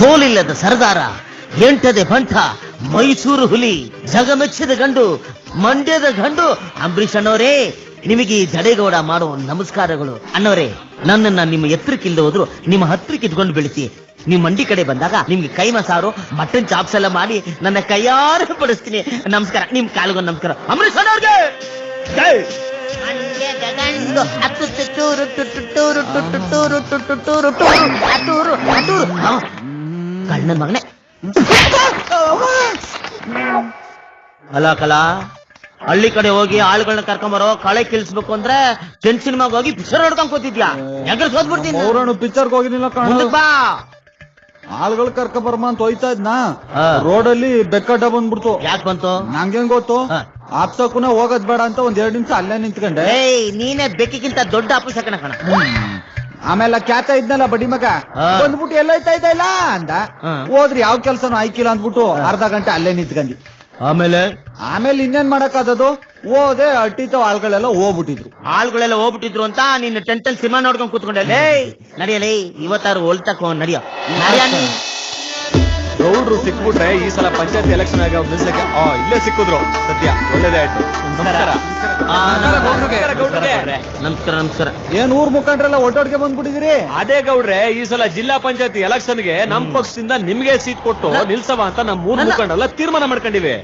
ಸೋಲಿಲ್ಲದ ಸರದಾರ, ಎಂಟದೆ ಬಂಟ, ಮೈಸೂರು ಹುಲಿ, ಜಗಮೆಚ್ಚಿದ ಗಂಡು, ಮಂಡ್ಯದ ಗಂಡು ಅಂಬರೀಷ್ ಅಣ್ಣವರೇ, ನಿಮಗೆ ಈ ಜಡೇಗೌಡ ಮಾಡೋ ನಮಸ್ಕಾರಗಳು. ಅಣ್ಣವರೇ, ನನ್ನನ್ನ ನಿಮ್ಮ ಎತ್ತರಕ್ಕಿಲ್ದ ಹೋದ್ರು ನಿಮ್ಮ ಹತ್ರಕ್ಕೆ ಇಟ್ಕೊಂಡು ಬೆಳೆಸಿ. ನೀವು ಮಂಡಿ ಕಡೆ ಬಂದಾಗ ನಿಮ್ಗೆ ಕೈಮಾ ಸಾರು, ಮಟನ್ ಚಾಪ್ಸ್ ಎಲ್ಲ ಮಾಡಿ ನನ್ನ ಕೈಯಾರೆ ಪಡಿಸ್ತೀನಿ. ನಮಸ್ಕಾರ, ನಿಮ್ ಕಾಲಿಗೊಂದು ನಮಸ್ಕಾರ. ಅಂಬರೀಷ್ ಅಣ್ಣವ್ರಿಗೆ ಕಣ್ಣನ್ ಮಗನೇ. ಕಲಾ ಹಳ್ಳಿ ಕಡೆ ಹೋಗಿ ಆಳುಗಳನ್ನ ಕರ್ಕೊಂಬರೋ, ಕಳೆ ಕಿಲ್ಸ್ಬೇಕು ಅಂದ್ರೆ ಟೆನ್ಷನ್ ಮ್ಯಾಗ ಹೋಗಿ ಪಿಕ್ಚರ್ ನೋಡ್ಕೊಂಡ್ ಕೂತಿದ್ಯಾ? ಯಾಕೆ ಸೋತ್ಬಿಡ್ತೀನಿ. ಪಿಕ್ಚರ್ಗೆ ಹೋಗಿನಿಲ್ಲ ಬಾ. ಆಳುಗಳು ಕರ್ಕೊಂಬರ್ಮ ಅಂತ ಹೋಯ್ತಾ ಇದ್ನ, ರೋಡಲ್ಲಿ ಬೆಕ್ಕಡ್ಡ ಬಂದ್ಬಿಡ್ತು. ಯಾಕೆ ಬಂತು ನಂಗೇನ್ ಗೊತ್ತು. ಆಪ್ಸಕ್ಕೂನ ಹೋಗೋದ್ ಬೇಡ ಅಂತ ಒಂದ್ 2 ನಿಮಿಷ ಅಲ್ಲೇ ನಿಂತ್ಕೊಂಡೆ. ನೀನೇ ಬೆಕ್ಕಿಗಿಂತ ದೊಡ್ಡ ಆಫೀಸ್ ಹಾಕಣ ಕಣ. ಆಮೇಲೆ ಕ್ಯಾತ ಇದ್ನಲ್ಲ ಬಡಿ ಮಗ ಬಂದ್ಬಿಟ್ಟು ಎಲ್ಲೈತಾ ಇಲ್ಲ ಅಂದ. ಹೋದ್ರಿ ಯಾವ ಕೆಲ್ಸನೂ ಆಯ್ಕಿಲ್ಲ ಅಂದ್ಬಿಟ್ಟು ಅರ್ಧ ಗಂಟೆ ಅಲ್ಲೇ ನಿಂತ್ಕೊಂಡಿ. ಆಮೇಲೆ ಇನ್ನೇನ್ ಮಾಡಕ್ಕಾದದು, ಹೋದೆ ಅಟ್ಟಿತ ಆಳ್ಗಳೆಲ್ಲ ಹೋಗ್ಬಿಟ್ಟಿದ್ರು ಅಂತ ನಿನ್ನ ಟೆಂಟಲ್ ಸಿನಿಮಾ ನೋಡ್ಕೊಂಡ್ ಕೂತ್ಕೊಂಡೆ. ನಡಿಯಲೇ, ಇವತ್ತಾರು ಹೊಲ್ತಕೋ ನಡಿಯ. ಗೌಡ್ರು ಸಿಕ್ಬಿಟ್ರೆ ಈ ಸಲ ಪಂಚಾಯತ್ ಎಲೆಕ್ಷನ್ ಆಗಿ ನಿಲ್ಸಕ್ಕೆ ಇಲ್ಲೇ ಸಿಕ್ಕಿದ್ರು. ಸದ್ಯ ಒಳ್ಳೇದೇ ಆಯ್ತು. ನಮಸ್ಕಾರ. ಏನ್ ಊರ್ ಮುಖಂಡ್ರೆಲ್ಲ ಒಟ್ಟೊಟ್ಟಿಗೆ ಬಂದ್ಬಿಟ್ಟಿದ್ರಿ? ಅದೇ ಗೌಡ್ರೆ, ಈ ಸಲ ಜಿಲ್ಲಾ ಪಂಚಾಯತ್ ಎಲೆಕ್ಷನ್ಗೆ ನಮ್ ಪಕ್ಷದಿಂದ ನಿಮ್ಗೆ ಸೀಟ್ ಕೊಟ್ಟು ನಿಲ್ಸವ ಅಂತ ನಮ್ ಮೂರ್ ಮುಖಂಡರೆಲ್ಲ ತೀರ್ಮಾನ ಮಾಡ್ಕೊಂಡಿವಿ.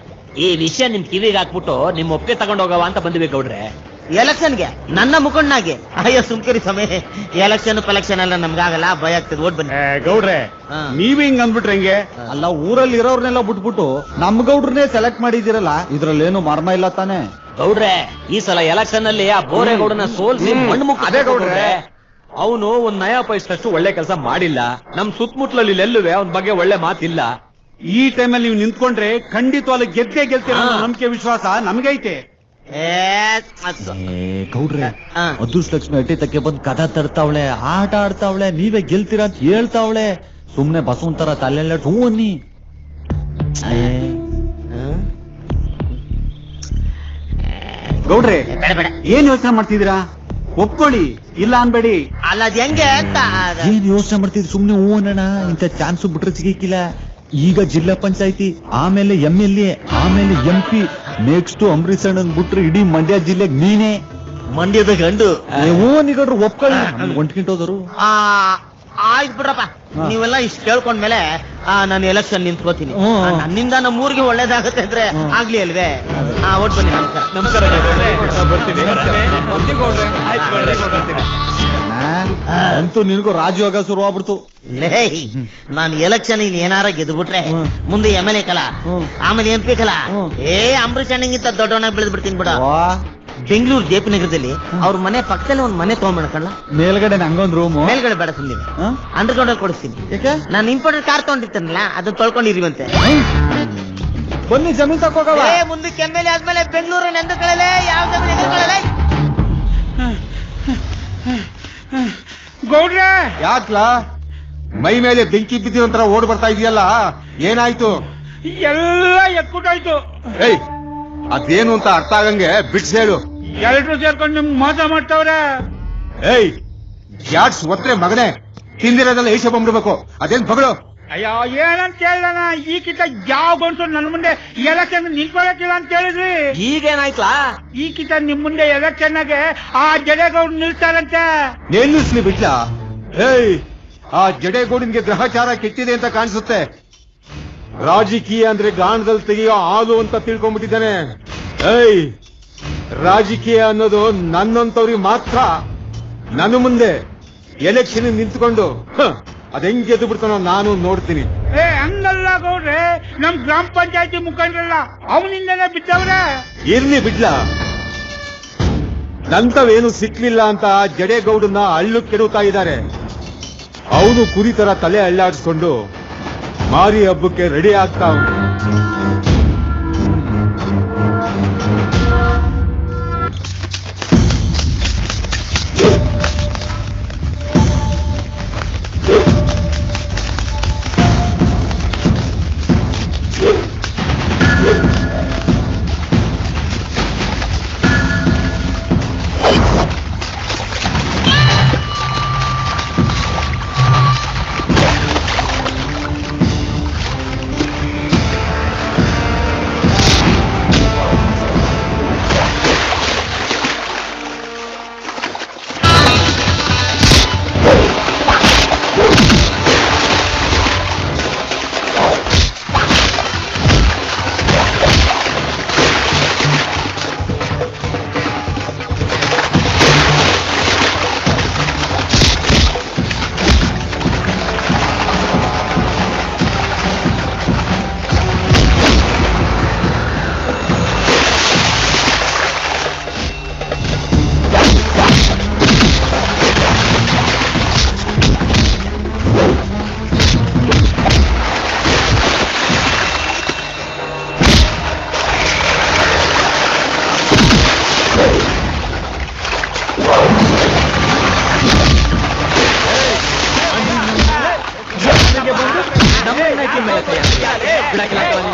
ಈ ವಿಷಯ ನಿಮ್ ಕಿವಿಗೆ ಹಾಕ್ಬಿಟ್ಟು ನಿಮ್ ಒಪ್ಪಿಗೆ ತಗೊಂಡೋಗವ ಅಂತ ಬಂದಿವಿ ಗೌಡ್ರೆ. ಎಲೆಕ್ಷನ್ಗೆ ನನ್ನ ಮುಖಂಡನಾಗೆ? ಅಯ್ಯೋ ಸುಮ್ಕಿರಿ ಸಮಯ, ಎಲೆಕ್ಷನ್ ಪಲೆಕ್ಷನ್ ಎಲ್ಲ ನಮ್ಗಾಗಲ್ಲ, ಭಯ ಆಗ್ತದೆ. ಓಟ್ ಬನ್ನಿ. ಗೌಡ್ರೆ, ನೀವ್ ಹಿಂಗ್ ಅಂದ್ಬಿಟ್ರೆ ಹೆಂಗೆ? ಅಲ್ಲ, ಊರಲ್ಲಿ ಇರೋರ್ನೆಲ್ಲ ಬಿಟ್ಬಿಟ್ಟು ನಮ್ ಗೌಡ್ರನ್ನೇ ಸೆಲೆಕ್ಟ್ ಮಾಡಿದಿರಲ್ಲ, ಇದ್ರಲ್ಲೇನು ಮರ್ಮ ಇಲ್ಲ ತಾನೆ? ಗೌಡ್ರೆ, ಈ ಸಲ ಎಲೆಕ್ಷನ್ ಅಲ್ಲಿ ಆ ಬೋರೇಗೌಡನ ಸೋಲ್ಸಿ ಮಣ್ಣು ಮುಖ. ಅದೇ ಗೌಡ್ರೆ, ಅವನು ಒಂದ್ ನಯಾ ಪೈಸಷ್ಟು ಒಳ್ಳೆ ಕೆಲಸ ಮಾಡಿಲ್ಲ. ನಮ್ ಸುತ್ತಮುತ್ತಲಲ್ಲಿ ಎಲ್ಲುವೆ ಅವನ ಬಗ್ಗೆ ಒಳ್ಳೆ ಮಾತಿಲ್ಲ. ಈ ಟೈಮಲ್ಲಿ ನೀವು ನಿಂತ್ಕೊಂಡ್ರೆ ಖಂಡಿತವಾಗ್ಲೂ ಗೆಲ್ತೀರ ಅನ್ನೋ ನಂಬಿಕೆ ವಿಶ್ವಾಸ ನಮ್ಗೈತೆ. ಗೌಡ್ರೆ, ಅದೃಷ್ಟಲಕ್ಷ್ಮಿ ಅಟ್ಟಿ ತಕ್ಕೆ ಬಂದ್ ಕಥಾ ತರ್ತಾವಳೆ, ಆಟ ಆಡ್ತಾವಳೆ, ನೀವೇ ಗೆಲ್ತೀರಾ ಅಂತ ಹೇಳ್ತಾವಳೆ. ಸುಮ್ನೆ ಬಸವನ್ ತರ ತಲೆಲ್ಲ ಹೂ ಅನ್ನಿ. ಗೌಡ್ರೆ, ಏನ್ ಯೋಚನೆ ಮಾಡ್ತಿದ್ದೀರಾ? ಒಪ್ಕೊಳ್ಳಿ, ಇಲ್ಲ ಅನ್ಬೇಡಿ. ಅಲ್ಲ, ಅದ್ ಹೆಂಗೆ ಅಂತ. ಏನ್ ಯೋಚನೆ ಮಾಡ್ತಿದ್ರಿ? ಸುಮ್ನೆ ಹೂ ಅನ್ನೋಣ. ಇಂಥ ಚಾನ್ಸ್ ಬಿಟ್ರೆ ಸಿಗಿಕ್ಕಿಲ್ಲ. ಈಗ ಜಿಲ್ಲಾ ಪಂಚಾಯತಿ, ಆಮೇಲೆ MLA, ಆಮೇಲೆ MP, ನೆಕ್ಸ್ಟ್ ಅಂಬರೀಷ್ ಅಣ್ಣನ್ ಬಿಟ್ರೆ ಇಡೀ ಮಂಡ್ಯ ಜಿಲ್ಲೆಗೆ ನೀನೇ ಮಂಡ್ಯದ ಗಂಡು. ಹೂ ನಿಗಡ್ರು ಒಪ್ಕೊಳ್ಳಿ. ಒಂಟ್ಕಿಂಟೋದರು ಆಯ್ತು ಬಿಡ್ರಪ್ಪ, ನೀವೆಲ್ಲ ಇಷ್ಟು ಕೇಳ್ಕೊಂಡ್ಮೇಲೆ ನಾನು ಎಲೆಕ್ಷನ್ ನಿಂತ್ಕೋತೀನಿ. ನನ್ನಿಂದ ನಮ್ಮ ಊರಿಗೆ ಒಳ್ಳೇದಾಗತ್ತೆ ಅಂದ್ರೆ ಆಗ್ಲಿ ಅಲ್ವೇ? ಓಟ್ ಬನ್ನಿ. ನಮಸ್ಕಾರ. ಅಂತೂ ನಿನಗೂ ರಾಜಯೋಗ ಶುರು ಆಗ್ಬಿಡ್ತು. ನಾನು ಎಲೆಕ್ಷನ್ ಏನಾರ ಗೆದ್ಬಿಟ್ರೆ ಮುಂದೆ MLA ಕಲ, ಆಮೇಲೆ MP ಕಲ. ಅಂಬರೀಷ್ ಅಣ್ಣಗಿಂತ ದೊಡ್ಡವನಾಗಿ ಬೆಳೆದ್ ಬಿಡ್ತೀನಿ ಬಿಡ. ಬೆಂಗಳೂರು JP ನಗರದಲ್ಲಿ ಅವ್ರ ಮನೆ ಪಕ್ಕದಲ್ಲಿ ಒಂದ್ ಮನೆ ತಗೊಂಡ್ಬಿಡಕಲ್ಲ. ಮೇಲ್ಗಡೆ ನಂಗೊಂದ್ ರೂಮ್. ಮೇಲ್ಗಡೆ ಬೇಡ, ಸುಮ್ಮನೆ ಅಂಡರ್ಗ್ರೌಂಡ್ ಅಲ್ಲಿ ಕೊಡಿಸ್ತೀನಿ. ನಾನು ಇಂಪೋರ್ಟೆಡ್ ಕಾರ್ ತಗೊಂಡಿರ್ತಾನಲ್ಲ, ಅದನ್ನ ತೊಳ್ಕೊಂಡಿರಿವಂತೆ. ಬನ್ನಿ, ಜಮೀನ್ ತಕೋಗವ. ಮುಂದಕ್ಕೆ MLA ಆದ್ಮೇಲೆ ಬೆಂಗಳೂರು ನೆಂದುಕೊಳ್ಳಲೆ, ಯಾವ ಜಮೀನು ಎದುರುಕೊಳ್ಳಲೆ. ಗೌಡ್ರೆ, ಯಾಕ್ಲಾ ಮೈ ಮೇಲೆ ಬೆಂಕಿ ಬಿದ್ದಿರೋ ಒಂಥರ ಓಡ್ ಬರ್ತಾ ಇದೆಯಲ್ಲ, ಏನಾಯ್ತು? ಎಲ್ಲ ಎಕ್ಕುಟಾಯ್ತು. ಅದೇನು ಅಂತ ಅರ್ಥ ಆಗಂಗೆ ಬಿಡ್ಸ್ ಹೇಳು. ಎಲ್ರು ಸೇರ್ಕೊಂಡು ನಿಮ್ಗೆ ಮೋಸ ಮಾಡ್ತಾವ್ರೆ. ಜಾಡ್ಸ್ ಒತ್ರೆ ಮಗನೇ, ತಿಂದಿರೋದೆಲ್ಲ ಈಶ ಬಂದ್ಬಿಡ್ಬೇಕು. ಅದೇನ್ ಬಗಳು? ಅಯ್ಯೋ, ಏನಂತ ಹೇಳೋಣ, ಈ ಕಿತ್ತ ಯಾವ ಗಂಟು ನನ್ನ ಮುಂದೆ ಎಲೆಕ್ಷನ್ ನಿಂತ್ಕೊಳಕಿಲ್ಲ ಅಂತ ಹೇಳಿದ್ರಿ. ಈಗೇನಾಯ್ತಲಾ? ಈ ಕಿತ್ತ ನಿಮ್ ಮುಂದೆ ಎಲೆಕ್ಷನ್ ಆಗೆ ಆ ಜಡೇಗೌಡ ನಿಲ್ತಾರಂತೆ. ನಿಲ್ಲಿಸ್ಲಿ ಬಿಟ್ಲಾ? ಆ ಜಡೇಗೌಡನ್ಗೆ ಗ್ರಹಚಾರ ಕೆಟ್ಟಿದೆ ಅಂತ ಕಾಣಿಸುತ್ತೆ. ರಾಜಕೀಯ ಅಂದ್ರೆ ಗಾಣದಲ್ಲಿ ತೆಗೆಯೋ ಹಾಲು ಅಂತ ತಿಳ್ಕೊಂಡ್ಬಿಟ್ಟಿದ್ದಾನೆ. ರಾಜಕೀಯ ಅನ್ನೋದು ನನ್ನಂತವ್ರಿಗೆ ಮಾತ್ರ. ನನ್ನ ಮುಂದೆ ಎಲೆಕ್ಷನ್ ನಿಂತ್ಕೊಂಡು ಅದೆಂಗ್ ಗೆದ್ದು ಬಿಡ್ತಾನೋ ನಾನು ನೋಡ್ತೀನಿ. ಹಂಗಲ್ಲ ಗೌಡ್ರೆ, ನಮ್ ಗ್ರಾಮ ಪಂಚಾಯತಿ ಮುಖಂಡ್ರಲ್ಲ ಅವನಿಂದನೇ ಬಿದ್ದವ್ರೆ. ಇರ್ಲಿ ಬಿಡ್ಲಾ, ನಂತವೇನು ಸಿಕ್ಲಿಲ್ಲ ಅಂತ ಜಡೇಗೌಡನ್ನ ಹಳ್ಳು ಕೆಡುತ್ತಾ ಇದ್ದಾರೆ. ಅವನು ಕುರಿ ತರ ತಲೆ ಅಳ್ಳಾಡಿಸ್ಕೊಂಡು ಮಾರಿ ಹಬ್ಬಕ್ಕೆ ರೆಡಿ ಆಗ್ತಾ ಉಂಟು.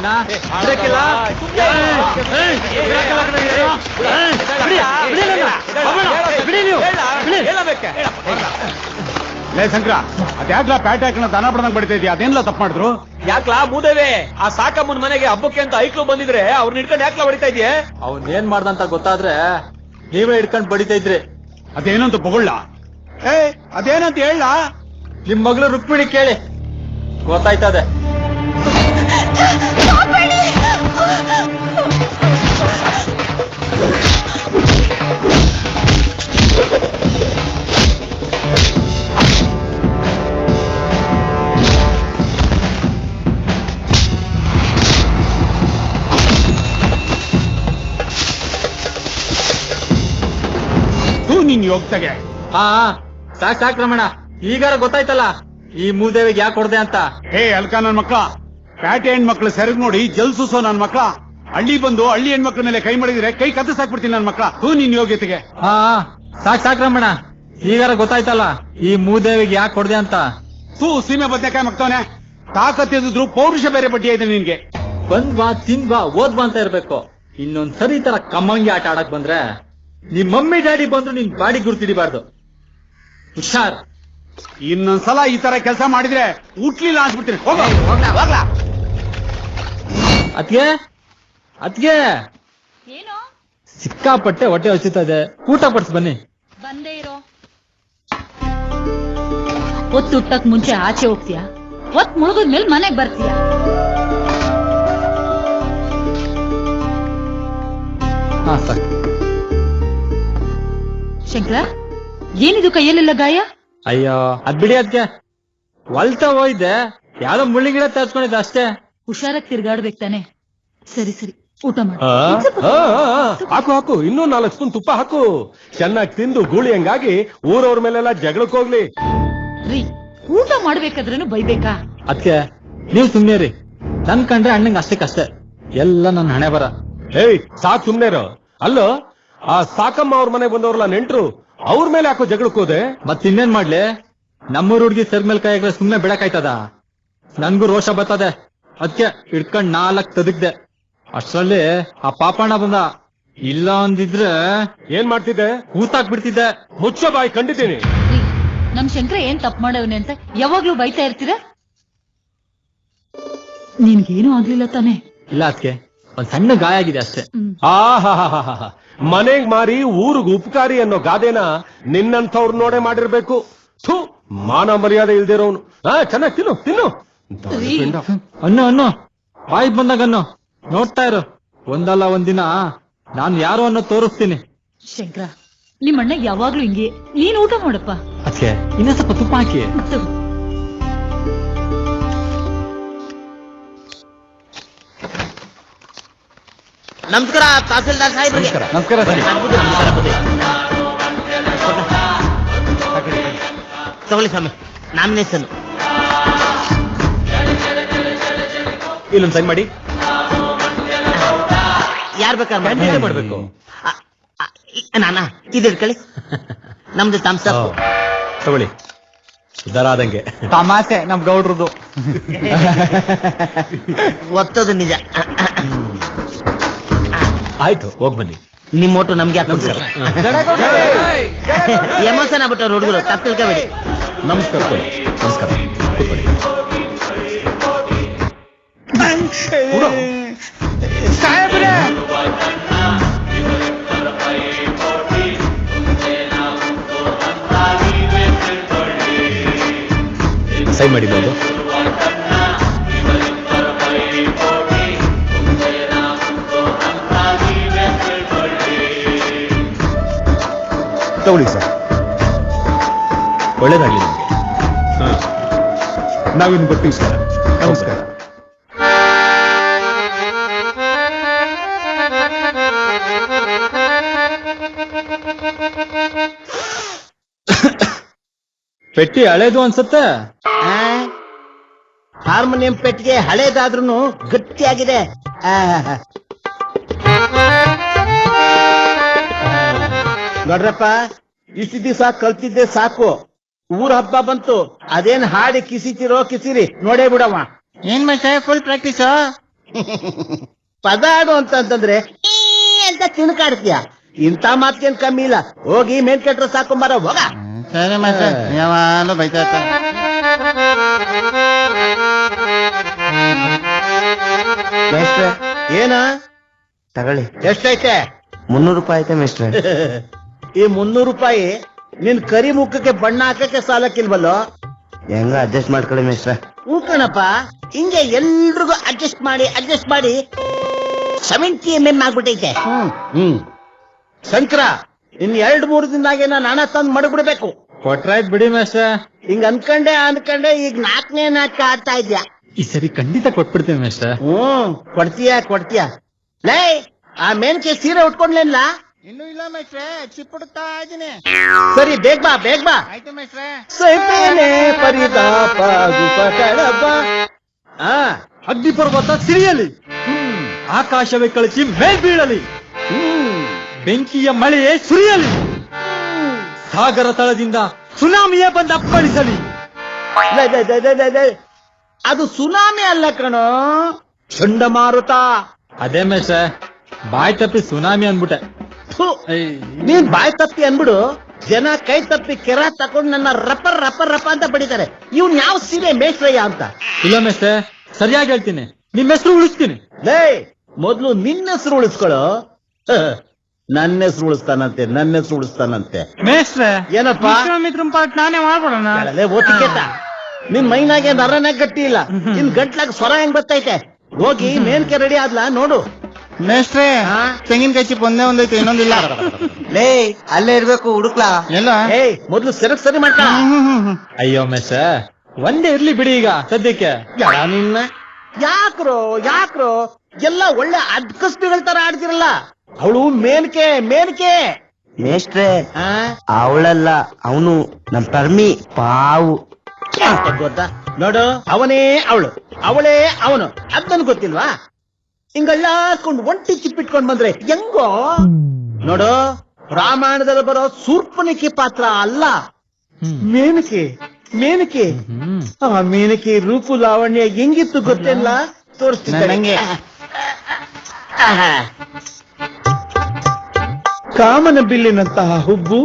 ಅಣ್ಣ ಬಿಡಕ್ಕಿಲ್ಲ. ಲೇ ಶಂಕರ ಅದ್ಯಾಕ್ಲ ಪ್ಯಾಟ್ ಹಾಕೋಣ ದನ ಬಡ್ದಂಗ್ ಬಡಿತಾ ಇದೆಯಾ? ಅದೇನ್ಲ ತಪ್ಪು ಮಾಡಿದ್ರು? ಯಾಕ್ಲಾ ಮೂದೇವೆ ಆ ಸಾಕಮ್ಮನ ಮನೆಗೆ ಹಬ್ಬಕ್ಕೆ ಅಂತ ಐಕ್ಳು ಬಂದಿದ್ರೆ ಅವ್ರನ್ನ ಹಿಡ್ಕೊಂಡು ಯಾಕ್ಲಾ ಹೊಡಿತಾ ಇದೆಯೇ? ಅವ್ನ್ ಏನ್ ಮಾಡ್ದಂತ ಗೊತ್ತಾದ್ರೆ ನೀವೇ ಹಿಡ್ಕೊಂಡ್ ಬಡಿತಾ ಇದ್ರಿ. ಅದೇನಂತ ಬೊಗೊಳ್ಳ? ಅದೇನಂತ ಹೇಳ? ನಿಮ್ ಮಗಳು ರುಕ್ಮಿಣಿ ಕೇಳಿ ಗೊತ್ತಾಯ್ತದೆ. ನಿನ್ ಯೋಗ್ತಗೆ ಹಾ ಸಾಕ್ ರಮಣ, ಈಗಾರ ಗೊತ್ತಾಯ್ತಲ್ಲ ಈ ಮೂದೇವಿಗೆ ಯಾಕೆ ಹೊಡ್ದೆ ಅಂತ. ಅಲ್ಕ ನನ್ ಮಕ್ಳ, ಪ್ಯಾಟೆ ಹೆಣ್ಮಕ್ಳು ಸೆರಗ್ ನೋಡಿ ಜಲ್ಸೂಸೋ ನನ್ ಮಕ್ಳ. ಹಳ್ಳಿ ಬಂದು ಹಳ್ಳಿ ಹೆಣ್ಮಕ್ಳ ಮೇಲೆ ಕೈ ಮಾಡಿದ್ರೆ ಕೈ ಕತ್ತರಿಸಾಕ್ಬಿಡ್ತೀನಿ ನನ್ ಮಕ್ಳ. ನಿನ್ ಯೋಗ್ಯತೆಗೆ. ಹಾ ಸಾಕ್ ರಮಣ, ಈಗಾರ ಗೊತ್ತಾಯ್ತಲ್ಲ ಈ ಮೂದೇವಿಗೆ ಯಾಕೆ ಹೊಡ್ದೆ ಅಂತ. ಸೀಮೆ ಬದ್ನೆಕಾಯಿ ಮಕ್ತವನೆ, ತಾಕತ್ತಿದ್ರು ಪೌರುಷ ಬೇರೆ ಬಡ್ಡಿ ಇದೆ ನಿನ್ಗೆ. ಬಂದ್ವಾ ತಿನ್ವಾ ಓದ್ವಾ ಅಂತ ಇರ್ಬೇಕು. ಇನ್ನೊಂದ್ಸರಿ ಈ ತರ ಕಮ್ಮಂಗಿ ಆಟ ಆಡಕ್ ಬಂದ್ರೆ ನಿಮ್ ಮಮ್ಮಿ ಡ್ಯಾಡಿ ಬಂದ್ರು ನಿನ್ ಬಾಡಿ ಗುರ್ತಿಡಿಬಾರ್ದು. ಹುಷಾರ್. ಇನ್ನೊಂದ್ಸಲ ಈ ತರ ಕೆಲಸ ಮಾಡಿದ್ರೆ ಉಟ್ಲಿಲ್ಲ ಅನ್ಸ್ಬಿಡ್ತೀನಿ. ಅದ್ಗೆ ಏನು ಸಿಕ್ಕಾಪಟ್ಟೆ ಹೊಟ್ಟೆ ಹಚ್ಚುತ್ತದೆ, ಊಟ ಪಡಿಸ್ ಬನ್ನಿ. ಬಂದೇ ಇರೋ. ಒತ್ತುಟ್ಟಕ್ ಮುಂಚೆ ಆಚೆ ಹೋಗ್ತೀಯಾ, ಒತ್ ಮುಳುಗದ್ಮೇಲೆ ಮನೆಗ್ ಬರ್ತೀಯಾ? ಹಾ ಸರ್. ಶಂಕರ, ಏನಿದು ಕೈಯಲ್ಲೆಲ್ಲ ಗಾಯ? ಅಯ್ಯೋ ಅದ್ ಬಿಡಿ ಅದ್ಕೆ, ಹೊಲ್ತಾ ಹೋಯ್ದೆ ಯಾವ್ದೋ ಮುಳ್ಳಿ ಗಿಡ ತರ್ಸ್ಕೊಂಡಿದ್ದೆ ಅಷ್ಟೇ. ಹುಷಾರಾಗಿ ತಿರ್ಗಾಡ್ಬೇಕು ತಾನೆ. ಸರಿ ಊಟ ಮಾಡಿ. ಹಾಕು ಇನ್ನೂ 4 ಸ್ಪೂನ್ ತುಪ್ಪ ಹಾಕು. ಚೆನ್ನಾಗಿ ತಿಂದು ಗೂಳಿ ಹಂಗಾಗಿ ಊರವ್ರ ಮೇಲೆಲ್ಲ ಜಗಳಕ್ಕೆ ಹೋಗ್ಲಿ. ರೀ, ಊಟ ಮಾಡ್ಬೇಕಾದ್ರೂ ಬೈಬೇಕಾ? ಅದ್ಕೆ ನೀವ್ ಸುಮ್ನೆ ರೀ, ನನ್ ಕಂಡ್ರೆ ಅಣ್ಣಂಗ್ ಅಷ್ಟಕ್ಕಷ್ಟೇ ಎಲ್ಲ ನನ್ನ ಹಣೆ ಬರ. ಸಾಕ್ ಸುಮ್ನೆರು. ಅಲ್ಲೋ ಆ ಸಾಕಮ್ಮ ಅವ್ರ ಮನೆಗೆ ಬಂದವ್ರಲ್ಲ ನೆಂಟ್ರು, ಅವ್ರ ಮೇಲೆ ಯಾಕೋ ಜಗಳಕ್ಕೆ ಹೋದೆ? ಮತ್ತಿನ್ನೇನ್ ಮಾಡ್ಲಿ, ನಮ್ಮೂರ್ ಹುಡ್ಗಿ ಸರ್ ಮೇಲೆ ಕೈ ಹಾಕಿದ್ರೆ ಸುಮ್ನೆ ಬಿಡಕಾಯ್ತದ? ನನ್ಗೂ ರೋಷ ಬರ್ತದೆ. ಅದ್ಕೆ ಹಿಡ್ಕೊಂಡ್ 4 ತದಕ್ದೆ. ಅಷ್ಟ್ರಲ್ಲಿ ಆ ಪಾಪಣ್ಣ ಬಂದ. ಇಲ್ಲ ಅಂದಿದ್ರೆ ಏನ್ ಮಾಡ್ತಿದ್ದೆ? ಕೂತಾಕ್ ಬಿಡ್ತಿದ್ದೆ. ಮುಚ್ಚ ಬಾಯಿ ಕಂಡಿದ್ದೀನಿ. ರೀ, ನಮ್ ಶಂಕರ ಏನ್ ತಪ್ಪು ಮಾಡವನೆ ಅಂತ ಯಾವಾಗ್ಲೂ ಬೈತಾ ಇರ್ತೀರ? ನಿನ್ಗೇನು ಆಗ್ಲಿಲ್ಲ ತಾನೆ? ಇಲ್ಲ ಅದ್ಕೆ ಒಂದ್ ಸಣ್ಣ ಗಾಯ ಆಗಿದೆ ಅಷ್ಟೇ. ಆಹಾ, ಮನೆಗ್ ಮಾರಿ ಊರಿಗ್ ಉಪಕಾರಿ ಅನ್ನೋ ಗಾದೆನ ನಿನ್ನಂಥವ್ರು ನೋಡೇ ಮಾಡಿರ್ಬೇಕು. ಥೂ, ಮಾನ ಮರ್ಯಾದೆ ಇಲ್ದಿರೋನು. ಚೆನ್ನಾಗಿ ತಿನ್ನು. ಅನ್ನು ಬಾಯಿಗೆ ಬಂದಾಗ ಅನ್ನು ನೋಡ್ತಾ ಇರು. ಒಂದಲ್ಲ ಒಂದಿನ ನಾನ್ ಯಾರು ಅನ್ನೋ ತೋರಿಸ್ತೀನಿ. ಶಂಕರ, ನಿಮ್ಮಣ್ಣ ಯಾವಾಗ್ಲೂ ಹಿಂಗೆ. ನೀನ್ ಊಟ ಮಾಡಪ್ಪ. ಅದ್ಕೆ ಇನ್ನ ಸ್ವಲ್ಪ ತುಪ್ಪ ಹಾಕಿ. ತಗೋ. ನಮಸ್ಕಾರ ತಹಸೀಲ್ದಾರ್ ಸಾಹೇಬ್ರಿಗೆ. ನಮಸ್ಕಾರ ಸರ್. ತಗೊಳ್ಳಿ ಸ್ವಾಮಿ, ನಾಮಿನೇಷನ್. ಇಲ್ಲೊಂದು ಸೈನ್ ಮಾಡಿ. ಯಾರ್ ಬೇಕಾದ್ರೆ ಕ್ಯಾಂಟೀನ್ ಮಾಡ್ಬೇಕು. ನಾನಾ ಇದು ಇಟ್ಕೊಳ್ಳಿ. ನಮ್ದು ತಮ್ಸಪ್. ತಗೊಳ್ಳಿ, ದರಾದಂಗೆ. ತಮಾಷೆ ನಮ್ ಗೌಡ್ರದು. ಒತ್ತೋದು ನಿಜ. ಆಯ್ತು, ಹೋಗ್ ಬನ್ನಿ. ನಿಮ್ಮ ಓಟು ನಮ್ಗೆ ಹಾಕ್ತಾರೆ. ಎಮೋಷನ್ ಆಗ್ಬಿಟ್ಟವ್ರು ಹುಡುಗರು, ತಪ್ಪು ತಿಳ್ಕೊಬೇಡಿ. ನಮಸ್ಕಾರ. ಕೂತ್ಕೊಳ್ಳಿ. ಸಾಹೇಬ್ರೆ, ಸೈನ್ ಮಾಡಿದ್ದು ತಗೊಳ್ಳಿ ಸರ್. ಒಳ್ಳೇದಾಗ್ಲಿ ನಿಮಗೆ. ನಾವಿನ್ ಬರ್ತೀವಿ ಸರ್. ನಮಸ್ಕಾರ. ಪೆಟ್ಟಿ ಹಳೇದು ಅನ್ಸುತ್ತೆ. ಹಾರ್ಮೋನಿಯಂ ಪೆಟ್ಟಿಗೆ ಹಳೇದಾದ್ರೂ ಗಟ್ಟಿಯಾಗಿದೆ. ನೋಡ್ರಪ್ಪ, ಇಷ್ಟು ದಿವಸ ಕಲ್ತಿದ್ದೆ ಸಾಕು. ಊರ ಹಬ್ಬ ಬಂತು, ಅದೇನ್ ಹಾಡಿ ಕಿಸಿತಿರೋ ಕಿಸಿರಿ, ನೋಡೇ ಬಿಡವ. ಏನ್ ಮತ್ತೆ ಫುಲ್ ಪ್ರಾಕ್ಟೀಸ್? ಪದಾಡು ಅಂತಂದ್ರೆ ಈ ಅಂತ ತಿನ್ಕಾಡ್ತೀಯ. ಇಂಥ ಮಾತ್ಕೇನ್ ಕಮ್ಮಿ ಇಲ್ಲ. ಹೋಗಿ ಮೇಲ್ ಕೆಟ್ರೆ ಸಾಕೊಂಬಾರ ಹೋಗ. ಸರಿ ಮಾಸ್ಟ್ರೆ, ಯಾವಾಗಲೂ ಬೈತಾ ಇರ್ತಾನೆ. ಮೇಷ್ಟ್ರೆ, ಏನ ತಗೊಳ್ಳಿ. ಎಷ್ಟೈತೆ? 300 ರೂಪಾಯಿ ಐತೆ ಮೇಸ್ಟ್ರೆ. ಈ 300 ರೂಪಾಯಿ ನಿನ್ ಕರಿ ಮುಖಕ್ಕೆ ಬಣ್ಣ ಹಾಕಕ್ಕೆ ಸಾಲಕ್ಕಿಲ್ವಲ್ಲೋ? ಹೆಂಗ ಅಡ್ಜಸ್ಟ್ ಮಾಡ್ಕೊಳ್ಳಿ ಮೇಸ್ಟ್ರೆ. ಕಣಪ್ಪ, ಹಿಂಗೆ ಎಲ್ರಿಗೂ ಅಡ್ಜಸ್ಟ್ ಮಾಡಿ 70 mm ಆಗ್ಬಿಟ್ಟೈತೆ. ಶಂಕರ, ಇನ್ 2-3 ದಿನದಾಗೇನ ನಾನ ತಂದ್ ಮಡಗ್ಬಿಡ್ಬೇಕು. ಕೊಟ್ರಾಯ್ತು ಬಿಡಿ ಮೇಸ್ಟ್ರೆ. ಹಿಂಗ ಅನ್ಕಂಡೆ ಈಗ 4ನೇ ನಾಟಕ ಆಡ್ತಾ ಇದ್ಯಾ. ಈ ಸರಿ ಖಂಡಿತ ಕೊಟ್ಬಿಡ್ತೇವೆ ಮೇಸ್ಟ್ರೆ. ಕೊಡ್ತೀಯ. ಲೇ, ಆ ಮೇನ್ಕೆ ಸೀರೆ ಉಟ್ಕೊಂಡ್ಲೇನ್ಲ? ಇನ್ನೂ ಇಲ್ಲ ಮೇಸ್ಟ್ರೆ, ಚಿಪ್ಪುಡ್ತಾ ಇದೀನಿ. ಸರಿ, ಬೇಗ ಬಾ. ಆಯ್ತು ಮೇಸ್ಟ್ರೆ. ಸೈತೇನೆ ಪರಿತಾಪ ಗುಪಕಳಪ. ಅಗ್ನಿಪರ್ವತ ಸಿರಿಯಲಿ, ಆಕಾಶವೇ ಕಳಿಸಿ ಮೇಲ್ ಬೀಳಲಿ, ಬೆಂಕಿಯ ಮಳೆಯೇ ಸುರಿಯಲಿ, ಸಾಗರ ತಳದಿಂದ ಸುನಾಮಿಯೇ ಬಂದು ಅಪ್ಪಳಿಸಲಿ. ಅದು ಸುನಾಮಿ ಅಲ್ಲ ಕಣೋ, ಚಂಡಮಾರುತ. ಅದೇ ಮೇಸ್ಟ್ರೆ, ಬಾಯ್ ತಪ್ಪಿ ಸುನಾಮಿ ಅನ್ಬಿಟ್ಟೆ. ಥು, ನೀನ್ ಬಾಯ್ ತಪ್ಪಿ ಅನ್ಬಿಡು, ಜನ ಕೈ ತಪ್ಪಿ ಕೆರ ತಕೊಂಡು ನನ್ನ ರಪ್ಪ ಅಂತ ಬಡಿತಾರೆ. ಇವ್ನ್ ಯಾವ ಸೀರೆ ಮೇಷ್ಟ್ರಯ್ಯ ಅಂತ. ಇಲ್ಲ ಮೇಸ್ಟ್ರೆ, ಸರಿಯಾಗಿ ಹೇಳ್ತೀನಿ, ನಿಮ್ ಹೆಸರು ಉಳಿಸ್ತೀನಿ. ಲೇ, ಮೊದ್ಲು ನಿನ್ನ ಹೆಸರು ಉಳಿಸ್ಕೊಳ್ಳೋ. ನನ್ನ ಹೆಸರು ಉಳಿಸ್ತಾನಂತೆ. ಮೇಸ್ಟ್ರೆ, ಏನಪ್ಪ ನಾನೇ ಮಾಡ್ಬಿಡೋಣ. ಓಟಿಕೆತ, ನಿನ್ ಮೈನಾಗೆ ನರನೇ ಗಟ್ಟಿ ಇಲ್ಲ, ನಿನ್ ಗಂಟ್ಲಾಗ ಸ್ವರ ಹೆಂಗ್ ಬರ್ತೈತೆ. ಹೋಗಿ ಮೇಲ್ಕೆ ರೆಡಿ ಆದ್ಲಾ ನೋಡು. ಮೇಸ್ಟ್ರೆ, ತೆಂಗಿನಕಾಯಿ ಚಿಪ್ ಒಂದೈತೆ, ಇನ್ನೊಂದಿಲ್ಲ. ಲೇ, ಅಲ್ಲೇ ಇರ್ಬೇಕು, ಹುಡುಕ್ಲಾ ಎಲ್ಲ. ಏಯ್, ಮೊದ್ಲು ಸರಿ ಮಾಡ್ಕ. ಅಯ್ಯೋ ಮೇಸ್ಟ್ರೆ, ಒಂದೇ ಇರ್ಲಿ ಬಿಡಿ ಈಗ ಸದ್ಯಕ್ಕೆ. ನಿನ್ನ ಯಾಕ್ರೋ ಎಲ್ಲ ಒಳ್ಳೆ ಅದ್ಕಸ್ಬಿಗಳ ತರ ಆಡ್ತಿರಲ್ಲ. ಅವಳು ಮೇನ್ಕೆ. ಮೇಸ್ಟ್ರೆ, ಅವಳಲ್ಲ, ಅವನು ನಮ್ ಪರ್ಮಿ ಪಾವು. ಗೊತ್ತಾ ನೋಡು, ಅವಳೇ ಅವನು. ಅದನ್ ಗೊತ್ತಿಲ್ವಾ? ಹಿಂಗಳ್ಳಾಕೊಂಡು ಒಂಟಿ ಚಿಪ್ಪಿಟ್ಕೊಂಡ್ ಬಂದ್ರೆ ಹೆಂಗೋ ನೋಡು. ರಾಮಾಯಣದಲ್ಲಿ ಬರೋ ಶೂರ್ಪನಖಿ ಪಾತ್ರ ಅಲ್ಲ, ಮೇನಕೆ. ಆ ಮೇನಕೆ ರೂಪು ಲಾವಣ್ಯ ಹೆಂಗಿತ್ತು ಗೊತ್ತಿಲ್ಲ, ತೋರಿಸ್ತಿದ್ದೆ ನಂಗೆ. ಕಾಮನ ಬಿಲ್ಲಿನಂತಹ ಹುಬ್ಬು,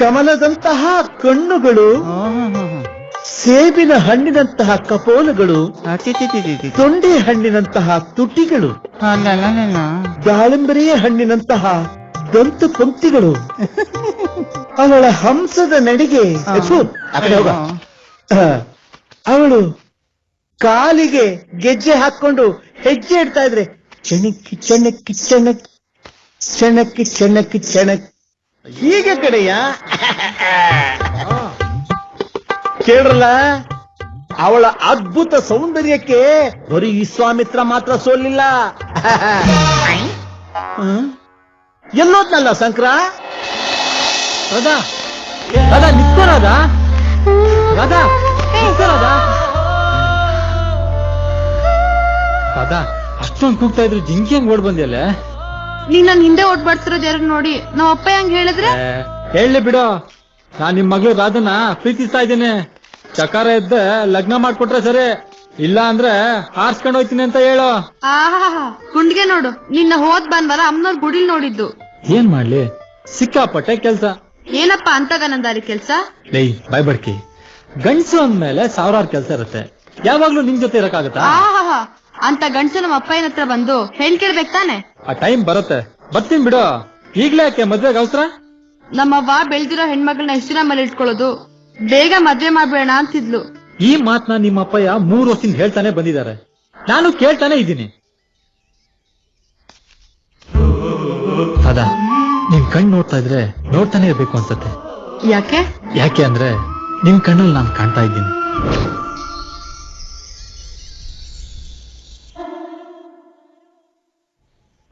ಕಮಲದಂತಹ ಕಣ್ಣುಗಳು, ಸೇಬಿನ ಹಣ್ಣಿನಂತಹ ಕಪೋಲಗಳು, ತೊಂಡೆ ಹಣ್ಣಿನಂತಹ ತುಟಿಗಳು, ದಾಳಿಂಬರೆಯ ಹಣ್ಣಿನಂತಹ ದಂತು ಪಂಕ್ತಿಗಳು, ಅವಳ ಹಂಸದ ನಡಿಗೆ. ಆ ಕಡೆ ಹೋಗ. ಅವಳು ಕಾಲಿಗೆ ಗೆಜ್ಜೆ ಹಾಕೊಂಡು ಹೆಜ್ಜೆ ಇಡ್ತಾ ಇದ್ರೆ ಚಣಕ್ ಹೀಗೆ ಕಡೆಯ ಕೇಳ್ರಲ್ಲ. ಅವಳ ಅದ್ಭುತ ಸೌಂದರ್ಯಕ್ಕೆ ಬರೀ ವಿಶ್ವಾಮಿತ್ರ ಮಾತ್ರ ಸೋಲಿಲ್ಲ. ಎಲ್ಲೋದ್ನಲ್ಲ ಶಂಕರ. ರಾಧಾ ನಿತ್ಕೋ, ರಾಧಾ ಅಷ್ಟೊಂದು ಕೂಗ್ತಾ ಇದ್ರು ಜಿಂಕಿ ಹೆಂಗ್ ಓಡ್ ಬಂದಿಯಲ್ಲ? ನೀನ್ ನನ್ ಹಿಂದೆ ಓಡ್ ಬರ್ತಿರೋದ್ ಯಾರು ನೋಡಿ ನಾವ್ ಅಪ್ಪ ಹೆಂಗ್ ಹೇಳಿದ್ರೆ? ಹೇಳಿ ಬಿಡು, ನಾನ್ ನಿಮ್ ಮಗಳು ರಾಧನ ಪ್ರೀತಿಸ್ತಾ ಇದ್ದೇನೆ. ಚಕಾರ ಎದ್ದ ಲಗ್ನ ಮಾಡ್ಕೊಟ್ರೆ ಸರಿ, ಇಲ್ಲ ಅಂದ್ರೆ ಹಾರ್ಸ್ಕೊಂಡ್ ಹೋಯ್ತೀನಿ ಅಂತ ಹೇಳು. ಆಹಾ, ಗುಂಡ್ಗೆ ನೋಡು, ನಿನ್ನ ಹೋದ್ ಭಾನುವಾರ ಅಮ್ಮನವ್ರ ಗುಡಿಲ್ ನೋಡಿದ್ದು. ಏನ್ ಮಾಡ್ಲಿ, ಸಿಕ್ಕಾಪಟ್ಟೆ ಕೆಲ್ಸ. ಏನಪ್ಪಾ ಅಂತಗನಂದಾರಿ ಕೆಲ್ಸ? ಲೈ ಬಾಯ್ ಬಡ್ಕಿ, ಗಂಡ್ಸು ಅಂದ್ಮೇಲೆ ಸಾವಿರಾರು ಕೆಲ್ಸ ಇರುತ್ತೆ, ಯಾವಾಗ್ಲೂ ನಿಮ್ ಜೊತೆ ಇರಕ್ಕಾಗತ್ತಾ? ಆಹಾ, ಅಂತ ಗಂಡ್ಸು ನಮ್ಮ ಅಪ್ಪಯ್ಯನ ಹತ್ರ ಬಂದು ಹೇಳ್ಕೇಳ್ಬೇಕ್ ತಾನೆ? ಆ ಟೈಮ್ ಬರುತ್ತೆ, ಬರ್ತೀನಿ ಬಿಡು. ಈಗ್ಲೇ ಯಾಕೆ ಮದ್ವೆಗೆ ಅವಸರ? ನಮ್ಮವ್ವ ಬೆಳ್ದಿರೋ ಹೆಣ್ಮಗಳನ್ನ ಎಷ್ಟು ದಿನ ಮೇಲೆ ಇಟ್ಕೊಳ್ಳೋದು, ಬೇಗ ಮದ್ವೆ ಮಾಡ್ಬೇಡ ಅಂತಿದ್ಲು. ಈ ಮಾತನ್ನ ನಿಮ್ಮ ಅಪ್ಪಯ್ಯ 3 ವರ್ಷದಿಂದ ಹೇಳ್ತಾನೆ ಬಂದಿದ್ದಾರೆ, ನಾನು ಕೇಳ್ತಾನೆ ಇದ್ದೀನಿ. ಸದಾ ನಿನ್ ಕಣ್ ನೋಡ್ತಾ ಇದ್ರೆ ನೋಡ್ತಾನೆ ಇರ್ಬೇಕು ಅನ್ಸತ್ತೆ. ಯಾಕೆ ಅಂದ್ರೆ ನಿನ್ ಕಣ್ಣಲ್ಲಿ ನಾನು ಕಾಣ್ತಾ ಇದ್ದೀನಿ.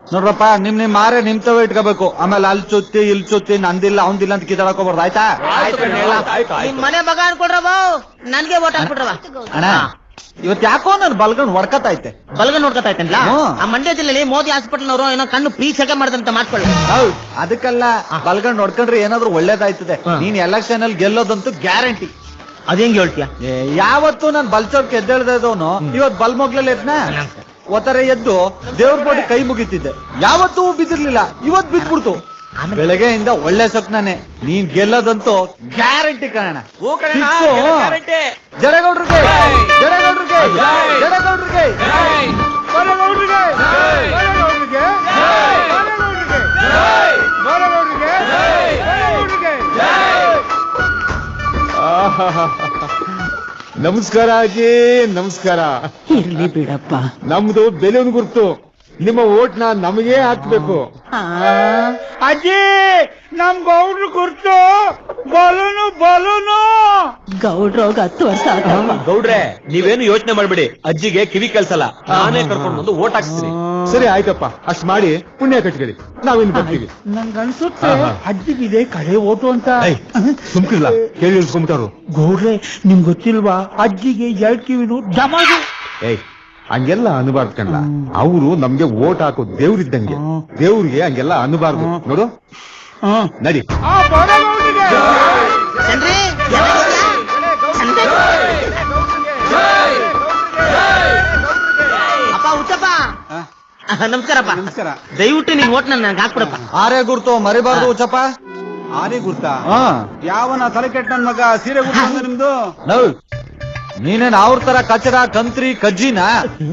ನೋಡ್ರಪ್ಪ, ನಿಮ್ ಮಾರೆ ನಿಮ್ತವೇ ಇಟ್ಕೋಬೇಕು. ಆಮೇಲೆ ಅಲ್ಲಿ ಚುತ್ತಿ ಇಲ್ಲಿ ಚುತ್ತಿ, ನಂದಿಲ್ಲ ಅವಂದಿಲ್ಲ ಅಂತ ಕಿತ್ತಾಡಕೋಬಾರ್ದು, ಆಯ್ತಾ? ನಿಮ್ ಮನೆ ಮಗ ಅನ್ಕೊಡ್ರವ, ನನ್ಗೆ ಓಟ್ ಹಾಕ್ಬಿಟ್ರವ. ಅಣ್ಣ, ಇವತ್ ಯಾಕೋ ನನ್ ಬಲ್ಗನ್ ಹೊಡ್ಕತೈತೆ. ನೋಡ್ಕೊತಾಯ್ತಲ್ಲ, ಆ ಮಂಡ್ಯ ಜಿಲ್ಲೆಯಲ್ಲಿ ಮೋದಿ ಹಾಸ್ಪಿಟಲ್ನವರು ಏನೋ ಕಣ್ಣು ಪ್ರೀ ಚೆಕ್ ಮಾಡ್ದಂತ ಮಾಡ್ಕೊಳ್ಳಿ. ಹೌದು, ಅದಕ್ಕಲ್ಲ, ಬಲ್ಗನ್ ನೋಡ್ಕೊಂಡ್ರೆ ಏನಾದ್ರು ಒಳ್ಳೇದಾಯ್ತದೆ. ನೀನ್ ಎಲೆಕ್ಷನ್ ಅಲ್ಲಿ ಗೆಲ್ಲೋದಂತೂ ಗ್ಯಾರಂಟಿ. ಅದೇಂಗ್ ಹೇಳ್ತೀಯ? ಯಾವತ್ತು ನಾನ್ ಬಲ್ಚೋರ್ಕ್ ಎದ್ದೇಳ್ದವನು ಇವತ್ ಬಲ್ ಮೊಗ್ಲಲ್ಲಿ ಎದ್ನ ಒತ್ತರ ಎದ್ದು ದೇವ್ರ ಬೋಟಿ ಕೈ ಮುಗಿತಿದ್ದೆ, ಯಾವತ್ತೂ ಬಿದ್ದಿರ್ಲಿಲ್ಲ, ಇವತ್ ಬಿದ್ಬಿಡ್ತು. ಬೆಳಗ್ಗೆಯಿಂದ ಒಳ್ಳೆ ಸ್ವಪ್ನನೇ. ನೀನ್ ಗೆಲ್ಲದಂತೂ ಗ್ಯಾರಂಟಿ ಕಾರಣ. ಜಡಗೌಡ್ರಿಗೆ ಜಡಗೌಡ್ರಿಗೆ ಜಡಗೌಡ್ರಿಗೆ ನಮಸ್ಕಾರ ಅಜ್ಜಿ, ನಮಸ್ಕಾರ. ಇರ್ಲಿ ಬಿಡಪ್ಪ. ನಮ್ದು ಬೆಲೂನ್ ಗುರ್ತು, ನಿಮ್ಮ ಓಟ್ನ ನಮಗೇ ಹಾಕ್ಬೇಕು. ಅಜ್ಜಿ ನಮ್ ಗೌಡ್ರು ಗುರ್ತು ಬಲೂನು ಬಲೂನು. ಗೌಡ್ರೋಗ 10 ವರ್ಷ ಆತಪ್ಪ. ಗೌಡ್ರೆ ನೀವೇನು ಯೋಚನೆ ಮಾಡ್ಬಿಡಿ, ಅಜ್ಜಿಗೆ ಕಿವಿ ಕೆಲ್ಸಲ್ಲ, ನಾನೇ ಕರ್ಕೊಂಡು ಬಂದು ಓಟ್ ಹಾಕ್ಸ್ತೀನಿ. ಸರಿ ಆಯ್ತಪ್ಪ, ಅಷ್ಟ್ ಮಾಡಿ ಪುಣ್ಯ ಕಟ್ಕೊಳ್ಳಿ, ನಾವಿನ್ನು ಬರ್ತೀವಿ. ನನ್ಗನ್ಸುತ್ತೆ ಅಜ್ಜಿಗಿದೆ ಕಡೆ ಓಟು ಅಂತ. ಸುಮ್ಕಿಲ್ಲ, ಕೇಳಿ ಇಳ್ಸ್ಕೊಂಬಿಟ್ಟವ್ರು. ಗೌಡ್ರೆ ನಿಮ್ಗೆ ಗೊತ್ತಿಲ್ವಾ, ಅಜ್ಜಿಗೆ 2 ಕಿವಿನು ಡಮಾರು. ಏಯ್ ಹಂಗೆಲ್ಲ ಅನ್ಬಾರ್ದು ಕಣ್ಣ, ಅವರು ನಮ್ಗೆ ಓಟ್ ಹಾಕೋ ದೇವ್ರಿದ್ದಂಗೆ, ದೇವ್ರಿಗೆ ಹಂಗೆಲ್ಲ ಅನ್ಬಾರ್ದು. ನೋಡು ನಡಿ. ಚಂದ್ರಿ, ಅಪ್ಪ ಹುಚ್ಚಪ್ಪ, ನಮಸ್ಕಾರಪ್ಪ. ನಮಸ್ಕಾರ. ದಯವಿಟ್ಟು ನಿನ್ ಓಟ್ ನನಗೆ ಹಾಕ್ಬಿಡಪ್ಪ. ಆರೆ ಗುರ್ತು ಮರಿಬಾರ್ದು ಉಚ್ಚಪ್ಪ. ಆನೆ ಗುರ್ತಾ? ಯಾವನ ತಲೆ ಕೆಟ್ಟ ನನ್ ಮಗ ಸೀರೆ ಗುರ್ತ ನಿಮ್ದು? ನೀನೇನ್ ಅವ್ರ ತರ ಕಚರ ಕಂತ್ರಿ ಕಜ್ಜಿನ?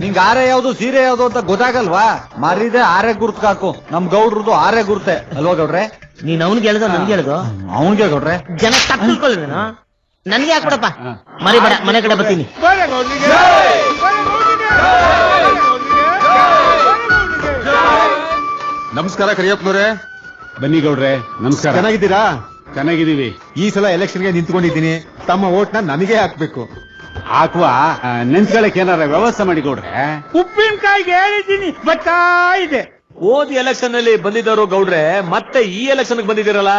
ನಿಂಗ್ ಆರೆ ಯಾವ್ದು ಸೀರೆ ಯಾವ್ದು ಅಂತ ಗೊತ್ತಾಗಲ್ವಾ? ಮರಿದೆ ಆರೆ ಗುರ್ತ್ ಹಾಕು. ನಮ್ ಗೌಡ್ರದ್ದು ಆರೆ ಗುರ್ತೆ ಅಲ್ವಾ ಗೌಡ್ರೆ? ನೀನ್ ಅವ್ನಿಗೆ ಹೇಳ್ದೋ ನನ್ಗೆ ಹೇಳ್ದೋ? ಅವನ್ಗೆ ಗೌಡ್ರೆ. ಜನ ತಪ್ಪಿಕೊಳ್ಳೇನು? ನನ್ಗೆ ಹಾಕ್ಬಿಡಪ್ಪ, ಮರಿಬೇಡ, ಮನೆ ಕಡೆ ಬರ್ತೀನಿ. ನಮಸ್ಕಾರ ಕರಿಯಪ್ಪನವ್ರೆ. ಬನ್ನಿ ಗೌಡ್ರೆ, ನಮಸ್ಕಾರ. ಚೆನ್ನಾಗಿದ್ದೀರಾ? ಚೆನ್ನಾಗಿದ್ದೀವಿ. ಈ ಸಲ ಎಲೆಕ್ಷನ್ಗೆ ನಿಂತ್ಕೊಂಡಿದ್ದೀನಿ, ತಮ್ಮ ಓಟ್ನ ನನಗೇ ಹಾಕ್ಬೇಕು. ಹಾಕುವ ನೆನ್ಸ್ಗಳಕ್ಕೆ ಏನಾರ ವ್ಯವಸ್ಥೆ ಮಾಡಿ ಗೌಡ್ರೆ. ಉಪ್ಪಿನಕಾಯಿಗೆ ಹೇಳಿದ್ದೀನಿ, ಬರ್ತಾ ಇದೆ. ಹೋದ್ ಎಲೆಕ್ಷನ್ ಅಲ್ಲಿ ಬಂದಿದ್ದವರು ಗೌಡ್ರೆ, ಮತ್ತೆ ಈ ಎಲೆಕ್ಷನ್ ಬಂದಿದ್ದೀರಲ್ಲ.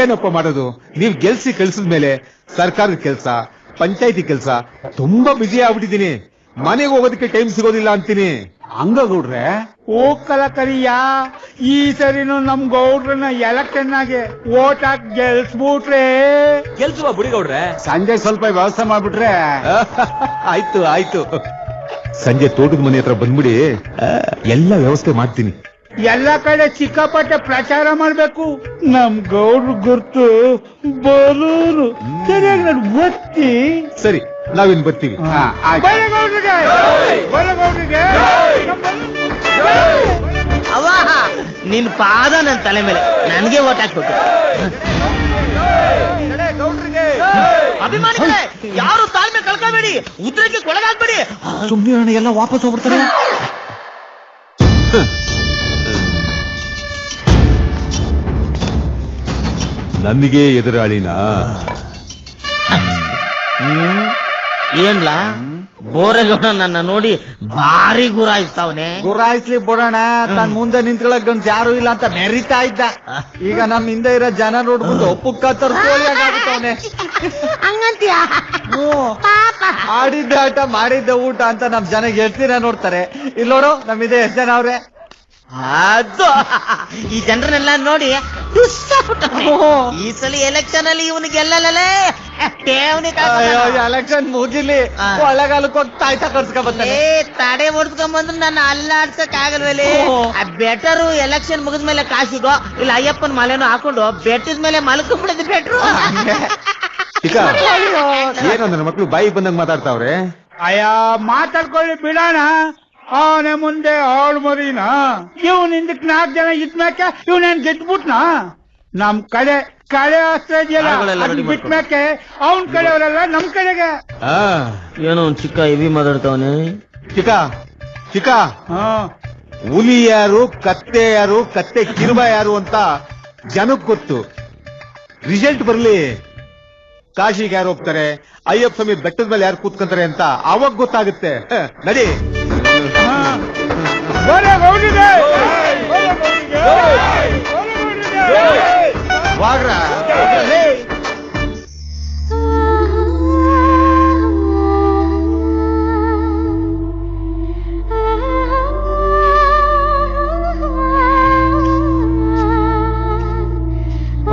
ಏನಪ್ಪ ಮಾಡೋದು, ನೀವ್ ಗೆಲ್ಸಿ ಕಳ್ಸಿದ್ಮೇಲೆ ಸರ್ಕಾರದ ಕೆಲ್ಸ, ಪಂಚಾಯತಿ ಕೆಲ್ಸ ತುಂಬಾ ಬಿಸಿ ಆಗ್ಬಿಟ್ಟಿದ್ದೀನಿ. ಮನೆಗೆ ಹೋಗೋದಕ್ಕೆ ಟೈಮ್ ಸಿಗೋದಿಲ್ಲ ಅಂತೀನಿ. ಹಂಗ ಗೌಡ್ರೆ? ಹೋಗಲ್ಲ ಕರಿಯ, ಈ ಸರಿನು ನಮ್ ಗೌಡ್ರನ್ನ ಎಲೆಕ್ಷನ್ ಆಗಿ ಓಟ್ ಹಾಕಿ ಗೆಲ್ಸ್ಬಿಟ್ರೆ. ಗೆಲ್ಸುವ ಬುಡಿ ಗೌಡ್ರೆ. ಸಂಜೆ ಸ್ವಲ್ಪ ವ್ಯವಸ್ಥೆ ಮಾಡ್ಬಿಟ್ರೆ. ಆಯ್ತು ಆಯ್ತು, ಸಂಜೆ ತೋಟದ ಮನೆ ಹತ್ರ ಬಂದ್ಬಿಡಿ, ಎಲ್ಲ ವ್ಯವಸ್ಥೆ ಮಾಡ್ತೀನಿ. ಎಲ್ಲ ಕಡೆ ಸಿಕ್ಕಾಪಟ್ಟೆ ಪ್ರಚಾರ ಮಾಡ್ಬೇಕು. ನಮ್ ಗೌಡ್ರು ಗುರ್ತು ಬಲೂರು. ಸರಿಯಾಗಿ ನಾನು ಒತ್ತಿ. ಸರಿ, ನಾವಿನ್ ಬರ್ತೀವಿ. ಬಲಗೌಡ್ರಿಗೆ, ಬಲಗೌಡ್ರಿಗೆ. ಅವ್ವ, ನಿನ್ ಪಾದ ನನ್ ತಲೆ ಮೇಲೆ, ನನ್ಗೆ ಓಟ್ ಹಾಕ್ಬೇಕು. ಅಭಿಮಾನಿಗಳೇ, ಯಾರು ತಾಳ್ಮೆ ಕಳ್ಕೊಬೇಡಿ, ಉದ್ರಕ್ಕೆ ಕೊಳಗಾಗ್ಬೇಡಿ. ಸುಮ್ನೆ ಎಲ್ಲ ವಾಪಸ್ ಹೋಗ್ಬಿಡ್ತಾರೆ. ನನಗೆ ಎದುರಾಳಿನ ಏನ್ಲ ಬೋರೇಗೌಡ ನನ್ನ ನೋಡಿ ಭಾರಿ ಗುರಾಯಿಸ್ತಾವನೆ. ಗುರಾಯಿಸ್ಲಿ ಬಿಡೋಣ, ತನ್ ಮುಂದೆ ನಿಂತ್ಕೊಳಕ್ ಗಂಡ್ಸ್ ಯಾರು ಇಲ್ಲ ಅಂತ ಮೆರಿತಾ ಇದ್ದ. ಈಗ ನಮ್ ಹಿಂದೆ ಇರೋ ಜನ ನೋಡ್ಬಿಟ್ಟು ಪುಕ್ಕ ತರ್ಕೋಳಿಯಾಗ್ಬಿಟ್ಟವನೆ. ಹಂಗಂತೀಯ? ಆಡಿದ್ದ ಆಟ ಮಾಡಿದ್ದ ಊಟ ಅಂತ ನಮ್ ಜನ ಎಷ್ಟ್ ದಿನ ನೋಡ್ತಾರೆ. ಇಲ್ಲಿ ನೋಡು, ನಮ್ಮಿದೆ ಎಷ್ಟ್ ಜನ ಅವ್ರೆ. ಅದು ಈ ಜನರನ್ನೆಲ್ಲ ನೋಡಿ ಈ ಸಲ ಎಲೆಕ್ಷನ್ ಅಲ್ಲಿ ಇವನಿಗೆ ಗೆಲ್ಲಲೇ ಎಲೆಕ್ಷನ್ ಮುಗಿಲಿ, ಒಳಗಾಲಕ್ಕೆ ಹೋಗಿ ತಾಯ್ತ ಕರ್ಸ್ಕೊಂಡ್ಬರ್ತಾನೆ. ತಡೆ ಹೊಡ್ಸ್ಕೊಂಡ್ಬಂದ್ರು ನನ್ನ ಅಲ್ಲಾಡ್ಸಕ್ ಆಗಲ್ವಲ್ಲಿ. ಬೆಟರು ಎಲೆಕ್ಷನ್ ಮುಗಿದ್ಮೇಲೆ ಕಾಸಿಗೋ ಇಲ್ಲ ಅಯ್ಯಪ್ಪನ ಮಾಲೆನೋ ಹಾಕೊಂಡು ಬೆಟ್ಟದ ಮೇಲೆ ಮಲ್ಕೊಂಡ್ಬಿಡೋದು ಬೆಟ್ರು. ಏನೋ ನನ್ನ ಮಕ್ಳು ಬಾಯಿ ಬಂದಂಗ್ ಮಾತಾಡ್ತಾವ್ರೆ. ಅಯ್ಯ ಮಾತಾಡ್ಕೊಳ್ಳಿ ಬಿಡೋಣ. ಅವನೇ ಮುಂದೆ ಅವಳು ಮರಿನ. ಇವನ್ ಹಿಂದಕ್ 4 ಜನ ಇದ್ಮ್ಯಾಕೆ ಇವನೇನ್ ಗೆದ್ಬಿಟ್ನಾ? ನಮ್ ಕಡೆ ಅಸ್ತ್ರ ಇದೆಯಲ್ಲ, ಬಿಟ್ಮ್ಯಾಕೆ ಅವನ್ ಕಡೆಯವರೆಲ್ಲ ನಮ್ ಕಡೆಗೆ. ಏನೋ ಒಂದ್ ಚಿಕ್ಕ ಇವಿ ಮಾತಾಡ್ತಾವನೆ. ಚಿಕ್ಕ ಹುಲಿ ಯಾರು, ಕತ್ತೆ ಯಾರು, ಕತ್ತೆ ಕಿರುಬ ಯಾರು ಅಂತ ಜನಕ್ ಗೊತ್ತು. ರಿಸಲ್ಟ್ ಬರ್ಲಿ, ಕಾಶಿಗೆ ಯಾರು ಹೋಗ್ತಾರೆ, ಅಯ್ಯಪ್ಪ ಸ್ವಾಮಿ ಬೆಟ್ಟದ ಮೇಲೆ ಯಾರು ಕೂತ್ಕೊಂತಾರೆ ಅಂತ ಅವಾಗ ಗೊತ್ತಾಗುತ್ತೆ. ನಡಿ. ವಾಗ್ರ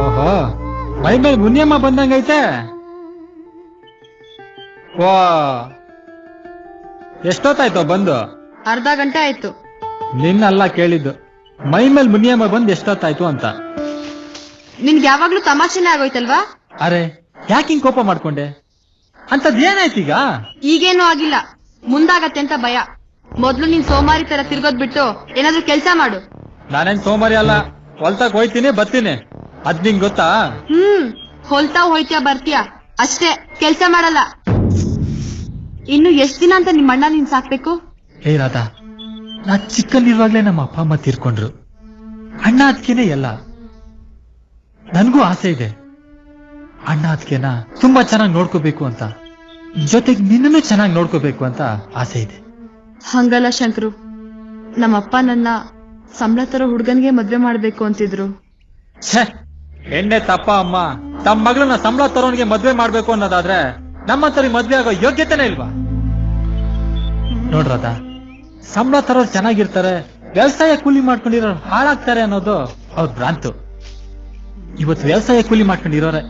ಓಹೋ, ಮೈ ಮೇಲೆ ಮುನಿಯಮ್ಮ ಬಂದಂಗೈತೆ. ವಾ ಎಷ್ಟೊತ್ತಾಯ್ತು ಬಂದು? ಅರ್ಧ ಗಂಟೆ ಆಯ್ತು. ನಿನ್ನಲ್ಲ ಕೇಳಿದ್ದು, ಮೈ ಮೇಲ್ ಮುನಿಯಮ್ಮ ಬಂದು ಎಷ್ಟೊತ್ತಾಯ್ತು ಅಂತ. ನಿನ್ಗೆ ಯಾವಾಗ್ಲೂ ತಮಾಷೆನೇ ಆಗೋಯ್ತಲ್ವಾ? ಅರೆ ಯಾಕೆ ಹಿಂಗ್ ಕೋಪ ಮಾಡ್ಕೊಂಡೆ? ಅಂತದ್ ಏನಾಯ್ತೀಗ? ಈಗೇನೂ ಆಗಿಲ್ಲ, ಮುಂದಾಗತ್ತೆ ಅಂತ ಭಯ. ಮೊದ್ಲು ನೀನ್ ಸೋಮಾರಿ ತರ ತಿರ್ಗೋದ್ ಬಿಟ್ಟು ಏನಾದ್ರೂ ಕೆಲ್ಸ ಮಾಡು. ನಾನೇನ್ ಸೋಮಾರಿ ಅಲ್ಲ, ಹೊಲ್ತಾಗ ಹೋಯ್ತೀನಿ ಬರ್ತೀನಿ, ಅದ್ ನಿಂಗ್ ಗೊತ್ತಾ? ಹೊಲ್ತಾವ್ ಹೋಯ್ತೀಯ ಬರ್ತೀಯ ಅಷ್ಟೇ, ಕೆಲ್ಸ ಮಾಡಲ್ಲ. ಇನ್ನು ಎಷ್ಟ್ ದಿನ ಅಂತ ನಿಮ್ಮ ಅಣ್ಣ ನೀನ್ ಸಾಕ್ಬೇಕು? ಹೇ ರಾಧಾ, ನಾ ಚಿಕ್ಕಂದಿರುವಾಗ್ಲೇ ನಮ್ಮ ಅಪ್ಪ ಅಮ್ಮ ತೀರ್ಕೊಂಡ್ರು. ಅಣ್ಣ ಅದಕ್ಕೇನೆ ಎಲ್ಲ. ನನ್ಗೂ ಆಸೆ ಇದೆ, ಅಣ್ಣ ಅದಕ್ಕೆನ ತುಂಬಾ ಚೆನ್ನಾಗಿ ನೋಡ್ಕೋಬೇಕು ಅಂತ, ಜೊತೆಗೆ ನಿನ್ನನ್ನು ಚೆನ್ನಾಗಿ ನೋಡ್ಕೋಬೇಕು ಅಂತ ಆಸೆ ಇದೆ. ಹಂಗಲ್ಲ ಶಂಕರು, ನಮ್ಮಪ್ಪ ನನ್ನ ಸಂಬಳ ತರೋ ಹುಡ್ಗನ್ಗೆ ಮದ್ವೆ ಮಾಡ್ಬೇಕು ಅಂತಿದ್ರು. ಛೇ, ಎಣ್ಣೆ ತಪ್ಪ ಅಮ್ಮ. ತಮ್ಮ ಮಗಳನ್ನ ಸಂಬಳ ತರೋನ್ಗೆ ಮದ್ವೆ ಮಾಡ್ಬೇಕು ಅನ್ನೋದಾದ್ರೆ ನಮ್ಮಂತವ್ರಿಗೆ ಮದ್ವೆ ಆಗೋ ಯೋಗ್ಯತೆನೇ ಇಲ್ವಾ? ನೋಡ್ರದ, ಸಂಬಳ ತರೋರು ಚೆನ್ನಾಗಿರ್ತಾರೆ, ವ್ಯವಸಾಯ ಕೂಲಿ ಮಾಡ್ಕೊಂಡಿರೋರು ಹಾಳಾಗ್ತಾರೆ ಅನ್ನೋದು ಅವ್ರ ಭ್ರಾಂತು. ಇವತ್ತು ವ್ಯವಸಾಯ ಕೂಲಿ ಮಾಡ್ಕೊಂಡಿರೋರೆ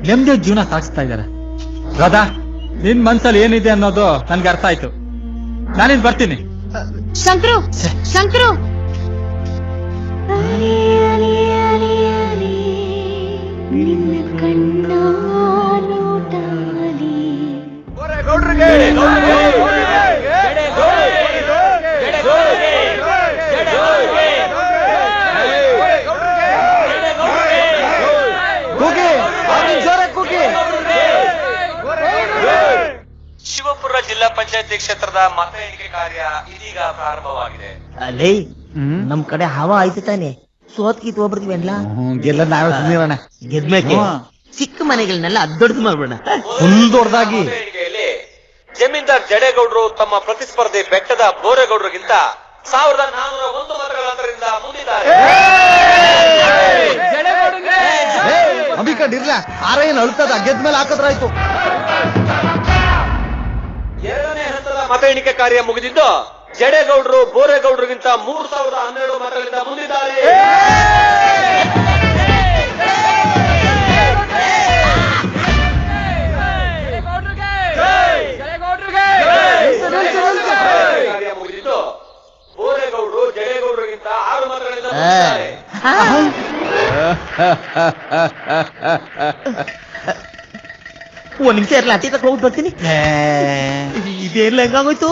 ನೆಮ್ಮದಿಯ ಜೀವನ ಸಾಗಿಸ್ತಾ ಇದಾರೆ. ರಾಧಾ, ನಿನ್ ಮನ್ಸಲ್ಲಿ ಏನಿದೆ ಅನ್ನೋದು ನನ್ಗೆ ಅರ್ಥ ಆಯ್ತು. ನಾನಿನ್ ಬರ್ತೀನಿ. ಶಂಕರು, ಶಂಕರು, ಶಿವಪುರ ಜಿಲ್ಲಾ ಪಂಚಾಯತಿ ಕ್ಷೇತ್ರದ ಮತ ಎಣಿಕೆ ಕಾರ್ಯ ಇದೀಗ ಪ್ರಾರಂಭವಾಗಿದೆ. ಅಲ್ಲೇ ನಮ್ ಕಡೆ ಹವಾ ಆಯ್ತು ತಾನೆ, ಸೋತ್ ಕಿತ್ ಹೋಗ್ಬಿಡ್ತೀವಲ್ಲ. ಗೆದ್ಮೇಕೆ ಚಿಕ್ಕ ಮನೆಗಳನ್ನೆಲ್ಲ ಅದ್ದೊಡ್ದು ಮಾಡ್ಬಿಡೋಣ, ಫುಲ್ ದೊಡ್ಡದಾಗಿ. ಮತ ಎಣಿಕೆಯಲ್ಲಿ ಜಮೀನ್ದಾರ್ ಜಡೇಗೌಡರು ತಮ್ಮ ಪ್ರತಿಸ್ಪರ್ಧಿ ಬೆಟ್ಟದ ಬೋರೇಗೌಡರಿಗಿಂತ 1401 ಮತಗಳ ಅಂತರದಿಂದ ಮುಂದಿದ್ದಾರೆ. ಅಂಬಿಕಂಡ್ ಇರ್ಲ ಆರೇನ್ ಅಳ್ತದ, ಗೆದ್ಮೇಲೆ ಹಾಕದ್ರಾಯ್ತು. ಎರಡನೇ ಹಂತದ ಮತ ಎಣಿಕೆ ಕಾರ್ಯ ಮುಗಿದಿದ್ದು ಜಡೇಗೌಡರು ಬೋರೇಗೌಡರಿಗಿಂತ 3012 ಮತಗಳಿಂದ ಮುಂದಿದ್ದಾರೆ. ಕಾರ್ಯ ಮುಗಿದಿದ್ದು ಬೋರೇಗೌಡರು ಜಡೇಗೌಡರಿಗಿಂತ 6 ಮತಗಳಿಂದ ಮುಂದಿದ್ದಾರೆ. ಒಂದ್ ನಿಮಿಷ ಇರ್ಲ, ಅತಿ ತಕ್ಕ ಹೋಗಿ ಬರ್ತೀನಿ. ಇದೇನ್ ಹೆಂಗಾಗೋಯ್ತು?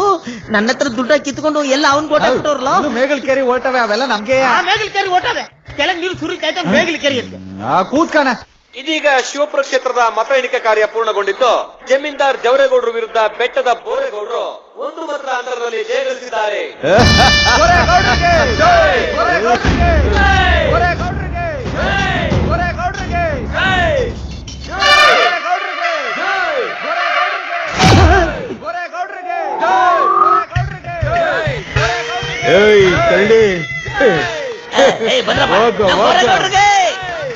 ನನ್ನ ಹತ್ರ ದುಡ್ಡ ಕಿತ್ಕೊಂಡು ಎಲ್ಲ ಅವ್ನ್ ಕೊಟ್ಟಾಕ್ಬಿಟ್ಟವ್ರಲ್ಲ. ಮೇಗಲ್ ಕೆರಿ ಹೊರಟವೆ, ಅವೆಲ್ಲ ನಮ್ಗೆ ಮೇಗಲ್ ಕೆರೆ ಹೊಟ್ಟವೆ, ಕೆಳಗ್ ನೀರು ಸುರಿತಾಯ್ತು, ಮೇಗಲ್ ಕೆರೆ ಅಂತ ಕೂತ್ಕಾಣ. ಇದೀಗ ಶಿವಪುರ ಕ್ಷೇತ್ರದ ಮತ ಎಣಿಕೆ ಕಾರ್ಯ ಪೂರ್ಣಗೊಂಡಿದ್ದು ಜಮೀನ್ದಾರ್ ಜವರೇಗೌಡರು ವಿರುದ್ಧ ಬೆಟ್ಟದ ಬೋರೇಗೌಡರು 1 ಮತದ ಅಂತರದಲ್ಲಿ ಜಯಗಳಿಸಿದ್ದಾರೆ.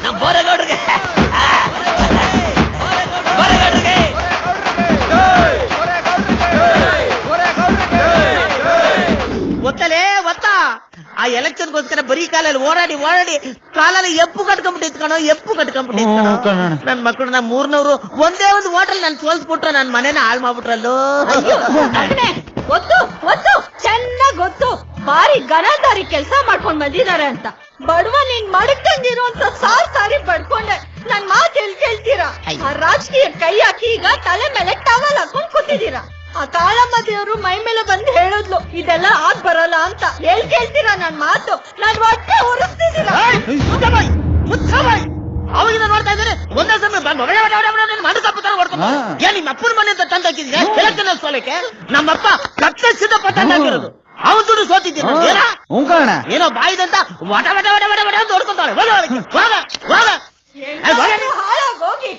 ನಮ್ ಬೋರೇಗೌಡ್ರಿಗೆ ಗೊತ್ತಲೇ ಗೊತ್ತಾ, ಆ ಎಲೆಕ್ಷನ್ಗೋಸ್ಕರ ಬರೀ ಕಾಲಲ್ಲಿ ಓಡಾಡಿ ಕಾಲಲ್ಲಿ ಎಪ್ಪು ಕಟ್ಕೊಂಡ್ಬಿಟ್ಟಿದ್ ಕಣೋ, ಎಪ್ಪು ಕಟ್ಕೊಂಡ್ಬಿಟ್ಟಿದ್. ನನ್ ಮಕ್ಕಳು ನಮ್ ಮೂರ್ನವ್ರು ಒಂದೇ ಒಂದು ಹೋಟೆಲ್ ನನ್ ಸೋಲ್ಸ್ಬಿಟ್ರು, ನನ್ ಮನೇನ ಹಾಳು ಮಾಡ್ಬಿಟ್ರಲ್ಲೋ. ಗೊತ್ತು ಚೆನ್ನಾಗ್ ಗೊತ್ತು, ಬಾರಿ ಗನಾದಾರಿ ಕೆಲ್ಸ ಮಾಡ್ಕೊಂಡ್ ಬಂದಿದ್ದಾರೆ ಅಂತ. ಬಡವ ನೀನ್ ಮಡ್ಕೊಂಡಿರುವಂತ ಸಾರಿ ಪಡ್ಕೊಂಡೆ, ನನ್ ಮಾತ್ ಎಲ್ ಕೇಳ್ತೀರಾ? ಆ ರಾಜಕೀಯ ಕೈ ಹಾಕಿ ಈಗ ತಲೆ ಮೇಲೆ ಟವಲ್ ಹಾಕೊಂಡ್ ಕೂತಿದ್ದೀರಾ. ಆ ಕಾಳಮ್ಮ ದೇವ್ರು ಮೈ ಮೇಲೆ ಬಂದು ಹೇಳಿದ್ಲು ಇದೆಲ್ಲ ಆಗ್ ಬರಲ್ಲ ಅಂತ. ಎಲ್ ಕೇಳ್ತೀರಾ ನನ್ ಮಾತು? ನಾನ್ ಹೊಟ್ಟೆ ಹೊರಸ್ತಿದ್ದೀರಾ? ಅವಾಗಿಂದ ನೋಡ್ತಾ ಇದ್ದಾರೆ, ಒಂದೇ ಸಮಯ ಮನಸ್ಸಪ್ಪ ಹೊಡ್ಕೊಂಡು ಏನ್ ನಿಮ್ಮ ಅಪ್ಪನ ಮನೆ ಅಂತ ತಂದು ಹಾಕಿದ್ರೆ ಎಲೆಕ್ಷನ್ ಸೋಲಕ್ಕೆ. ನಮ್ಮಪ್ಪ ಲಕ್ಷ ಸಿದ್ಧಪಟ್ಟ ಹಾಕಿರೋದು, ಅವನ್ ದುಡ್ಡು ಸೋತಿದ್ದೀನಿ. ಏನೋ ಬಾಯಿದಂತ ವಟ ವಟ ವಟ ವಟ ವಟ ಅಂತ ಹೊಡ್ಕೊಂತಾಳೆ. ಹಾಳಾಗೋಗಿ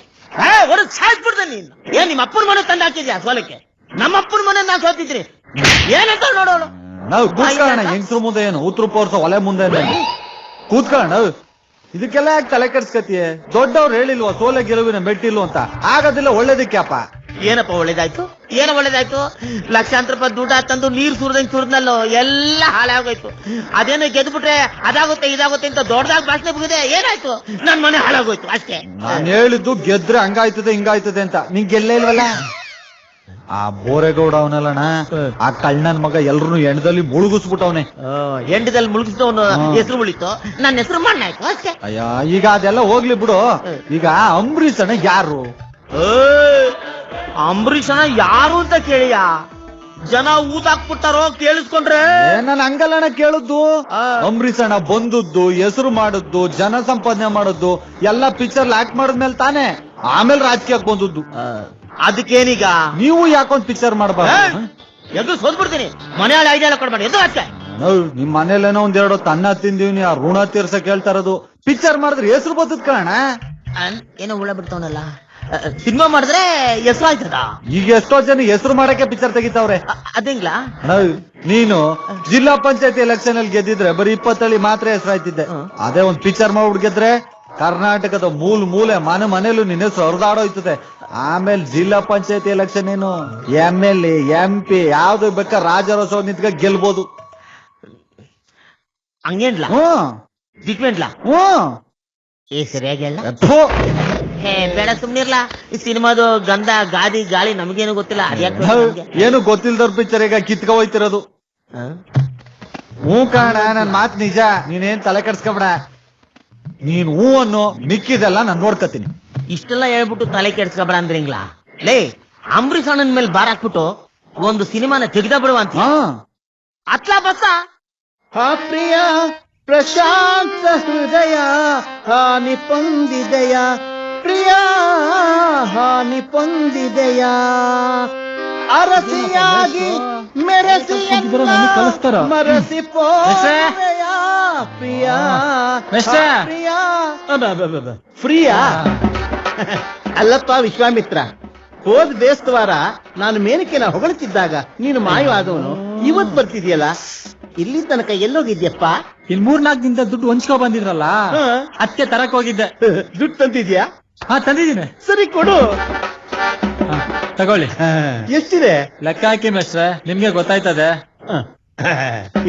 ಹೊರಗ್ ಸಾಯ್ಬಿಡ್ದೆ ನೀನು. ಏನ್ ನಿಮ್ಮ ಅಪ್ಪನ ಮನೆ ತಂದು ಹಾಕಿದ್ಯಾ ಸೋಲಕ್ಕೆ? ನಮ್ಮಪ್ಪನ ಮನೆ ನಾನ್ ಸೋತಿದ್ರಿ ಏನಂತ ನೋಡೋಣ. ನಾವು ಕೂತ್ಕೊಳ್ಳೋಣ, ಹೆಂಗ್ಸ್ರು ಮುಂದೆ ಏನು ಉತ್ತರ ಪೋರ್ಸ ಒಲೆ ಮುಂದೆ ಕೂತ್ಕೊಳ್ಳೋಣ. ಇದಕ್ಕೆಲ್ಲ ಯಾಕೆ ತಲೆ ಕೆಡ್ಸ್ಕತಿಯೇ? ದೊಡ್ಡವ್ರು ಹೇಳಿಲ್ವಾ ಸೋಲೆ ಗೆಲುವಿನ ಮೆಟ್ಟಿಲ್ವ ಅಂತ? ಆಗೋದಿಲ್ಲ, ಒಳ್ಳೇದಕ್ಕೆಪ್ಪ. ಏನಪ್ಪ ಒಳ್ಳೇದಾಯ್ತು? ಏನೋ ಒಳ್ಳೇದಾಯ್ತು? ಲಕ್ಷಾಂತರ ರೂಪಾಯಿ ದುಡ್ಡ ತಂದು ನೀರ್ ಸುರಿದಂಗ್ ಸುರಿದ್ನಲ್ಲೋ, ಎಲ್ಲ ಹಾಳಾಗೋಯ್ತು. ಅದೇನೋ ಗೆದ್ಬಿಟ್ರೆ ಅದಾಗುತ್ತೆ ಇದಾಗುತ್ತೆ ಅಂತ ದೊಡ್ಡದಾಗಿ ಭಾಷಣೆ ಮುಗಿದೆ, ಏನಾಯ್ತು? ನನ್ ಮನೆ ಹಾಳಾಗೋಯ್ತು ಅಷ್ಟೇ. ನಾನು ಹೇಳಿದ್ದು ಗೆದ್ರೆ ಹಂಗಾಯ್ತದೆ ಹಿಂಗಾಯ್ತದೆ ಅಂತ, ನಿಂಗೆ ಗೆಲ್ಲೇ ಇಲ್ವಲ್ಲ. ಆ ಬೋರೇಗೌಡ ಅವನಲ್ಲಣ್ಣ, ಆ ಕಳ್ಳನ್ ಮಗ ಎಲ್ರು ಎಣ್ಣದಲ್ಲಿ ಮುಳುಗಿಸ್ಬಿಟ್ಟವನೆ. ಎಂಡದಲ್ಲಿ ಮುಳುಗಿಸಿದವನು ಹೆಸರು ಉಳಿತು, ನನ್ನ ಹೆಸರು ಮಣ್ಣಾಯ್ತು ಅಷ್ಟೇ. ಅಯ್ಯ, ಈಗ ಅದೆಲ್ಲ ಹೋಗ್ಲಿ ಬಿಡು. ಈಗ ಅಂಬರೀಷ್ ಅಣ್ಣ ಯಾರು? ಅಂಬರೀಷ್ ಅಣ್ಣ ಯಾರು ಅಂತ ಕೇಳಿಯ? ಜನ ಊದಾಕ್ಬಿಟ್ಟಾರೋ ಕೇಳಿಸ್ಕೊಂಡ್ರೆ? ನಾನು ಹಂಗಲ್ಲಣ್ಣ ಕೇಳುದು. ಅಂಬರೀಷ್ ಅಣ್ಣ ಬಂದದ್ದು, ಹೆಸರು ಮಾಡದ್ದು, ಜನ ಸಂಪಾದನೆ ಮಾಡದ್ದು ಎಲ್ಲ ಪಿಕ್ಚರ್ ಆಕ್ಟ್ ಮಾಡಿದ್ಮೇಲೆ ತಾನೆ ಆಮೇಲೆ ರಾಜಕೀಯಕ್ಕೆ ಬಂದದ್ದು. ಅದಕ್ಕೇನೀಗ ನೀವು ಯಾಕೊಂದ್ ಪಿಕ್ಚರ್ ಮಾಡಬಾರ್ದು? ಎದ್ದು ಸೋದ್ಬಿಡ್ತೀನಿ. ಮನೆಯಲ್ಲಿ ಐಡಿಯಾ ಕೊಡ್ಬೇಡಿ, ಎದ್ದು ಆಚೆ. ನಿಮ್ ಮನೇಲೇನೋ ಒಂದೆರಡು ತನ್ನ ತಿಂದೀವ್ನಿ, ಆ ಋಣ ತೀರ್ಸಕ್ ಹೇಳ್ತಾ ಇರೋದು. ಪಿಕ್ಚರ್ ಮಾಡಿದ್ರೆ ಹೆಸರು ಬರ್ತದ ಕಣ. ಏನೋ ಉಳ ಬಿಡ್ತಾವನಲ್ಲ, ಸಿನಿಮಾ ಮಾಡಿದ್ರೆ ಹೆಸರು ಆಯ್ತದ. ಈಗ ಎಷ್ಟೋ ಜನ ಹೆಸರು ಮಾಡಕ್ಕೆ ಪಿಕ್ಚರ್ ತೆಗಿತಾವ್ರೆ. ಅದೇಂಗ್ಲಾ? ನೀನು ಜಿಲ್ಲಾ ಪಂಚಾಯತಿ ಎಲೆಕ್ಷನ್ ಅಲ್ಲಿ ಗೆದ್ದಿದ್ರೆ ಬರೀ 20 ಮಾತ್ರ ಹೆಸರು ಆಯ್ತಿದ್ದೆ. ಅದೇ ಒಂದ್ ಪಿಕ್ಚರ್ ಮಾಡ್ಬಿಟ್ಟು ಗೆದ್ರೆ ಕರ್ನಾಟಕದ ಮೂಲೆ ಮನೇಲೂ ನಿನ್ನ ಹೆಸರು ಹರಿದಾಡೋಯ್ತದೆ. ಆಮೇಲೆ ಜಿಲ್ಲಾ ಪಂಚಾಯತಿ ಎಲೆಕ್ಷನ್ ಏನು MLA MP ಯಾವ್ದು ಬೇಕಾ ರಾಜಾರೋತ್ಸವ ನಿಂತ್ಕ ಗೆಲ್ಬೋದು. ಹಂಗೇನ್ಲ? ದಿಕ್ವೇನ್ಲ? ಸರಿಯಾಗಿ ಹೇಳ. ಬೇಡ ಸುಮ್ನಿರ್ಲ. ಈ ಸಿನಿಮಾದು ಗಂಧ ಗಾದಿ ಗಾಳಿ ನಮಗೇನು ಗೊತ್ತಿಲ್ಲ. ಏನು ಗೊತ್ತಿಲ್ದವ್ರ ಪಿಕ್ಚರ್ ಈಗ ಕಿತ್ಕ ಹೋಯ್ತಿರೋದು. ಕಾಣ, ನನ್ ಮಾತ್ ನಿಜ, ನೀನೇನ್ ತಲೆ ಕೆಡ್ಸ್ಕೊಬೇಡ. ನೀನ್ ಅನ್ನು ಮಿಕ್ಕಿದೆಲ್ಲ ನಾನ್ ನೋಡ್ಕತೀನಿ. ಇಷ್ಟೆಲ್ಲ ಹೇಳ್ಬಿಟ್ಟು ತಲೆ ಕೆಡ್ಸ್ಕೊಬೇಡ ಅಂದ್ರಿಂಗ್ಲ. ಲೇ, ಅಂಬರೀಷ್ ಅಣ್ಣನ ಮೇಲೆ ಬಾರ್ ಹಾಕ್ಬಿಟ್ಟು ಒಂದು ಸಿನಿಮಾನ ತೆಗೆದ ಬಿಡುವ ಅಂತ ಅತ್ಲಾ ಬಸ್ಸ. ಪ್ರಿಯ ಪ್ರಶಾಂತ ಹೃದಯ ಹಾನಿ ಪೊಂದಿದೆಯ, ಪ್ರಿಯ ಹಾನಿ ಪೊಂದಿದೆಯ, ಅರಸಿಯಾಗಿ ಮೆರೆಸಿ ಮರಸಿ ಪೋದೆಯ, ಪ್ರಿಯ ಪ್ರಿಯ ಫ್ರೀಯಾ? ಅಲ್ಲಪ್ಪ ವಿಶ್ವಾಮಿತ್ರ, ಹೋದ್ ಬೇಸ್ತವಾರ ನಾನು ಮೇನಕೆನ ಹೊಗಳುತ್ತಿದ್ದಾಗ ನೀನು ಮಾಯವಾದವನು ಇವತ್ ಬರ್ತಿದ್ಯಲ್ಲ, ಇಲ್ಲಿ ತನಕ ಎಲ್ಲೋಗಿದ್ಯಪ್ಪ? ಇನ್ 3-4 ದಿನದ ದುಡ್ಡು ಹೊಂಚ್ಕೊ ಬಂದಿದ್ರಲ್ಲ, ಅದಕ್ಕೆ ತರಕ್ ಹೋಗಿದ್ದೆ. ದುಡ್ಡು ತಂದಿದ್ಯಾ? ತಂದಿದ್ದೀನಿ. ಸರಿ ಕೊಡು. ತಗೊಳ್ಳಿ. ಎಷ್ಟಿದೆ? ಲೆಕ್ಕ ಹಾಕಿ ಮೇಷ್ಟ್ರೆ, ನಿಮ್ಗೆ ಗೊತ್ತಾಯ್ತದೆ.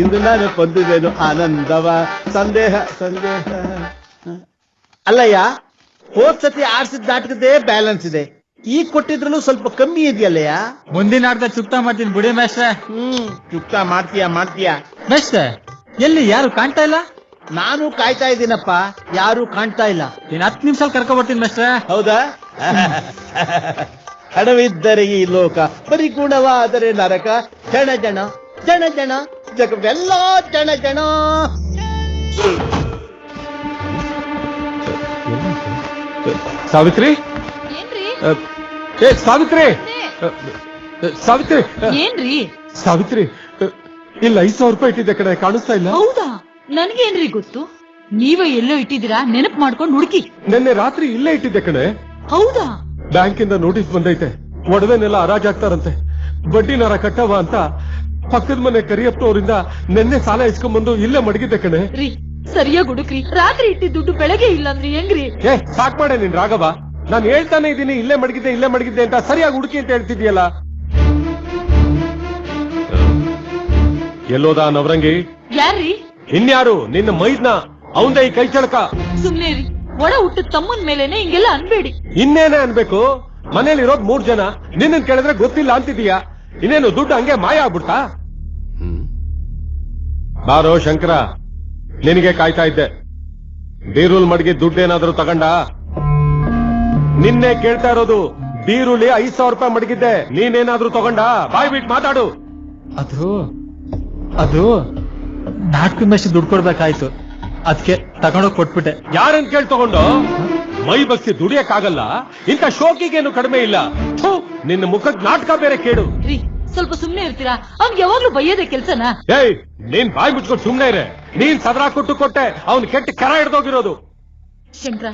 ಇಂದು ನಾನು ಬಂದಿದ್ದೇನು ಆನಂದವ ಸಂದೇಹ ಸಂದೇಹ. ಅಲ್ಲಯ್ಯ, ಹೋದ್ ಸತಿ ಆಡ್ಸಿದ ನಾಟಕದೇ ಬ್ಯಾಲೆನ್ಸ್ ಇದೆ, ಈಗ ಕೊಟ್ಟಿದ್ರಲ್ಲೂ ಸ್ವಲ್ಪ ಕಮ್ಮಿ ಇದೆಯಲ್ಲಯ್ಯ. ಮುಂದಿನ ಆಟದ ಚುಕ್ತಾ ಮಾಡ್ತೀನಿ ಬಿಡಿ ಮೇಷ್ಟ್ರೆ. ಚುಕ್ತಾ ಮಾಡ್ತೀಯಾ? ಮೇಷ್ಟ್ರೆ, ಎಲ್ಲಿ ಯಾರು ಕಾಣ್ತಾ ಇಲ್ಲ? ನಾನು ಕಾಯ್ತಾ ಇದ್ದೀನಪ್ಪ, ಯಾರು ಕಾಣ್ತಾ ಇಲ್ಲ. ಇನ್ 10 ನಿಮಿಷ ಕರ್ಕೊ ಬರ್ತೀನಿ ಮೇಷ್ಟ್ರೆ. ಹೌದಾ? ಹಣವಿದ್ದರೆ ಈ ಲೋಕ, ಪರಿಗುಣವಾದರೆ ನರಕ. ಜನ ಜನ ಜನ ಜನ ಜಗವೆಲ್ಲ ಜನ ಜನ. ಸಾವಿತ್ರಿ, ಸಾವಿತ್ರಿ, ಸಾವಿತ್ರಿ, ಏನ್ರಿ ಸಾವಿತ್ರಿ, ಇಲ್ಲ 5,000 ರೂಪಾಯಿ ಇಟ್ಟಿದ್ದೆ ಕಡೆ, ಕಾಣಿಸ್ತಾ ಇಲ್ಲ. ಹೌದಾ? ನನ್ಗೇನ್ರಿ ಗೊತ್ತು? ನೀವೇ ಎಲ್ಲೋ ಇಟ್ಟಿದ್ದೀರಾ, ನೆನಪು ಮಾಡ್ಕೊಂಡು ಹುಡುಕಿ. ನಿನ್ನೆ ರಾತ್ರಿ ಇಲ್ಲೇ ಇಟ್ಟಿದ್ದೆ ಕಡೆ. ಹೌದಾ? ಬ್ಯಾಂಕಿಂದ ನೋಟಿಸ್ ಬಂದೈತೆ, ಒಡವೆನೆಲ್ಲ ಹರಾಜಾಗ್ತಾರಂತೆ, ಬಡ್ಡಿನಾರ ಕಟ್ಟವ ಅಂತ ಪಕ್ಕದ ಮನೆ ಕರಿಯಪ್ಪನವರಿಂದ ನಿನ್ನೆ ಸಾಲ ಇಸ್ಕೊಂಡ್ಬಂದು ಇಲ್ಲೇ ಮಡಗಿದ್ದೆ ಕಣೆ. ರೀ, ಸರಿಯಾಗಿ ಹುಡುಕ್ರಿ. ರಾತ್ರಿ ಇಟ್ಟಿದ್ದ ದುಡ್ಡು ಬೆಳಗ್ಗೆ ಇಲ್ಲ ಅಂದ್ರೆ ಹೆಂಗ್ರಿ? ಸಾಕ್ ಮಾಡೆ ನಿನ್ ರಾಘವ, ನಾನು ಹೇಳ್ತಾನೆ ಇದ್ದೀನಿ ಇಲ್ಲೇ ಮಡಗಿದ್ದೆ ಅಂತ. ಸರಿಯಾಗಿ ಹುಡುಕಿ ಅಂತ ಹೇಳ್ತಿದ್ಯಲ್ಲ. ಎಲ್ಲೋದ ನವರಂಗಿ? ಯಾರ್ರಿ? ಇನ್ಯಾರು? ನಿನ್ನ ಮೈದ್ನ, ಅವಂದೇ ಈ ಕೈ ಚಳಕ. ಸುಮ್ನೆ ರೀ, ಒಡ ಹುಟ್ಟು ತಮ್ಮನ್ ಮೇಲೇನೆ ಹಿಂಗೆಲ್ಲ ಅನ್ಬೇಡಿ. ಇನ್ನೇನೆ ಅನ್ಬೇಕು? ಮನೇಲಿ ಇರೋದ್ 3 ಜನ, ನಿನ್ನ ಕೇಳಿದ್ರೆ ಗೊತ್ತಿಲ್ಲ ಅಂತಿದೀಯಾ? ಇನ್ನೇನು ದುಡ್ಡು ಹಂಗೆ ಮಾಯ ಆಗ್ಬಿಡ್ತಾ? ಬಾರೋ ಶಂಕರ, ನಿನಗೆ ಕಾಯ್ತಾ ಇದ್ದೆ. ಬೀರೂಲ್ ಮಡ್ಗಿ ದುಡ್ಡೇನಾದ್ರೂ ತಗೊಂಡ? ನಿನ್ನೆ ಕೇಳ್ತಾ ಇರೋದು, ಬೀರುಲಿ 5,000 ರೂಪಾಯಿ ಮಡಗಿದ್ದೆ, ನೀನೇನಾದ್ರೂ ತಗೊಂಡ? ಬಾಯ್ ಬಿಟ್ಟು ಮಾತಾಡು. ಅದು ನಾಟಕ ಮೇಷ್ಟ್ರೆ ದುಡ್ಡು ಕೊಡ್ಬೇಕಾಯ್ತು, ಅದಕ್ಕೆ ತಗೊಂಡೋಗಿ ಕೊಟ್ಬಿಟ್ಟೆ. ಯಾರನ್ ಕೇಳಿ ತಗೊಂಡು? ಮೈ ಬಗ್ಸಿ ದುಡಿಯಕ್ಕಾಗಲ್ಲ, ಇಂಥ ಶೋಕಿಗೇನು ಕಡಿಮೆ ಇಲ್ಲ. ನಿನ್ನ ಮುಖಕ್ ನಾಟಕ ಬೇರೆ ಕೇಳು. ರೀ, ಸ್ವಲ್ಪ ಸುಮ್ನೆ ಇರ್ತೀರಾ? ಅವ್ನ್ ಯಾವಾಗ್ಲೂ ಬೈಯೋದೇ ಕೆಲ್ಸನ? ಏಯ್, ನೀನ್ ಬಾಯ್ ಮುಚ್ಕೊಂಡು ಸುಮ್ನೆ ಇರೆ. ನೀನ್ ಸದರಾ ಕೊಟ್ಟೆ, ಅವ್ನ್ ಕೆಟ್ಟ ಕೆರ ಹಿಡ್ದೋಗಿರೋದು. ಶಂಕರ,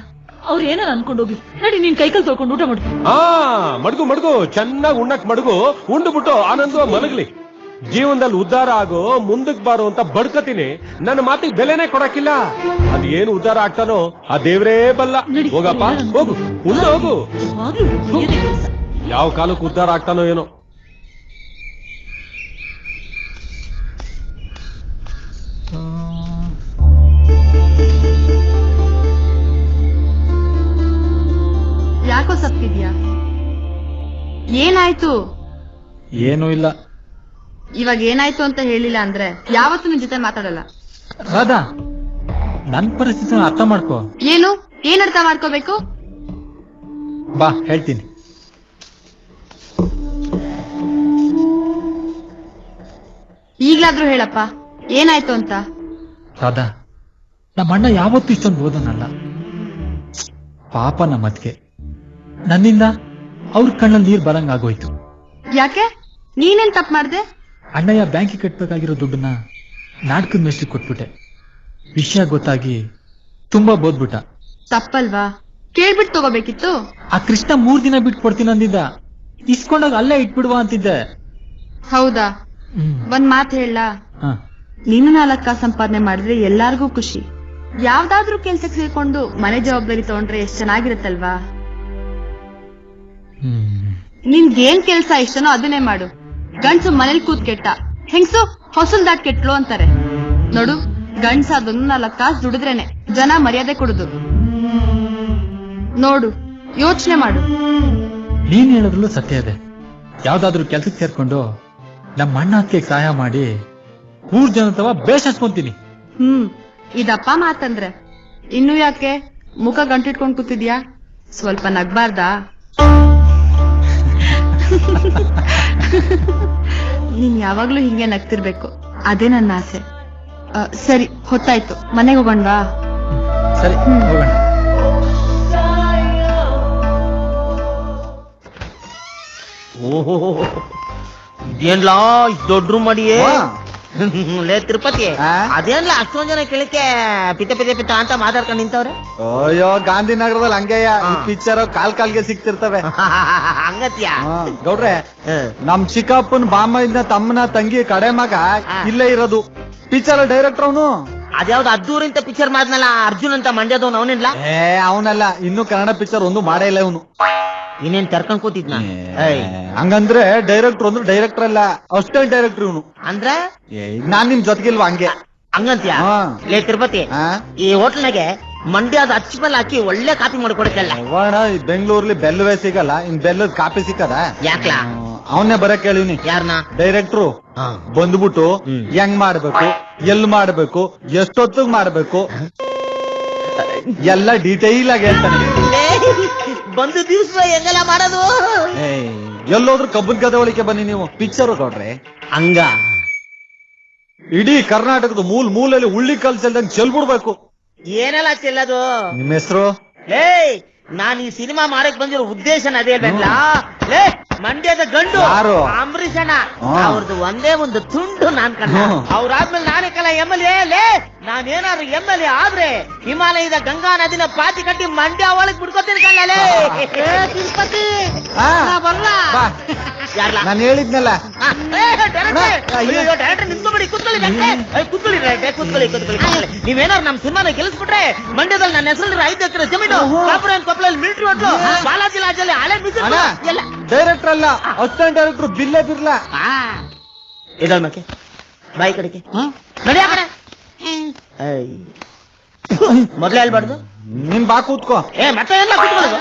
ಅವ್ರ ಏನಾರ ಅನ್ಕೊಂಡೋಗಿ ನಡಿ, ನೀನ್ ಕೈಕಲ್ ತೊಳ್ಕೊಂಡು ಊಟ ಮಾಡು. ಮಡ್ಗು ಚೆನ್ನಾಗಿ ಉಣ್ಣಕ್ ಮಡ್ಗು, ಉಂಡ್ಬಿಟ್ಟು ಆನಂದ ಮಲಗ್ಲಿ. ಜೀವನದಲ್ಲಿ ಉದ್ಧಾರ ಆಗೋ, ಮುಂದಕ್ ಬಾರೋ ಅಂತ ಬಡ್ಕತೀನಿ. ನನ್ನ ಮಾತಿಗೆ ಬೆಲೆನೇ ಕೊಡಕ್ಕಿಲ್ಲ. ಅದ್ ಏನು ಉದ್ಧಾರ ಆಗ್ತಾನೋ ಆ ದೇವ್ರೇ ಬಲ್ಲ. ಹೋಗಪ್ಪ, ಹೋಗು, ಉಂಡು ಹೋಗು. ಯಾವ ಕಾಲಕ್ಕೆ ಉದ್ಧಾರ ಆಗ್ತಾನೋ ಏನೋ. ಯಾಕೋ ಸತ್ತಿದ್ಯಾ? ಏನಾಯ್ತು? ಏನೂ ಇಲ್ಲ. ಇವಾಗ ಏನಾಯ್ತು ಅಂತ ಹೇಳಿಲ್ಲ ಅಂದ್ರೆ ಯಾವತ್ತೂ ನಿನ್ ಜೊತೆ ಮಾತಾಡಲ್ಲ. ರಾಧಾ, ನನ್ ಪರಿಸ್ಥಿತಿನ ಅರ್ಥ ಮಾಡ್ಕೋ. ಏನು ಏನ್ ಅರ್ಥ ಮಾಡ್ಕೋಬೇಕು? ಬಾ ಹೇಳ್ತೀನಿ. ಈಗ್ಲಾದ್ರೂ ಹೇಳಪ್ಪ, ಏನಾಯ್ತು ಅಂತ. ರಾಧಾ, ನಮ್ಮ ಅಣ್ಣ ಯಾವತ್ತೂ ಇಷ್ಟೊಂದು ಓದೋನಲ್ಲ. ಪಾಪ ನಮ್ಮದ್ಗೆ ನನ್ನಿಂದ ಅವ್ರ ಕಣ್ಣಲ್ಲಿ ನೀರ್ ಬರಂಗಾಗೋಯ್ತು. ಯಾಕೆ? ನೀನೇನ್ ತಪ್ಪು ಮಾಡ್ದೆ? ಅಣ್ಣಯ್ಯ ಬ್ಯಾಂಕಿಗೆ ಕಟ್ಬೇಕಾಗಿರೋ ದುಡ್ಡನ್ನ ನಾಟಕದ ಮೇಷ್ಟ್ರಿಗೆ ಕೊಟ್ಬಿಟ್ಟೆ. ವಿಷಯ ಗೊತ್ತಾಗಿ ತುಂಬಾ ಬೋದ್ಬಿಟ್ಟ. ತಪ್ಪಲ್ವಾ? ಕೇಳ್ಬಿಟ್ಟು ತಗೋಬೇಕಿತ್ತು. ಆ ಕೃಷ್ಣ 3 ದಿನ ಬಿಟ್ಟು ಕೊಡ್ತೀನಿ ಅಂದಿದ್ದ. ಇಸ್ಕೊಂಡಾಗ ಅಲ್ಲೇ ಇಟ್ಬಿಡುವ ಅಂತಿದ್ದೆ. ಹೌದಾ? ಒಂದ್ ಮಾತು ಹೇಳ, ಹ. ನೀನು 4 ಕಾಸು ಸಂಪಾದನೆ ಮಾಡಿದ್ರೆ ಎಲ್ಲಾರ್ಗೂ ಖುಷಿ. ಯಾವ್ದಾದ್ರೂ ಕೆಲ್ಸಕ್ಕೆ ಸೇರ್ಕೊಂಡು ಮನೆ ಜವಾಬ್ದಾರಿ ತಗೊಂಡ್ರೆ ಎಷ್ಟ್ ಚೆನ್ನಾಗಿರುತ್ತಲ್ವಾ? ನಿನ್ಗೇನ್ ಕೆಲ್ಸ ಇಷ್ಟನೋ ಅದನ್ನೇ ಮಾಡು. ಗಂಡ್ಸು ಮನೇಲಿ ಕೂತ್ ಕೆಟ್ಟ, ಹೆಂಗ್ಸು ಹೊಸಲ್ ದಾಟ್ ಕೆಟ್ಲು ಅಂತಾರೆ ನೋಡು. ಗಂಡ್ಸ ಅದೊಂದು 4 ಕಾಸು ದುಡಿದ್ರೇನೆ ಜನ ಮರ್ಯಾದೆ ಕೊಡುದು. ನೋಡು, ಯೋಚನೆ ಮಾಡು. ನೀನ್ ಹೇಳೋದ್ರಲ್ಲೂ ಸತ್ಯ ಇದೆ. ಯಾವ್ದಾದ್ರು ಕೆಲ್ಸಕ್ಕೆ ಸೇರ್ಕೊಂಡು ನಮ್ಮ ಅಣ್ಣ ಅತ್ತಿಗೆ ಸಹಾಯ ಮಾಡಿ ಊರ್ ಜನತವ ಬೇಷಿಸ್ಕೊಂತೀನಿ. ಇದಪ್ಪ ಮಾತಂದ್ರೆ. ಇನ್ನು ಯಾಕೆ ಮುಖ ಗಂಟಿಟ್ಕೊಂಡ್ ಕೂತಿದ್ಯಾ? ಸ್ವಲ್ಪ ನಗ್ಬಾರ್ದಾ? ನೀನ್ ಯಾವಾಗ್ಲೂ ಹಿಂಗೆ ನಗ್ತಿರ್ಬೇಕು, ಅದೇ ನನ್ನ ಆಸೆ. ಸರಿ, ಹೊತ್ತಾಯ್ತು, ಮನೆಗೆ ಹೋಗೋಣವಾ? ಸರಿ, ಹೋಗೋಣ. ಓಹೋ, ಇದೇನ್ಲಾ ಇಷ್ಟ್ ದೊಡ್ಡ ರೂಮ್ ಮಾಡಿಯೇ? ಲೇ ತಿರುಪತಿ, ಅದೇನ್ಲ ಅಷ್ಟೊಂದ್ ಜನ ಕೇಳಕ್ಕೆ ಪಿತ ಪಿತ ಪಿತ ಅಂತ ಮಾತಾಡ್ಕೊಂಡು ನಿಂತವ್ರೆ? ಅಯ್ಯೋ, ಗಾಂಧಿನಗರದಲ್ಲಿ ಹಂಗೆಯ ಪಿಕ್ಚರ್ ಕಾಲ್ಗೆ ಸಿಕ್ತಿರ್ತವೆ. ಹಂಗತ್ಯಾ? ಗೌಡ್ರೆ, ನಮ್ ಚಿಕ್ಕಪ್ಪನ್ ಬಾಮ್ಮ ತಮ್ಮನ ತಂಗಿ ಕಡೆ ಮಗ ಇಲ್ಲೇ ಇರೋದು. ಪಿಕ್ಚರ್ ಡೈರೆಕ್ಟರ್ ಅವನು. ಅದ್ಯಾವ್ದು ಅದ್ದೂರಿಂತ ಪಿಕ್ಚರ್ ಮಾಡ್ನಲ್ಲ, ಅರ್ಜುನ್ ಅಂತ ಮಂಡ್ಯದವನು, ಅವನಿಲ್ಲ? ಅವನಲ್ಲ, ಇನ್ನು ಕನ್ನಡ ಪಿಕ್ಚರ್ ಒಂದು ಮಾಡೇ ಇಲ್ಲ ಇವನು. ಇನ್ನೇನ್ ಕರ್ಕೊಂಡ್ ಕೂತಿದ್ನ? ಹಂಗಂದ್ರೆ ಡೈರೆಕ್ಟರ್ ಅಂದ್ರೆ ಡೈರೆಕ್ಟರ್ ಅಲ್ಲ, ಅಸಿಸ್ಟೆಂಟ್ ಡೈರೆಕ್ಟರ್ ಇವನು. ಅಂದ್ರೆ ನಾನ್ ನಿಮ್ ಜೊತೆಗಿಲ್ವಾ ಹಂಗೆ? ಹಂಗಂತ್ಯ? ಲೇ ತಿರುಪತಿ, ಈ ಹೋಟ್ಲ್ನಾಗೆ ಮಂಡ್ಯದ ಅಚ್ಚಬೆಲ್ಲ ಹಾಕಿ ಒಳ್ಳೆ ಕಾಫಿ ಮಾಡಿಕೊಡಕ್ಕೆಲ್ಲ. ಬೆಂಗಳೂರಲ್ಲಿ ಬೆಲ್ಲವೇ ಸಿಗಲ್ಲ, ಇನ್ ಬೆಲ್ಲದ ಕಾಫಿ ಸಿಕ್ಕದ? ಯಾಕ್ಲಾ? ಅವನ್ನೇ ಬರಕ್ ಕೇಳಿವ್ನಿ. ಯಾರನ್ನ? ಡೈರೆಕ್ಟ್ರು ಬಂದ್ಬಿಟ್ಟು ಹೆಂಗ್ ಮಾಡ್ಬೇಕು, ಎಲ್ ಮಾಡ್ಬೇಕು, ಎಷ್ಟೊತ್ತಿಗೆ ಮಾಡ್ಬೇಕು ಎಲ್ಲ ಡೀಟೇಲ್ ಆಗಿ ಹೇಳ್ತಾನೆ. ಬಂದು ದಿವ್ಸ ಹೆಂಗೆಲ್ಲ ಮಾಡೋದು? ಎಲ್ಲೋದ್ರು ಕಬ್ಬನ್ ಗದೆ ಒಳಿಕೆ ಬನ್ನಿ ನೀವು. ಪಿಕ್ಚರ್ ಕೊಡ್ರೆ ಹಂಗ ಇಡೀ ಕರ್ನಾಟಕದ ಮೂಲೆಯಲ್ಲಿ ಉಳ್ಳಿ ಕಲ್ಸಲ್ದಂಗ್ ಚೆಲ್ಬಿಡ್ಬೇಕು. ಏನೆಲ್ಲ ಚೆಲ್ಲದು? ನಿಮ್ ಹೆಸರು? ಲೇ, ನಾನ್ ಈ ಸಿನಿಮಾ ಮಾಡಕ್ ಬಂದಿರೋ ಉದ್ದೇಶನ ಅದೇ ಬೇಕಲ್ಲ. ಲೇ, ಮಂಡ್ಯದ ಗಂಡು ಯಾರು? ಅಂಬರೀಷ್ ಅಣ್ಣ. ಅವ್ರದ್ದು ಒಂದೇ ಒಂದು ತುಂಡು ನಾನ್ ಕಂಡ. ಅವ್ರಾದ್ಮೇಲೆ ನಾನೇ ಕಲ MLA. ಲೇ, ನಾನೇನಾದ್ರು MLA ಆದ್ರೆ ಹಿಮಾಲಯದ ಗಂಗಾ ನದಿನ ಪಾತಿ ಕಟ್ಟಿ ಮಂಡ್ಯ ಒಳಗ್ ಬಿಡ್ಕೋತೀನಿ ಕಳ್ಳಲೇ. ತಿರುಪತಿ ಯಾರ್ಲಾ? ನಾನು ಹೇಳಿದ್ನಲ್ಲ. ಡೈರೆಕ್ಟರ್ ನಿಂತ್ಕೊಬೇಡಿ, ಕೂತ್ಕೊಳ್ಳಿ. ನೀವೇನಾದ್ರು ನಮ್ ಸಿನಿಮಾನ ಗೆಲ್ಲಿಸ್ಬಿಟ್ರೆ ಮಂಡ್ಯದಲ್ಲಿ ನನ್ನ ಹೆಸರಲ್ಲಿ 5 ಎಕರೆ ಜಮೀನು, ಕೊಪ್ಪಳಲ್ಲಿ ಮಿಲಿಟರಿ ಹೋಟ್ಲು, ಬಾಲಾಜಿ ಲಾಜಲ್ಲಿ ಹಳೆ ಮ್ಯೂಸಿಕ್ ಎಲ್ಲ. ಡೈರೆಕ್ಟರ್ ಅಲ್ಲ, ಅಸಿಸ್ಟೆಂಟ್ ಡೈರೆಕ್ಟರ್. ಬಿಲ್ಲೇ ಬಿರ್ಲ ಇದಲ್ ಮಕ್ಕೆ ಬಾಯಿ ಕಡೆಗೆ ನಡಿ ಆ ಕಡೆ. ಮೊದ್ಲೇ ಹೇಳ್ಬಾರ್ದು. ನಿನ್ ಬಾ ಕೂತ್ಕೋ. ಮತ್ತೆ ಎಲ್ಲ ಕೂತ್ಕೊಳ್ಳೋದು?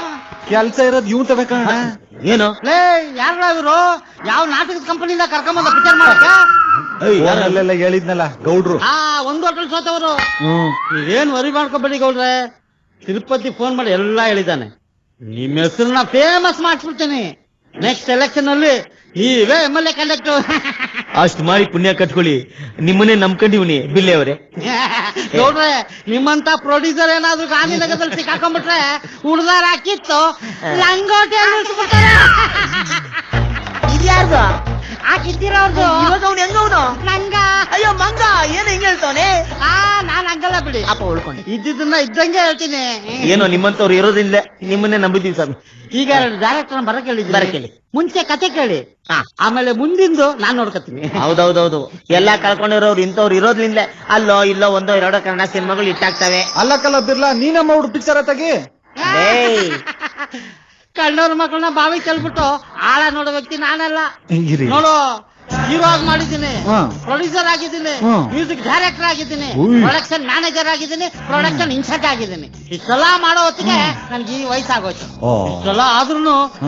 ಕೆಲ್ಸ ಇರೋದು ಇವ್ ತಗೋಣ. ಏನು? ಯಾರು ಯಾವ ನಾಟಕದ ಕಂಪನಿಯಿಂದ ಕರ್ಕೊಂಬಂದ ಪಿಕ್ಚರ್ ಮಾಡಕ್ಕ? ಅಲ್ಲೆಲ್ಲ ಹೇಳಿದ್ನಲ್ಲ ಗೌಡ್ರು. 1 ಹೋಟೆಲ್ ಸೋತವರು. ಏನ್ ವರಿ ಮಾಡ್ಕೊಬೇಡಿ ಗೌಡ್ರೆ, ತಿರುಪತಿ ಫೋನ್ ಮಾಡಿ ಎಲ್ಲಾ ಹೇಳಿದ್ದಾನೆ. ನಿಮ್ಮ ಹೆಸರನ್ನ ಫೇಮಸ್ ಮಾಡಿಸ್ಬಿಡ್ತೀನಿ. ನೆಕ್ಸ್ಟ್ ಎಲೆಕ್ಷನ್ ಅಲ್ಲಿ ನೀವೇ MLA ಕಂಡಕ್ಟ್. ಅಷ್ಟ್ ಮಾಡಿ ಪುಣ್ಯ ಕಟ್ಕೊಳ್ಳಿ, ನಿಮ್ಮನ್ನೇ ನಂಬ್ಕೊಂಡಿವ್ನಿ ಬಿಲ್ಲೆ ಅವರೇ. ನೋಡ್ರೆ, ನಿಮ್ಮಂತ ಪ್ರೊಡ್ಯೂಸರ್ ಏನಾದ್ರು ಗಾಂಧಿನಗರದಲ್ಲಿ ಸಿಕ್ಕಾಕೊಂಡ್ಬಿಟ್ರೆ ಹುಡ್ದಾರ ಹಾಕಿತ್ತು ಲಂಗೋಟಿ ಅನ್ನಿಸ್ಬಿಡ್ತಾರೆ. ಇದ್ಯಾರ್ದು? ಹಾಕಿದ್ದೀರವ್ರದ್ದು. ಇವಾಗ ಅವ್ನು ಹೆಂಗವನು? ನಂಗ. ಅಯ್ಯೋ ಮಂಗ, ಏನ್ ಹಿಂಗ್ ಹೇಳ್ತಾವನೆ? ನಾನ್ ಹಂಗಲ್ಲ ಬಿಡಿ, ಅಪ್ಪ ಉಳ್ಕೊಂಡು ಇದ್ದಿದ್ದನ್ನ ಇದ್ದಂಗೆ ಹೇಳ್ತೀನಿ. ಏನೋ ನಿಮ್ಮಂತವ್ರು ಇರೋದ್ರಿಂದ ನಿಮ್ಮನ್ನೇ ನಂಬಿದೀವಿ ಸ್ವಾಮಿ. ಈಗ ಡೈರೆಕ್ಟರ್ ಬರಕ್ ಕೇಳಿ, ಮುಂಚೆ ಕತೆ ಕೇಳಿ, ಆಮೇಲೆ ಮುಂದಿಂದು ನಾನ್ ನೋಡ್ಕತೀನಿ. ಹೌದೌದೌದು, ಎಲ್ಲಾ ಕಳ್ಕೊಂಡಿರೋರು ಇಂಥವ್ರು ಇರೋದ್ರಿಂದ ಅಲ್ಲೋ ಇಲ್ಲೋ ಒಂದೋ 2 ಕನ್ನಡ ಸಿನಿಮಾಗಳು ಇಟ್ಟಾಗ್ತವೆ. ಅಲ್ಲಕ್ಕಲ್ಲ ಬಿರ್ಲಾ, ನೀನಮ್ಮ ಹುಡು ಪಿಕ್ಚರ್ ತೆಗಿ. ಕಣ್ಣವ್ರ ಮಕ್ಕಳನ್ನ ಬಾವಿ ಚೆಲ್ಬಿಟ್ಟು ಆಳ ನೋಡೋ ವ್ಯಕ್ತಿ ನಾನಲ್ಲ. ನೋಡು, ಹೀರೋ ಆಗಿ ಮಾಡಿದ್ದೀನಿ, ಹ್ಮ್. ಪ್ರೊಡ್ಯೂಸರ್ ಆಗಿದ್ದೀನಿ, ಹ್ಮ್. ಮ್ಯೂಸಿಕ್ ಡೈರೆಕ್ಟರ್ ಆಗಿದ್ದೀನಿ, ಉಯ್. ಪ್ರೊಡಕ್ಷನ್ ಮ್ಯಾನೇಜರ್ ಆಗಿದ್ದೀನಿ, ಪ್ರೊಡಕ್ಷನ್ ಇನ್ಚಾರ್ಜ್ ಆಗಿದ್ದೀನಿ. ಇಷ್ಟೆಲ್ಲ ಮಾಡೋ ಹೊತ್ತಿಗೆ ನನ್ಗೆ ಈ ವಯಸ್ಸಾಗೋಯ್ತು. ಓ. ಇಷ್ಟೆಲ್ಲ ಆದ್ರೂ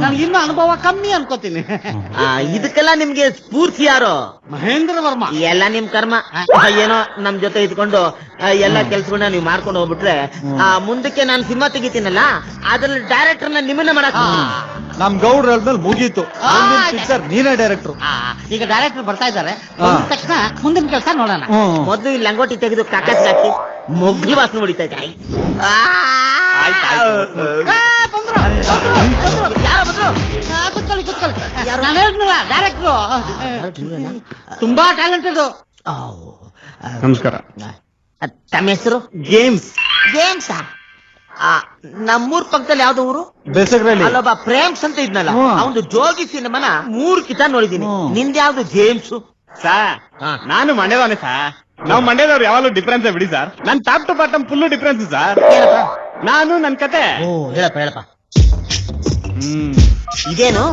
ನನ್ಗೆ ಇನ್ನೂ ಅನುಭವ ಕಮ್ಮಿ ಅನ್ಕೋತೀನಿ. ಇದಕ್ಕೆಲ್ಲ ನಿಮ್ಗೆ ಸ್ಫೂರ್ತಿ ಯಾರು? ಮಹೇಂದ್ರ ವರ್ಮ. ಎಲ್ಲ ನಿಮ್ ಕರ್ಮ. ಏನೋ ನಮ್ ಜೊತೆ ಇದ್ಕೊಂಡು ಎಲ್ಲ ಕೆಲ್ಸಗಳನ್ನ ನೀವು ಮಾಡ್ಕೊಂಡು ಹೋಗ್ಬಿಟ್ರೆ ಮುಂದಕ್ಕೆ ನಾನು ಸಿನಿಮಾ ತೆಗಿತೀನಲ್ಲ ಅದ್ರಲ್ಲಿ ಡೈರೆಕ್ಟರ್ ನಿಮ್ಮನ್ನ ಮಾಡಕ್ ನಮ್ ಗೌಡ್ರ ಹೇಳ್ಮೇಲೆ ಮುಗೀತು. ಮುಂದಿನ ಪಿಕ್ಚರ್ ನೀನೇ ಡೈರೆಕ್ಟ್ರು. ಈಗ ಡೈರೆಕ್ಟರ್ ಬರ್ತಾ ಇದ್ದಾರೆ, ಬಂದ ತಕ್ಷಣ ಮುಂದಿನ ಕೆಲಸ ನೋಡೋಣ. ಮೊದ್ಲು ಈ ಲಂಗೋಟಿ ತೆಗೆದು ಕಾಕಾಸ್ ಹಾಕಿ ಮೊಗ್ಲು ವಾಸನೆ ಹೊಡಿತಾ ಇದ್ದೆ. ಯಾರೋ ಬಂದ್ರು. ಕುತ್ಕೊಳ್ಳಿ ಕುತ್ಕೊಳ್ಳಿ. ನಾನು ಹೇಳಿದ್ನಲ್ಲ ಡೈರೆಕ್ಟ್ರು ತುಂಬಾ ಟ್ಯಾಲೆಂಟೆಡ್. ನಮಸ್ಕಾರ. ತಮ್ಮ ಹೆಸರು? ಗೇಮ್ಸ್. ಗೇಮ್ಸ್. ನಮ್ಮೂರ್ ಪಕ್ಕದಲ್ಲಿ ಯಾವ್ದು ಊರು? ಬೇಸಗ್ರಲ್ಲಿ ಅಲ್ಲೊಬ್ಬ ಪ್ರೇಮ್ಸ್ ಅಂತ ಇದ್ನಲ್ಲ, ಅವನು ಜೋಗಿ ಸಿನಿಮಾನ 3 ಕಿತ ನೋಡಿದೀನಿ. ನಿಂದ ಯಾವ್ದು ಜೇಮ್ಸ್? ಸರ್ ನಾನು ಮಂಡ್ಯದವನೇ ಸರ್. ನಾವು ಮಂಡ್ಯದವ್ರು ಯಾವಾಗಲೂ ಡಿಫ್ರೆನ್ಸ್ ಬಿಡಿ ಸರ್. ನನ್ top to bottom full difference sir. ಏನಪ್ಪ? ನಾನು ನನ್ ಕತೆ ಹೇಳಪ್ಪ ಹೇಳಪ್ಪ. ಇದೇನು?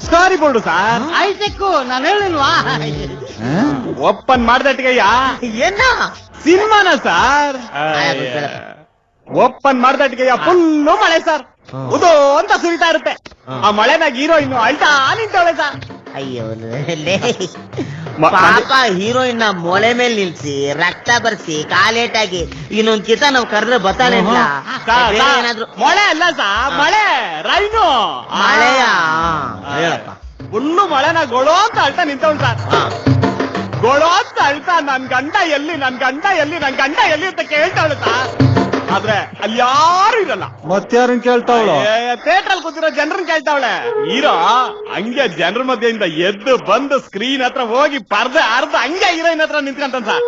Story board sir. ಐಟೆಕ್ ನಾನು ಹೇಳಿಲ್ವಾ? ಓಪನ್ ಮಾಡ್ದಟ್ಟಿಗೆಯ್ಯ ಏನ ಸಿನಿಮಾನ ಸರ್. ಓಪನ್ ಮಾಡ್ದಟ್ಟಿಗೆಯ್ಯ ಫುಲ್ಲು ಮಳೆ ಸರ್. ಉದೋ ಅಂತ ಸುರಿತಾ ಇರುತ್ತೆ. ಆ ಮಳೆನಾಗ ಹೀರೋಯಿನ್ ಅಳ್ತಾ ನಿಂತವಳೆ ಸರ್. ಅಯ್ಯೋ ಲೇ. ಪಾಪ ಹೀರೋಯಿನ್ ಮೊಳೆ ಮೇಲೆ ನಿಲ್ಸಿ ರಕ್ತ ಬರ್ಸಿ ಕಾಲೇಟಾಗಿ ಇನ್ನೊಂದ್ ಕಿತ ನಾವ್ ಕರೆದ್ರೆ ಬತ್ತಾನೆ ಇಲ್ಲ. ಬೇರೆ ಏನಾದ್ರು ಮಳೆ ಅಲ್ಲ ಸರ್, ಮಳೆ ರೈನು ಮಳೆಯ ಹೇಳಪ್ಪ. ಫುಲ್ಲು ಮಳೆನಾಗ ಗೊಳೋ ಅಂತ ಅಳ್ತಾ ನಿಂತವಳು ಸರ್. ಗೊಳೋ ಅಂತ ಅಳ್ತಾ ನನ್ ಗಂಡ ಎಲ್ಲಿ ನನ್ ಗಂಡ ಎಲ್ಲಿ ನನ್ ಗಂಡ ಎಲ್ಲಿ ಅಂತ ಕೇಳ್ತಾವಳು ಸರ್. ಆದ್ರೆ ಅಲ್ಲಿ ಯಾರು ಇರಲ್ಲ. ಮತ್ತಾರನ್ ಕೇಳ್ತಾವಳು? ಥಿಯೇಟರ್ ಅಲ್ಲಿ ಕೂತಿರೋ ಜನರನ್ನ ಕೇಳ್ತಾವಳೆ. ಹೀರೋ ಹಂಗೆ ಜನರ ಮಧ್ಯೆಯಿಂದ ಎದ್ದು ಬಂದು ಸ್ಕ್ರೀನ್ ಹತ್ರ ಹೋಗಿ ಪರ್ದೆ ಅರ್ಧ ಹಂಗೆ ಹೀರೋಯಿನ್ ಹತ್ರ ನಿಂತ್ಕೊಂತ ಸರ್.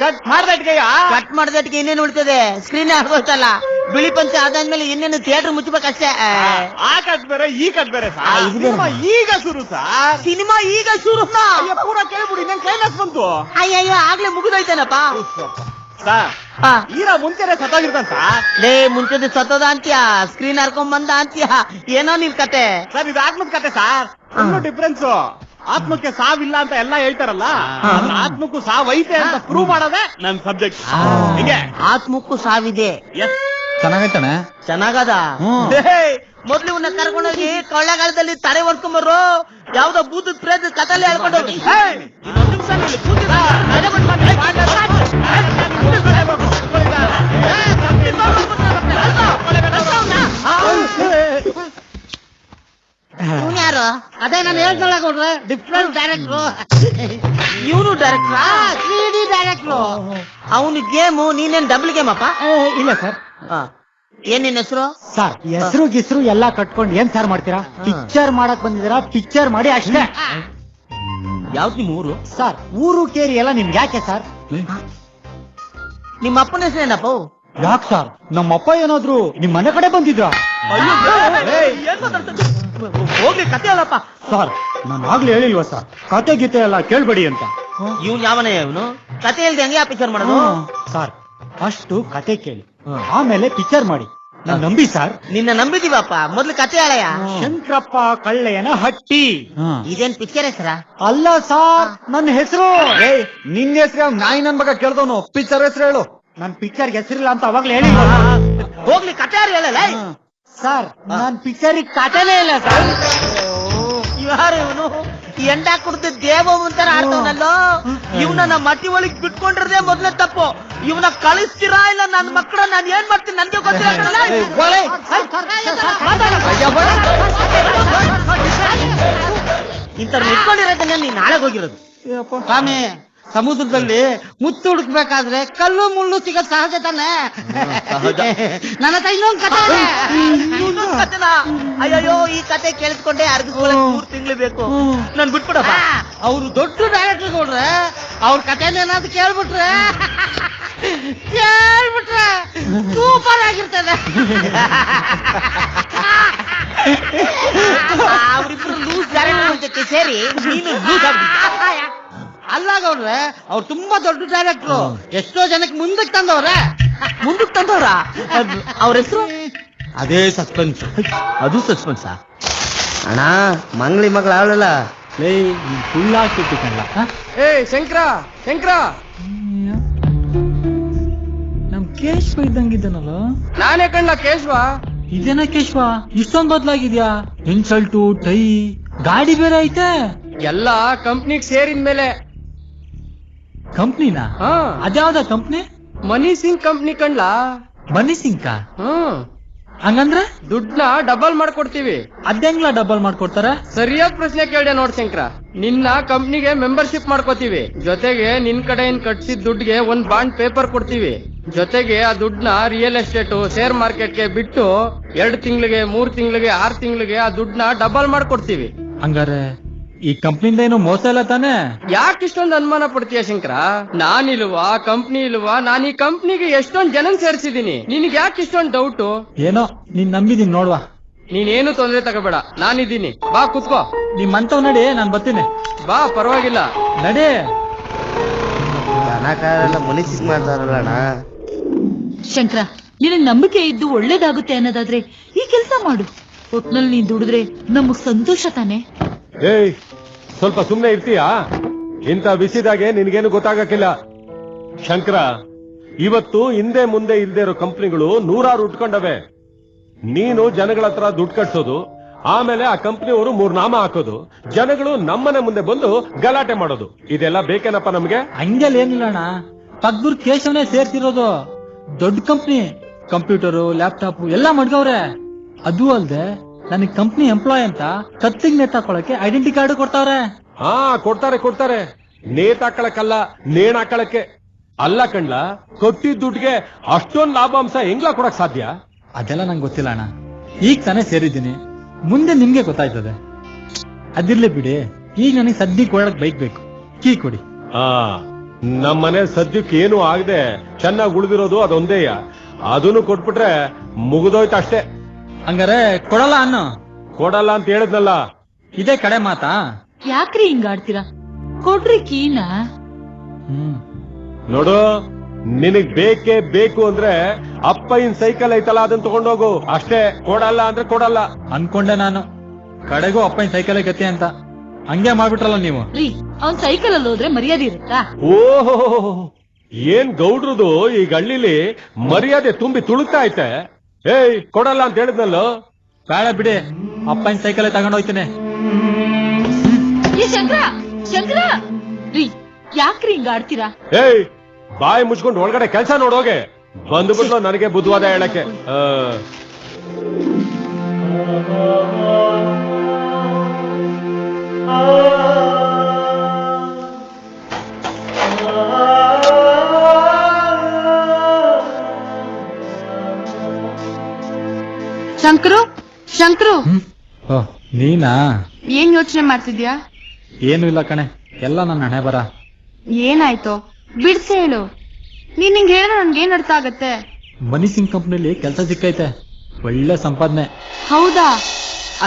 ಕಟ್ ಮಾಡ್ದಟ್ಗೆಯ ಕಟ್ ಮಾಡ್ದಟ್ಟಿಗೆ ಇನ್ನೇನು ಉಳಿತದೆ? ಸ್ಕ್ರೀನ್ ಆಗೋಯ್ತಲ್ಲ. ಬಿಳಿ ಪಂಚೆ ಆದಾದ್ಮೇಲೆ ಇನ್ನೇನು ಥಿಯೇಟರ್ ಮುಚ್ಚಬೇಕಷ್ಟೇ. ಆ ಕಟ್ ಬೇರೆ ಈ ಕಟ್ ಬೇರೆ ಸರ್. ಸಿನಿಮಾ ಈಗ ಶುರು ಸರ್. ಸಿನಿಮಾ ಈಗ ಶುರು. ಪೂರ ಕೇಳ್ಬಿಡಿ, ನನ್ ಕ್ಲೈಮ್ಯಾಕ್ಸ್ ಬಂತು. ಅಯ್ಯಯ್ಯೋ ಆಗ್ಲೇ ಮುಗಿದೋಯ್ತಾನಪ್ಪ. ಸರ್ ಹೀರೋ ಮುಂಚೆನೆ ಸತ್ತೋಗಿರ್ತಾನ ಸರ್. ಲೇ ಮುಂಚೆದು ಸತ್ತೋದ ಅಂತ್ಯ, ಸ್ಕ್ರೀನ್ ಹರ್ಕೊಂಡ್ ಬಂದ ಅಂತ್ಯ, ಏನೋ ನಿನ್ ಕತೆ. ಸರ್ ಇದು ಆತ್ಮದ ಕತೆ ಸರ್. Full difference. ಆತ್ಮಕ್ಕೆ ಸಾವಿಲ್ಲ ಅಂತ ಎಲ್ಲ ಹೇಳ್ತಾರಲ್ಲ, ಆದ್ರೆ ಆತ್ಮಕ್ಕೂ ಸಾವೈತೆ ಅಂತ ಪ್ರೂವ್ ಮಾಡೋದೇ ನನ್ ಸಬ್ಜೆಕ್ಟ್. ಹಿಂಗೆ ಆತ್ಮಕ್ಕೂ ಸಾವಿದೆ. ಎಸ್ ಚೆನ್ನಾಗೈತಾನೆ. ಚೆನ್ನಾಗದ. ಮೊದ್ಲು ಇವನ್ನ ಕರ್ಕೊಂಡೋಗಿ ಕೊಳ್ಳಗಾಲದಲ್ಲಿ ತಡೆ ಹೊಡ್ಕೊಂಬರು. ಯಾವ್ದೋ ಭೂತದ ಪ್ರೇತ ಕಥಲೆ ಹೇಳ್ಕೊಂಡು ಇನ್ನೊಂದ್ ನಿಮಿಷ ಇಲ್ಲಿ ಕೂತಿದ್ದ. ತಡೆ ಹೊಡ್ಕೊಂಡು ಯಾರು? ಅದೇ ನಾನು ಹೇಳ್ದಲ್ಲ ಕೊಡ್ರೆ ಡಿಫ್ರೆಂಟ್ ಡೈರೆಕ್ಟ್ರು. ಇವನು ಡೈರೆಕ್ಟರ್, 3D ಡೈರೆಕ್ಟ್ರು. ಅವನು ಗೇಮು, ನೀನೇನ್ ಡಬಲ್ ಗೇಮ್ ಅಪ್ಪ? ಇಲ್ಲ ಸರ್. ಏನ್ ನಿನ್ ಹೆಸರು? ಸರ್ ಹೆಸರು ಗಿಸ್ರು ಎಲ್ಲಾ ಕಟ್ಕೊಂಡು ಏನ್ ಸರ್ ಮಾಡ್ತೀರಾ? ಪಿಕ್ಚರ್ ಮಾಡಕ್ ಬಂದಿದ್ದೀರಾ, ಪಿಕ್ಚರ್ ಮಾಡಿ ಅಷ್ಟೇ. ಯಾವ್ದು ನಿಮ್ ಊರು? ಸರ್ ಊರು ಕೇರಿ ಎಲ್ಲ ನಿಮ್ಗೆ ಯಾಕೆ ಸರ್? ನಿಮ್ಮ ಅಪ್ಪನ ಹೆಸರೇನಪ್ಪ? ಯಾಕೆ ಸರ್? ನಮ್ಮಪ್ಪ ಏನಾದ್ರು ನಿಮ್ ಮನೆ ಕಡೆ ಬಂದಿದ್ರ? ಹೋಗ್ಲಿ ಕತೆ ಹೇಳಪ್ಪ. ಸರ್ ನಾನು ಆಗ್ಲೇ ಹೇಳಿಲ್ವಾ ಸರ್, ಕತೆ ಗೀತೆ ಎಲ್ಲ ಕೇಳ್ಬೇಡಿ ಅಂತ. ಇವ್ನು ಯಾವನೇ ಇವನು? ಕತೆ ಹೇಳ್ದೆ ಹಂಗೆ ಪಿಕ್ಚರ್ ಮಾಡೋದು? ಸರ್ ಅಷ್ಟು ಕತೆ ಕೇಳಿ ಆಮೇಲೆ ಪಿಕ್ಚರ್ ಮಾಡಿ. ನಾನ್ ನಂಬಿ ಸರ್. ನಿನ್ನ ನಂಬಿದೀವಪ್ಪ, ಮೊದ್ಲು ಕತೆ ಹೇಳಯ್ಯ. ಶಂಕರಪ್ಪ ಕಳ್ಳೆಯನ ಹಟ್ಟಿ. ಇದೇನ್ ಪಿಕ್ಚರ್ ಹೆಸರ? ಅಲ್ಲ ಸರ್ ನನ್ನ ಹೆಸರು. ನಿನ್ನ ಹೆಸರು ನಾಯಿ ನನ್ ಮಗ ಕೇಳ್ದವನು. ಪಿಕ್ಚರ್ ಹೆಸರು ಹೇಳು. ನನ್ ಪಿಕ್ಚರ್ ಹೆಸರಿಲ್ಲ ಅಂತ ಅವಾಗ್ಲೇ ಹೇಳಿ. ಹೋಗ್ಲಿ ಕತೆ ಯಾರು ಹೇಳಲ್ಲ. ಸರ್ ನಾನ್ ಪಿಕ್ಚರ್ ಕತೆನೇ ಇಲ್ಲ ಸರ್. ಯಾರು ಇವನು? ಎಂಡ ಕುಡ್ದು ದೇವ ಅಂತಾರ ಆಡ್ತವನಲ್ಲೋ. ಇವನ ನಮ್ಮ ಮಟ್ಟಿ ಒಳಗ್ ಬಿಟ್ಕೊಂಡಿರದೆ ಮೊದ್ಲೇ ತಪ್ಪು. ಇವನ ಕಳಿಸ್ತೀರಾ ಇಲ್ಲ ನನ್ನ ಮಕ್ಕಳ ನಾನು ಏನ್ ಮಾಡ್ತೀನಿ ನನ್ಗೆ ಗೊತ್ತಿಲ್ಲ. ಇಂಥ ಇಟ್ಕೊಂಡಿರೋದನ್ನ ನೀನ್ ನಾಳೆ ಹೋಗಿರೋದು. ಸ್ವಾಮಿ ಸಮುದ್ರದಲ್ಲಿ ಮುತ್ತು ಹುಡುಕ್ಬೇಕಾದ್ರೆ ಕಲ್ಲು ಮುಳ್ಳು ಸಿಗೋದ್ ಸಹಜ ತಾನೆ. ನನ್ನ ಹತ್ರ ಇನ್ನೊಂದು ಕತೆ ಇದೆ. ಇನ್ನೊಂದ್ ಕತೆನಾ? ಅಯ್ಯಯ್ಯೋ ಈ ಕತೆ ಕೇಳಿಸ್ಕೊಂಡೆ ಅರ್ಗಿಸ್ಕೊಳಕ್ 3 ತಿಂಗಳು ಬೇಕು. ನನ್ ಬಿಟ್ಬಿಡಪ್ಪ. ಅವ್ರು ದೊಡ್ಡ ಡೈರೆಕ್ಟರ್ ಕೊಡ್ರೆ ಅವ್ರ ಕತೆನೇನಾದ್ರು ಕೇಳ್ಬಿಟ್ರೆ ಸೂಪರ್ ಆಗಿರ್ತದೆ. ಅವ್ರಿಬ್ರು ಲೂಸ್ ಡೈರೆಕ್ಟರ್ ಜೊತೆ ಸೇರಿ ನೀನು ಲೂಸ್ ಆಗ್ಬಿಟ್ಟು. ಅಲ್ಲ ಗೌಡ್ರೆ ಅವ್ರು ತುಂಬಾ ದೊಡ್ಡ ಡೈರೆಕ್ಟ್ರು. ಎಷ್ಟೋ ಜನಕ್ಕೆ ಮುಂದಕ್ಕೆ ತಂದವ್ರೆ. ಮುಂದಕ್ಕೆ ತಂದವ್ರ? ಅವ್ರ ಹೆಸರು? ಅದೇ ಸಸ್ಪೆನ್ಸ್. ಅದು ಸಸ್ಪೆನ್ಸ್ ಅಣ್ಣ. ಮಂಗ್ಳಿ ಮಗಳ ಅವಳಲ್ಲ ಲೇ ನೀನ್ ಸುಳ್ಳು ಹಾಕ್ಬಿಟ್ಟು ಕಣ್ಲ ಏ ಶಂಕರ ಶಂಕರ, ನಮ್ ಕೇಶ್ವ ಇದ್ದಂಗಿದ್ದಾನಲ್ಲ. ನಾನೇ ಕಣ್ಲ ಕೇಶ್ವ. ಇದೇನ ಕೇಶ್ವ ಇಷ್ಟೊಂದ್ ಬದ್ಲಾಗಿದ್ಯಾ? ಇನ್ಸಲ್ಟು, ಟೈ, ಗಾಡಿ ಬೇರೆ ಐತೆ. ಎಲ್ಲ ಕಂಪ್ನಿಗ್ ಸೇರಿದ ಮೇಲೆ. ಕಂಪ್ನಿನಾ? ಹಾ, ಅದ್ಯಾವ್ದ ಕಂಪ್ನಿ? ಮನಿ ಸಿಂಗ್ ಕಂಪ್ನಿ ಕಣ್ಲ. ಮನಿ ಸಿಂಕ? ಹ್ಮ್, ಹಂಗಂದ್ರೆ ದುಡ್ಡನ್ನ ಡಬಲ್ ಮಾಡ್ಕೊಡ್ತೀವಿ. ಅದ್ದೆಂಗ್ಲ ಡಬಲ್ ಮಾಡ್ಕೊಡ್ತಾರ? ಸರಿಯಾದ ಪ್ರಶ್ನೆ ಕೇಳ್ದೆ ನೋಡ್ ಶಂಕರ. ನಿನ್ನ ಕಂಪ್ನಿಗೆ ಮೆಂಬರ್ಶಿಪ್ ಮಾಡ್ಕೋತೀವಿ, ಜೊತೆಗೆ ನಿನ್ ಕಡೆಯಿಂದ ಕಟ್ಸಿದ ದುಡ್ಡಿಗೆ ಒಂದ್ ಬಾಂಡ್ ಪೇಪರ್ ಕೊಡ್ತೀವಿ, ಜೊತೆಗೆ ಆ ದುಡ್ಡನ್ನ ರಿಯಲ್ ಎಸ್ಟೇಟ್, ಶೇರ್ ಮಾರ್ಕೆಟ್ಗೆ ಬಿಟ್ಟು 2 ತಿಂಗಳಿಗೆ, 3 ತಿಂಗಳಿಗೆ, 6 ತಿಂಗಳಿಗೆ ಆ ದುಡ್ಡನ್ನ ಡಬಲ್ ಮಾಡ್ಕೊಡ್ತೀವಿ. ಹಂಗಾರೆ ಈ ಕಂಪ್ನಿಯಿಂದ ಏನು ಮೋಸ ಇಲ್ಲ ತಾನೆ? ಯಾಕೆ ಇಷ್ಟೊಂದು ಅನುಮಾನ ಪಡ್ತೀಯ ಶಂಕರ? ನಾನಿಲ್ವಾ, ಕಂಪ್ನಿ ಇಲ್ವಾ? ನಾನು ಈ ಕಂಪ್ನಿಗೆ ಎಷ್ಟೊಂದ್ ಜನ ಸೇರ್ಸಿದೀನಿ, ನಿನ್ಗೆ ಯಾಕೆ ಇಷ್ಟೊಂದು ಡೌಟು? ಏನೋ ನೀನ್ ನಂಬಿದೀನಿ ನೋಡ್ವಾ. ನೀನೇನು ತೊಂದ್ರೆ ತಗೋಬೇಡ, ನಾನಿದ್ದೀನಿ. ಬಾ ಕುತ್ಕೋ. ನಿಮ್ಮಂತವ್ ನಡಿ, ನಾನ್ ಬರ್ತೀನಿ. ಬಾ, ಪರವಾಗಿಲ್ಲ, ನಡಿ. ದನಕಾರೆಲ್ಲ ಮನಸ್ಸಿಗೆ ಮಾಡ್ತಾರಲ್ಲ. ಶಂಕರ, ನಿನಗ್ ನಂಬಿಕೆ ಇದ್ದು ಒಳ್ಳೇದಾಗುತ್ತೆ ಅನ್ನೋದಾದ್ರೆ ಈ ಕೆಲಸ ಮಾಡು. ಒಟ್ನಲ್ಲಿ ನೀನ್ ದುಡಿದ್ರೆ ನಮಗ್ ಸಂತೋಷ ತಾನೆ. ಏಯ್, ಸ್ವಲ್ಪ ಸುಮ್ನೆ ಇರ್ತೀಯಾ? ಇಂಥ ಬಿಸಿದಾಗೆ ನಿನ್ಗೇನು ಗೊತ್ತಾಗಕ್ಕಿಲ್ಲ. ಶಂಕರ, ಇವತ್ತು ಹಿಂದೆ ಮುಂದೆ ಇಲ್ದೇ ಇರೋ ಕಂಪ್ನಿಗಳು 100 ಉಟ್ಕೊಂಡವೆ. ನೀನು ಜನಗಳ ಹತ್ರ ದುಡ್ಡು ಕಟ್ಸೋದು, ಆಮೇಲೆ ಆ ಕಂಪ್ನಿಯವರು 3 ನಾಮ ಹಾಕೋದು, ಜನಗಳು ನಮ್ಮನೆ ಮುಂದೆ ಬಂದು ಗಲಾಟೆ ಮಾಡೋದು, ಇದೆಲ್ಲ ಬೇಕೇನಪ್ಪ ನಮ್ಗೆ? ಹಂಗೆಲ್ಲ ಏನಿಲ್ಲ ಅಣ್ಣ, ಪಕ್ಕದೂರ್ ಕೇಶವನೇ ಸೇರ್ತಿರೋದು. ದೊಡ್ಡ ಕಂಪ್ನಿ, ಕಂಪ್ಯೂಟರು, ಲ್ಯಾಪ್ಟಾಪ್ ಎಲ್ಲ ಮಡ್ಗವ್ರೆ. ಅದು ಅಲ್ದೆ ನನಗ್ ಕಂಪ್ನಿ ಎಂಪ್ಲಾಯ್ ಅಂತ ಕತ್ತಿಗೆ ನೇತಾಕೊಳಕ್ಕೆ ಐಡೆಂಟಿ ಕಾರ್ಡ್ ಕೊಡ್ತಾವ್ರೆ. ಹಾ, ಕೊಡ್ತಾರೆ. ನೇತ್ ಹಾಕಳಕ್ಕಲ್ಲ, ನೇಣ್ ಹಾಕಳಕ್ಕೆ. ಅಲ್ಲ ಕಣ್ಲ, ಕೊಟ್ಟಿದ್ ದುಡ್ಡಿಗೆ ಅಷ್ಟೊಂದ್ ಲಾಭಾಂಶ ಹೆಂಗ್ಲಾ ಕೊಡಕ್ ಸಾಧ್ಯ? ಅದೆಲ್ಲ ನಂಗೆ ಗೊತ್ತಿಲ್ಲ ಅಣ್ಣ, ಈಗ ತಾನೇ ಸೇರಿದ್ದೀನಿ, ಮುಂದೆ ನಿಮ್ಗೆ ಗೊತ್ತಾಯ್ತದೆ. ಅದಿರ್ಲಿ ಬಿಡಿ, ಈಗ ನನಗೆ ಸದ್ಯಕ್ಕೆ ಓಡಕ್ ಬೈಕ್ ಬೇಕು, ಕೀ ಕೊಡಿ. ನಮ್ಮನೆ ಸದ್ಯಕ್ಕೆ ಏನು ಆಗದೆ ಚೆನ್ನಾಗಿ ಉಳಿದಿರೋದು ಅದೊಂದೇಯ, ಅದನ್ನು ಕೊಟ್ಬಿಟ್ರೆ ಮುಗಿದೋಯ್ತು ಅಷ್ಟೇ. ಹಂಗಾರೆ ಕೊಡಲ್ಲ ಅನ್ನೋ? ಕೊಡಲ್ಲ ಅಂತ ಹೇಳಿದ್ನಲ್ಲ. ಇದೇ ಕಡೆ ಮಾತಾ? ಯಾಕ್ರಿ ಹಿಂಗಾಡ್ತೀರಾ? ಕೊಡ್ರಿ ಕೀನಾ. ನೋಡು, ನಿನಗ್ ಬೇಕೇ ಬೇಕು ಅಂದ್ರೆ ಅಪ್ಪಯ್ಯನ್ ಸೈಕಲ್ ಐತಲ್ಲ ಅದನ್ನ ತಗೊಂಡೋಗು ಅಷ್ಟೇ. ಕೊಡಲ್ಲ ಅಂದ್ರೆ ಕೊಡಲ್ಲ. ಅನ್ಕೊಂಡೆ ನಾನು, ಕಡೆಗೂ ಅಪ್ಪನ ಸೈಕಲ್ ಗತಿ ಅಂತ. ಹಂಗೆ ಮಾಡ್ಬಿಟ್ರಲ್ಲ ನೀವು. ರೀ, ಅವ್ನ್ ಸೈಕಲ್ ಅಲ್ಲಿ ಹೋದ್ರೆ ಮರ್ಯಾದೆ ಇರುತ್ತಾ? ಓಹೋ, ಏನ್ ಗೌಡ್ರದು ಈ ಗಳ್ಳಿಲಿ ಮರ್ಯಾದೆ ತುಂಬಿ ತುಳುಕ್ತಾ ಐತೆ. ಏಯ್, ಕೊಡಲ್ಲ ಅಂತ ಹೇಳಿದ್ನಲ್ಲೋ. ಬೇಡ ಬಿಡಿ, ಅಪ್ಪನ ಸೈಕಲ್ ತಗೊಂಡೋಗ್ತೀನಿ. ಈ ಶಂಕರ ರೀ, ಯಾಕ್ರಿ ಹಿಂಗಾಡ್ತೀರಾ? ಏಯ್, ಬಾಯಿ ಮುಚ್ಕೊಂಡು ಒಳಗಡೆ ಕೆಲ್ಸ ನೋಡೋಗೆ. ಬಂದ್ಬಿಟ್ಲು ನನಗೆ ಬುದ್ಧವಾದ ಹೇಳಕ್ಕೆ. ಶಂಕರು, ನೀನಾ? ಏನ್ ಯೋಚನೆ ಮಾಡ್ತಿದ್ಯಾ? ಏನು ಇಲ್ಲ ಕಣೆ, ಎಲ್ಲ ನನ್ನ ಹಣೆ ಬರ. ಏನಾಯ್ತು ಬಿಡ್ಸಿ ಹೇಳು. ನೀನ್ ಹಿಂಗ್ ಹೇಳಿದ್ರೆ ನನ್ಗೇನ್ ಅರ್ಥ ಆಗತ್ತೆ? ಮನಿ ಸಿಂಗ್ ಕಂಪ್ನಿಲಿ ಕೆಲಸ ಸಿಕ್ಕೈತೆ, ಒಳ್ಳೆ ಸಂಪಾದನೆ. ಹೌದಾ?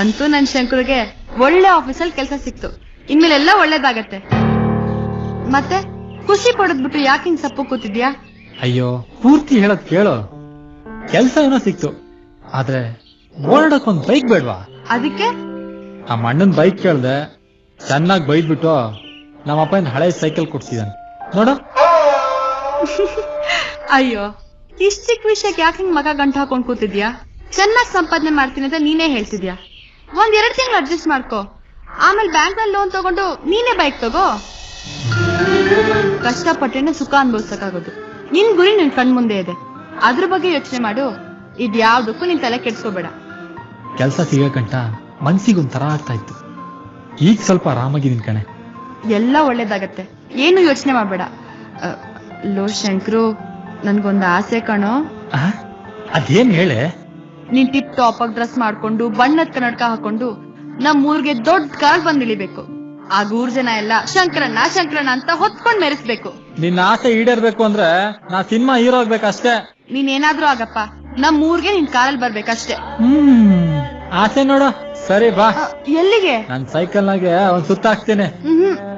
ಅಂತೂ ನನ್ ಶಂಕರ್ಗೆ ಒಳ್ಳೆ ಆಫೀಸಲ್ಲಿ ಕೆಲಸ ಸಿಕ್ತು, ಇನ್ಮೇಲೆಲ್ಲ ಒಳ್ಳೇದಾಗತ್ತೆ. ಮತ್ತೆ ಖುಷಿ ಪಡದ್ಬಿಟ್ಟು ಯಾಕೆ ಹಿಂಗ್ ಸಪ್ಪು ಕೂತಿದ್ಯಾ? ಅಯ್ಯೋ, ಪೂರ್ತಿ ಹೇಳದ್ ಕೇಳು. ಕೆಲ್ಸ ಏನೋ ಸಿಕ್ತು, ಆದ್ರೆ ಓಡಾಡಕ್ ಒಂದ್ ಬೈಕ್ ಬೇಡ್ವಾ? ಅದಕ್ಕೆ ನಮ್ಮ ಅಣ್ಣನ್ ಬೈಕ್ ಕೇಳ್ದೆ, ಚೆನ್ನಾಗಿ ಬೈದ್ಬಿಟ್ಟು ನಮ್ಮ ಅಪ್ಪನ ಹಳೆ ಸೈಕಲ್ ಕೊಡ್ಸಿದಾನೆ ನೋಡು. ಅಯ್ಯೋ, ಇಷ್ಟ ಚಿಕ್ಕ ವಿಷಯಕ್ಕೆ ಯಾಕೆ ಹಿಂಗ್ ಮಗ ಗಂಟು ಹಾಕೊಂಡ್ ಕೂತಿದ್ಯಾ? ಚೆನ್ನಾಗಿ ಸಂಪಾದನೆ ಮಾಡ್ತೀನಿ ಅಂತ ನೀನೇ ಹೇಳ್ತಿದ್ಯಾ. 1-2 ತಿಂಗಳು ಅಡ್ಜಸ್ಟ್ ಮಾಡ್ಕೋ, ಆಮೇಲೆ ಬ್ಯಾಂಕ್ ನಲ್ಲಿ ಲೋನ್ ತಗೊಂಡು ನೀನೇ ಬೈಕ್ ತಗೋ. ಕಷ್ಟಪಟ್ಟೇನೆ ಸುಖ ಅನ್ಭವಿಸಕ್ಕಾಗೋದು. ನಿನ್ ಗುರಿ ನಿನ್ ಕಣ್ ಮುಂದೆ ಇದೆ, ಅದ್ರ ಬಗ್ಗೆ ಯೋಚನೆ ಮಾಡು. ಇದ್ಯಾವ್ದಕ್ಕೂ ನೀನ್ ತಲೆ ಕೆಡ್ಸ್ಕೋಬೇಡ. ಕೆಲ್ಸ ಸಿಗಕಂಟ ಮನ್ಸಿಗೊಂಥರ ಆಗ್ತಾ ಇತ್ತು, ಈಗ ಸ್ವಲ್ಪ ಆರಾಮಾಗಿದ್ದೀನಿ ಕಣೆ. ಎಲ್ಲ ಒಳ್ಳೇದಾಗತ್ತೆ, ಏನು ಯೋಚನೆ ಮಾಡ್ಬೇಡ. ಲೋ ಶಂಕರು, ನನ್ಗೊಂದು ಆಸೆ ಕಣೋ. ಅದೇನ್ ಹೇಳೆ? ನೀನ್ ಟಿಪ್ ಟಾಪ್ ಆಗಿ ಡ್ರೆಸ್ ಮಾಡ್ಕೊಂಡು ಬಣ್ಣದ ಕನ್ನಡಕ ಹಾಕೊಂಡು ನಮ್ ಊರ್ಗೆ ದೊಡ್ಡ ಕಾರ್ ಬಂದ್ ಇಳಿಬೇಕು. ಆಗ ಊರ್ ಜನ ಎಲ್ಲ ಶಂಕರಣ್ಣ ಅಂತ ಹೊತ್ಕೊಂಡ್ ಮೆರೆಸ್ಬೇಕು. ನಿನ್ನ ಆಸೆ ಈಡೇರ್ಬೇಕು ಅಂದ್ರೆ ನಾ ಸಿನಿಮಾ ಹೀರೋ ಆಗ್ಬೇಕಷ್ಟೇ. ನೀನೇನಾದ್ರೂ ಆಗಪ್ಪ, ನಮ್ ಊರ್ಗೆ ನಿನ್ ಕಾರಲ್ಲಿ ಬರ್ಬೇಕಷ್ಟೇ. ಆಸೆ ನೋಡು. ಸರಿ ಬಾ. ಎಲ್ಲಿಗೆ? ನನ್ ಸೈಕಲ್ ನಾಗೆ ಒಂದ್ ಸುತ್ತ ಹಾಕ್ತೇನೆ.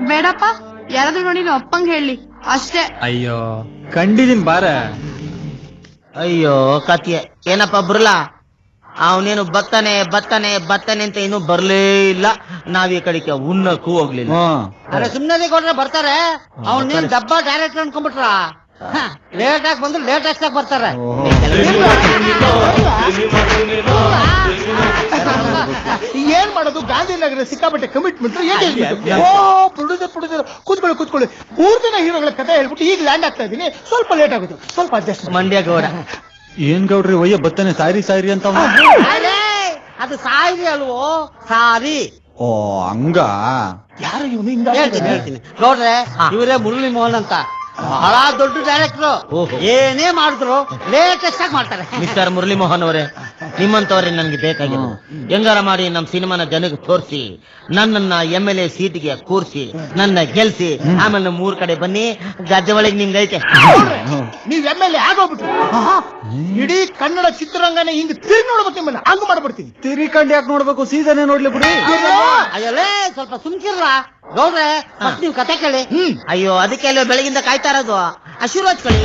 ಬೇಡಪ್ಪ, ಯಾರಾದ್ರೂ ನೋಡಿ ನೀವು ಅಪ್ಪಂಗ್ ಹೇಳಿ ಅಷ್ಟೇ. ಅಯ್ಯೋ, ಕಂಡಿದೀನ್ ಬಾರ. ಅಯ್ಯೋ ಕತ್ಯ, ಏನಪ್ಪ ಬರಲ್ಲ? ಅವನೇನು ಬತ್ತಾನೆ ಬತ್ತಾನೆ ಬತ್ತಾನೆ ಅಂತ ಇನ್ನೂ ಬರ್ಲೇ ಇಲ್ಲ. ನಾವ್ ಈ ಕಡೆಗೆ ಉಣ್ಣಕ್ಕೂ ಹೋಗ್ಲಿಲ್ಲ. ಅರೆ ಸುಮ್ನೆ ಕೊಟ್ರೆ ಬರ್ತಾರೆ. ಅವ್ನೇನ್ ಡಬ್ಬ ಡೈರೆಕ್ಟ್ ಅನ್ಕೊಂಡ್ಬಿಟ್ರ. ಲೇಟ್ ಆಗಿ ಬಂದ್ರು ಲೇಟ್ ಆಗಿ ಬರ್ತಾರೆ. ಏನ್ ಮಾಡೋದು, ಗಾಂಧಿನಗರ ಸಿಕ್ಕಾಪಟ್ಟೆ ಕಮಿಟ್ಮೆಂಟ್. ಪ್ರೊಡ್ಯೂಸರ್ ಕೂತ್ಕೊಳ್ಳಿ. 3 ಜನ ಹೀರೋಗಳ ಕಥೆ ಹೇಳ್ಬಿಟ್ಟು ಈಗ ಲ್ಯಾಂಡ್ ಆಗ್ತಾ ಇದೀನಿ. ಸ್ವಲ್ಪ ಲೇಟ್ ಆಗುತ್ತೆ, ಸ್ವಲ್ಪ ಅಡ್ಜಸ್ಟ್. ಮಂಡ್ಯ ಗೌಡ ಏನ್ ಗೌಡ್ರಿ ಒಯ್ಯ ಬತ್ತಾನೆ ಸಾರಿ ಅಂತ ಅವ್ನು. ಅದು ಸಾರಿ ಅಲ್ವೋ, ಸಾರಿ. ಓ ಹಂಗ. ಯಾರು ಇವನು ಹಿಂಗ? ಹೇಳ್ತೀನಿ ನೋಡ್ರೆ, ಇವರೇ ಮುರಳಿ ಮೋಹನ್ ಅಂತ ಬಹಳ ದೊಡ್ಡ ಡೈರೆಕ್ಟ್ರು. ಏನೇ ಮಾಡಿದ್ರು ಲೇಟೆಸ್ಟ್ ಆಗಿ ಮಾಡ್ತಾರೆ. ಮಿಸ್ಟರ್ ಮುರಳಿ ಮೋಹನ್ ಅವರೇ, ನಿಮ್ಮಂತವ್ರೆ ನನ್ಗೆ ಬೇಕಾಗಿರೋದು. ಹೆಂಗಾರ ಮಾಡಿ ನಮ್ ಸಿನಿಮಾನ ಜನಕ್ಕೆ ತೋರಿಸಿ, ನನ್ನನ್ನ MLA ಸೀಟಿಗೆ ಕೂರಿಸಿ, ನನ್ನ ಗೆಲ್ಸಿ, ಆಮೇಲೆ 3 ಕಡೆ ಬನ್ನಿ. ಗದ್ದೆ ಒಳಗೆ ನಿಮ್ಗೈತೆ. ನೀವ್ MLA ಆಗೋಗ್ಬಿಟ್ರಿ. ಇಡೀ ಕನ್ನಡ ಚಿತ್ರರಂಗನೇ ಹಿಂಗ್ ತಿರುಗಿ ನೋಡ್ಬೇಕು, ನಿಮ್ಮನ್ನ ಹಂಗ ಮಾಡ್ಬಿಡ್ತೀನಿ. ತಿರಿಕಂಡ್ ಯಾಕೆ ನೋಡ್ಬೇಕು, ಸೀಸನೇ ನೋಡ್ಲಿ ಬಿಡಿ. ಅಯ್ಯಲೇ ಸ್ವಲ್ಪ ಸುಮ್ಕಿರ್ಲ ನೋಡ್ರೆ, ನೀವು ಕತೆ ಕೇಳಿ. ಅಯ್ಯೋ, ಅದಕ್ಕೆ ಅಲ್ವೋ ಬೆಳಗಿಂದ ಕಾಯ್ತಾ ಇರೋದು. ಶುರು ಹಚ್ಕೊಳ್ಳಿ.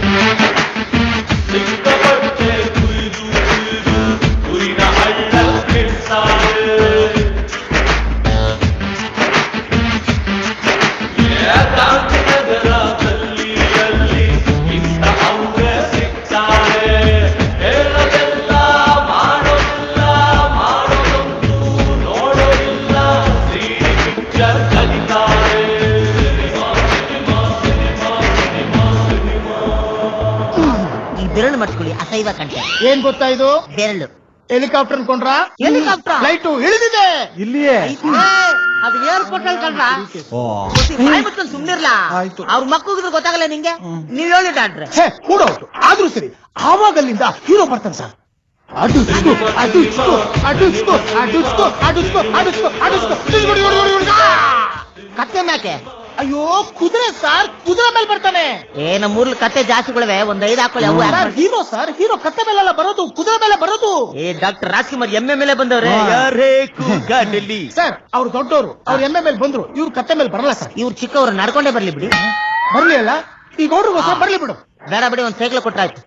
ಬೆರಳು ಮಟ್ಕೊಳ್ಳಿ, ಅಸೈವ ಕಂಟೆ. ಏನ್ ಗೊತ್ತಾ ಇದು? ಬೆರಳು. ಹೆಲಿಕಾಪ್ಟರ್ ಅನ್ಕೊಂಡ್ರ? ಹೆಲಿಕಾಪ್ಟರ್ ಫ್ಲೈಟ್ ಇಳಿದಿದೆ ಇಲ್ಲಿಯೇ. ಅದು ಏರ್ಪೋರ್ಟ್ ಅಲ್ಲಿ ಕಂಡ್ರ. ಸುಮ್ನಿರ್ಲಾ, ಅವ್ರ ಮಕ್ಕಳಿದ್ರೆ ಗೊತ್ತಾಗಲ್ಲ ನಿಂಗೆ. ನೀವ್ ಹೇಳಿ ಡಾಕ್ಟ್ರೆ. ಕೂಡ ಹೌದು. ಆದ್ರೂ ಸರಿ, ಆವಾಗಲ್ಲಿಂದ ಹೀರೋ ಬರ್ತಾನೆ ಸರ್. ಅಡುಸ್ಕೋ ಅಡುಸ್ಕೋ ಅಡುಸ್ಕೋ ಅಡುಸ್ಕೋ ಅಡುಸ್ಕೋ ಅಡುಸ್ಕೋ ಅಡುಸ್ಕೋ. ಕತ್ತೆ ಮ್ಯಾಕೆ? ಅಯ್ಯೋ, ಕುದುರೆ ಸರ್, ಕುದುರೆ ಮೇಲೆ ಬರ್ತಾನೆ. ನಮ್ಮೂರ್ಲಿ ಕತ್ತೆ ಜಾಸ್ತಿಗಳಿವೆ, ಒಂದ್ 5 ಹಾಕೊಳ್ಳಿ. ಅವು ಹೀರೋ ಸರ್, ಹೀರೋ ಕತ್ತೆ ಮೇಲೆಲ್ಲ ಬರೋದು, ಕುದುರೆ ಮೇಲೆ ಬರೋದು. ಡಾಕ್ಟರ್ ರಾಜ್ಕುಮಾರ್ ಎಮ್ಮೆ ಮೇಲೆ ಬಂದವ್ರೆ. ಸರ್, ಅವ್ರು ದೊಡ್ಡವರು, ಅವ್ರು ಎಮ್ಮೆ ಮೇಲೆ ಬಂದ್ರು, ಇವ್ರು ಕತ್ತೆ ಮೇಲೆ ಬರಲ್ಲ ಸರ್. ಇವ್ರು ಚಿಕ್ಕವ್ರು ನಡ್ಕೊಂಡೇ ಬರ್ಲಿ ಬಿಡಿ. ಬರ್ಲಿ ಅಲ್ಲ, ಈಗ ಅವ್ರಿಗೋಸ್ಕರ ಬರ್ಲಿ ಬಿಡು. ಬೇಡ ಬಿಡಿ, ಒಂದ್ ಸೈಕಲ್ ಕೊಟ್ರಾಯ್ತು.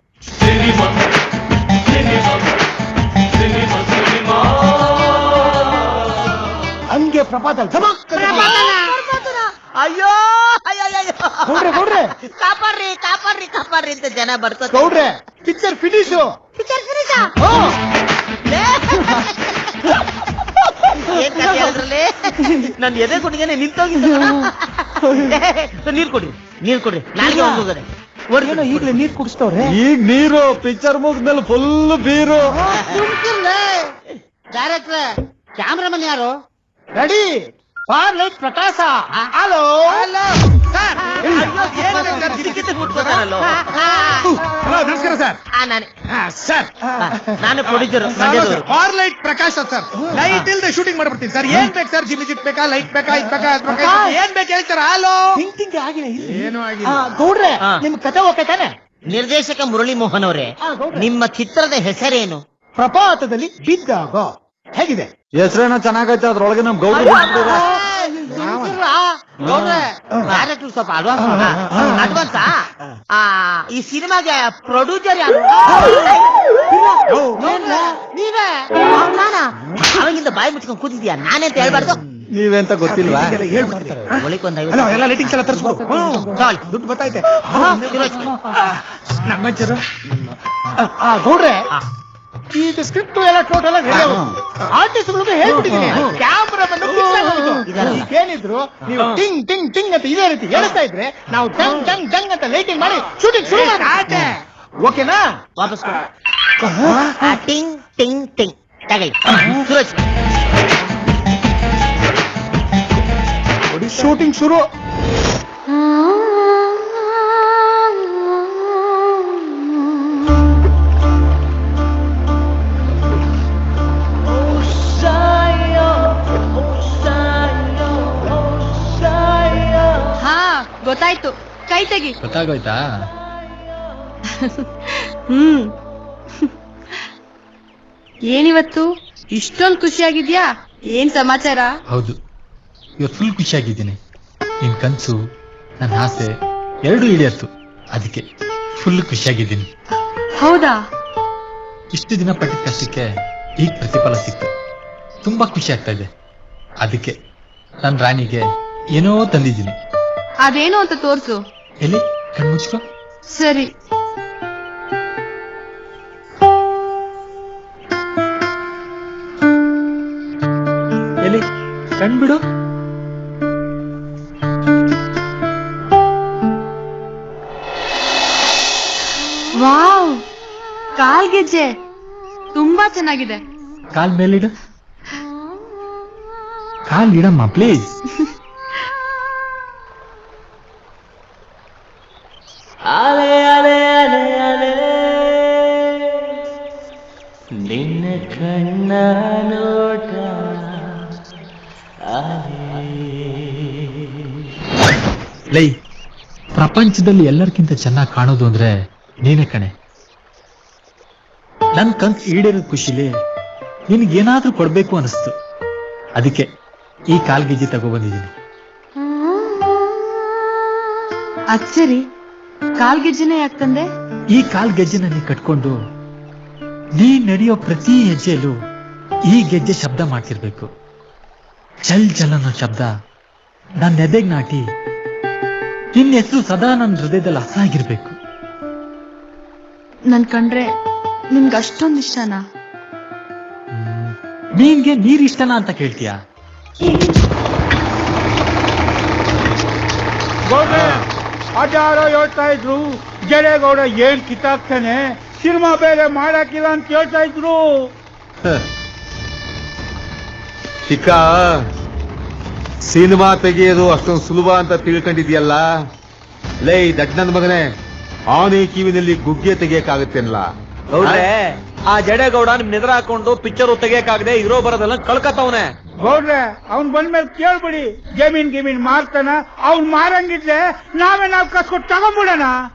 ಹಂಗೆ ಪ್ರಪಾತ ಅಯ್ಯೋ ಗೌಡ್ರೆ ಕಾಪಾಡ್ರಿ ಕಾಪಾಡ್ರಿ ಕಾಪಾಡ್ರಿ ಅಂತ ಜನ ಬರ್ತಾರೆ. ಗೌಡ್ರೆ, ಪಿಕ್ಚರ್ ಫಿನಿಶು. ಏನ್ ಕಥೆ ಅದ್ರಲ್ಲಿ? ನನ್ ಎದೆ ಕೊಟ್ಟಿಗೆ ನಿಂತೋಗಿದ್ದ. ನೀರ್ ಕೊಡ್ರಿ, ನೀರ್ ಕೊಡ್ರಿ, ನಾಳೆಗೆ ಹೋಗೋದೆ. ಈಗಲೇ ನೀರ್ ಕುಡಿಸ್ತವ್ರೆ. ಈಗ ನೀರು ಪಿಕ್ಚರ್ ಮುಗಿದ್ಮೇಲೆ ಫುಲ್ ಬೀರು. ಡೈರೆಕ್ಟ್ರೆ, ಕ್ಯಾಮ್ರಾಮನ್ ಯಾರು? Ready for light Prakasha. Hello ಮುಟ್ಕೋತಾರಲ್ಲೋ. ಹಲೋ, ನಮಸ್ಕಾರ ಸರ್. ನಾನೇ ಸರ್, ನಾನು producer. For light Prakash sir. Light ಇಲ್ದೆ ಶೂಟಿಂಗ್ ಮಾಡ್ಬಿಡ್ತೀನಿ ಸರ್. ಏನ್ ಬೇಕು ಸರ್? ಜಿಮಿಜಿಟ್ ಬೇಕಾ, ಲೈಟ್ ಬೇಕಾ, ಇದ್ ಬೇಕಾ, ಅದ್ ಬೇಕಾ, ಏನ್ ಬೇಕು ಹೇಳ್ತಾರ? ಹಲೋ, ಥಿಂಕಿಂಗ್ ಆಗಿಲ್ಲ, ಏನು ಆಗಿಲ್ಲ. ಗೌಡ್ರೆ, ನಿಮ್ ಕತೆ ಓಕೆ ತಾನೆ? ನಿರ್ದೇಶಕ ಮುರಳಿ ಮೋಹನ್ ಅವರೇ, ನಿಮ್ಮ ಚಿತ್ರದ ಹೆಸರೇನು? ಪ್ರಪಾತದಲ್ಲಿ ಬಿದ್ದಾಗ. ಹೇಗಿದೆ? ಹೆಸರೇನೋ ಚೆನ್ನಾಗೈತೆ, ಅದ್ರೊಳಗೆ ನಮ್ ಗೌಡ್ರು ನೋಡ್ರೆ, ಡೈರೆಕ್ಟ್ರು ಸ್ವಲ್ಪ ಅಡ್ವಾನ್ಸ್. ಈ ಸಿನಿಮಾಗೆ ಪ್ರೊಡ್ಯೂಸರ್ ಯಾರು? ನೀವೇ? ಅವಾಗಿಂದ ಬಾಯಿ ಮುಚ್ಕೊಂಡು ಕೂತಿದ್ಯಾ? ನಾನೇ ಅಂತ ಹೇಳ್ಬಾರ್ದು. ನೀವೆಂತ ಗೊತ್ತಿಲ್ವಾ? ಒಳಗೊಂದು ಎಲ್ಲ ಲೈಟಿಂಗ್ಸ್ ಎಲ್ಲ ತರಿಸ್ಬೋದು. ದುಡ್ಡು ಬರ್ತೈತೆ. ನಮ್ಮಂಚರು ಗೌಡ್ರೆ, ಈಗ ಸ್ಕ್ರಿಪ್ಟ್ ಎಲ್ಲ ಟೋಟಲ್ ಆಗಿ ಆರ್ಟಿಸ್ಟ್ಗಳಿಗೆ ಹೇಳ್ಬಿಟ್ಟಿದ್ದೀನಿ. ಕ್ಯಾಮ್ರಾ ಏನಿದ್ರು ನೀವು ಟಿಂಗ್ ಟಿಂಗ್ ಟಿಂಗ್ ಅಂತ ಇದೇ ರೀತಿ ಹೇಳ್ತಾ ಇದ್ರೆ ನಾವು ಟಂಗ್ ಟಂಗ್ ಟಂಗ್ ಅಂತ ಲೈಟಿಂಗ್ ಮಾಡಿ ಶೂಟಿಂಗ್ ಶುರು ಮಾಡಿ. ಓಕೆನಾ? ವಾಪಸ್ ಟಿಂಗ್ ಟಿಂಗ್ ಟಿಂಗ್ ತಗೈ ಸುರೇಶ್. ಶೂಟಿಂಗ್ ಶುರು. ಗೊತ್ತಾಯ್ತು, ಕೈ ತೆಗಿ. ಗೊತ್ತಾಗೋಯ್ತಾ? ಏನಿವತ್ತು ಇಷ್ಟೊಂದು ಖುಷಿಯಾಗಿದ್ಯಾ? ಏನ್ ಸಮಾಚಾರ? ಹೌದು, ಇವತ್ತು ಫುಲ್ ಖುಷಿಯಾಗಿದ್ದೀನಿ. ನಿನ್ ಕನ್ಸು, ನನ್ನ ಆಸೆ ಎರಡು ಇಳಿಯತ್ತು, ಅದಕ್ಕೆ ಫುಲ್ ಖುಷಿಯಾಗಿದ್ದೀನಿ. ಹೌದಾ? ಇಷ್ಟು ದಿನ ಪಟ್ಟಿದ ಕಷ್ಟಕ್ಕೆ ಈಗ ಪ್ರತಿಫಲ ಸಿಕ್ತು. ತುಂಬಾ ಖುಷಿ ಆಗ್ತಾ ಇದೆ. ಅದಕ್ಕೆ ನನ್ ರಾಣಿಗೆ ಏನೋ ತಂದಿದ್ದೀನಿ. ಅದೇನು ಅಂತ ತೋರ್ಸು. ಎಲ್ಲಿ ಕಣ್ಮುಚ್ಕೋ. ಸರಿ. ಎಲ್ಲಿ ಕಣ್ಬಿಡು. ವಾವ್, ಕಾಲ್ಗೆಜ್ಜೆ ತುಂಬಾ ಚೆನ್ನಾಗಿದೆ. ಕಾಲ್ ಮೇಲಿಡು. ಕಾಲ್ ಇಡಮ್ಮ ಪ್ಲೀಸ್. ಅಲೆ ಅಲೆ ಅಲೆ ಅಲೆ ನಿನ್ನ ಕಣ್ಣ ನೋಟ ಲೈ, ಪ್ರಪಂಚದಲ್ಲಿ ಎಲ್ಲರಿಗಿಂತ ಚೆನ್ನಾಗಿ ಕಾಣೋದು ಅಂದ್ರೆ ನೀನೇ ಕಣೆ. ನನ್ ಕನ್ಸ್ ಈಡೇರೋ ಖುಷಿಲಿ ನಿನ್ಗೇನಾದ್ರೂ ಕೊಡ್ಬೇಕು ಅನಿಸ್ತು. ಅದಕ್ಕೆ ಈ ಕಾಲ್ಗೆಜ್ಜೆ ತಗೊಬಂದಿದ್ದೀನಿ. ಅದ್ ಸರಿ, ಕಾಲ್ಗೆಜ್ಜೆನೇ ಯಾಕಂದೆ? ಈ ಕಾಲ್ಗೆಜ್ಜೆನ ನೀ ಕಟ್ಕೊಂಡು ನೀ ನಡೆಯೋ ಪ್ರತಿ ಹೆಜ್ಜೆಯಲ್ಲೂ ಈ ಗೆಜ್ಜೆ ಶಬ್ದ ಮಾಡ್ತಿರ್ಬೇಕು. ಚಲ್ ಚಲ್ ಅನ್ನೋ ಶಬ್ದ ನನ್ನ ಎದೆಗ್ ನಾಟಿ ನಿನ್ನ ಹೆಸರು ಸದಾ ನನ್ನ ಹೃದಯದಲ್ಲಿ ಹಸಾಗಿರ್ಬೇಕು. ನನ್ ಕಂಡ್ರೆ ನಿಮ್ಗೆ ಅಷ್ಟೊಂದ್ ಇಷ್ಟನಾ? ನೀನ್ಗೆ ನೀರ್ ಇಷ್ಟನಾ ಅಂತ ಕೇಳ್ತೀಯ? ಗೌಡ್ರೆ, ಅದ್ಯಾರೋ ಹೇಳ್ತಾ ಇದ್ರು ಜಡೇಗೌಡ ಏನ್ ಕಿತ್ತಾಕ್ತಾನೆ, ಸಿನಿಮಾ ಬೇರೆ ಮಾಡಾಕಿಲ್ಲ ಅಂತ ಹೇಳ್ತಾ ಇದ್ರು. ಚಿಕ್ಕ, ಸಿನಿಮಾ ತೆಗೆಯೋದು ಅಷ್ಟೊಂದು ಸುಲಭ ಅಂತ ತಿಳ್ಕೊಂಡಿದ್ಯಲ್ಲ. ಲೈ ದಡ್ಡನ ಮಗನೇ, ಆನೆ ಕಿವಿನಲ್ಲಿ ಗುಗ್ಗೆ ತೆಗಿಯಕ್ಕಾಗತ್ತೇನಲ್ಲ. ಗೌಡ್ರೆ, ಆ ಜಡೇಗೌಡ ನಿಮ್ ನೆದ್ರ ಹಾಕೊಂಡು ಪಿಕ್ಚರ್ ತೆಗಿಯಕ್ಕಾಗದೆ ಇರೋ ಬರೋದೆಲ್ಲ ಕಳ್ಕತ್ತವನೆ. ಗೌಡ್ರೆ, ಅವ್ನ್ ಬಂದ್ಮೇಲೆ ಕೇಳ್ಬಿಡಿ, ಜಮೀನ್ ಮಾರ್ತಾನ. ಅವ್ನ್ ಮಾರಂಗಿದ್ರೆ ನಾವ್ ಕಸ್ಕೊಟ್ಟು ತಗೊಂಡ್ಬಿಡೋಣ.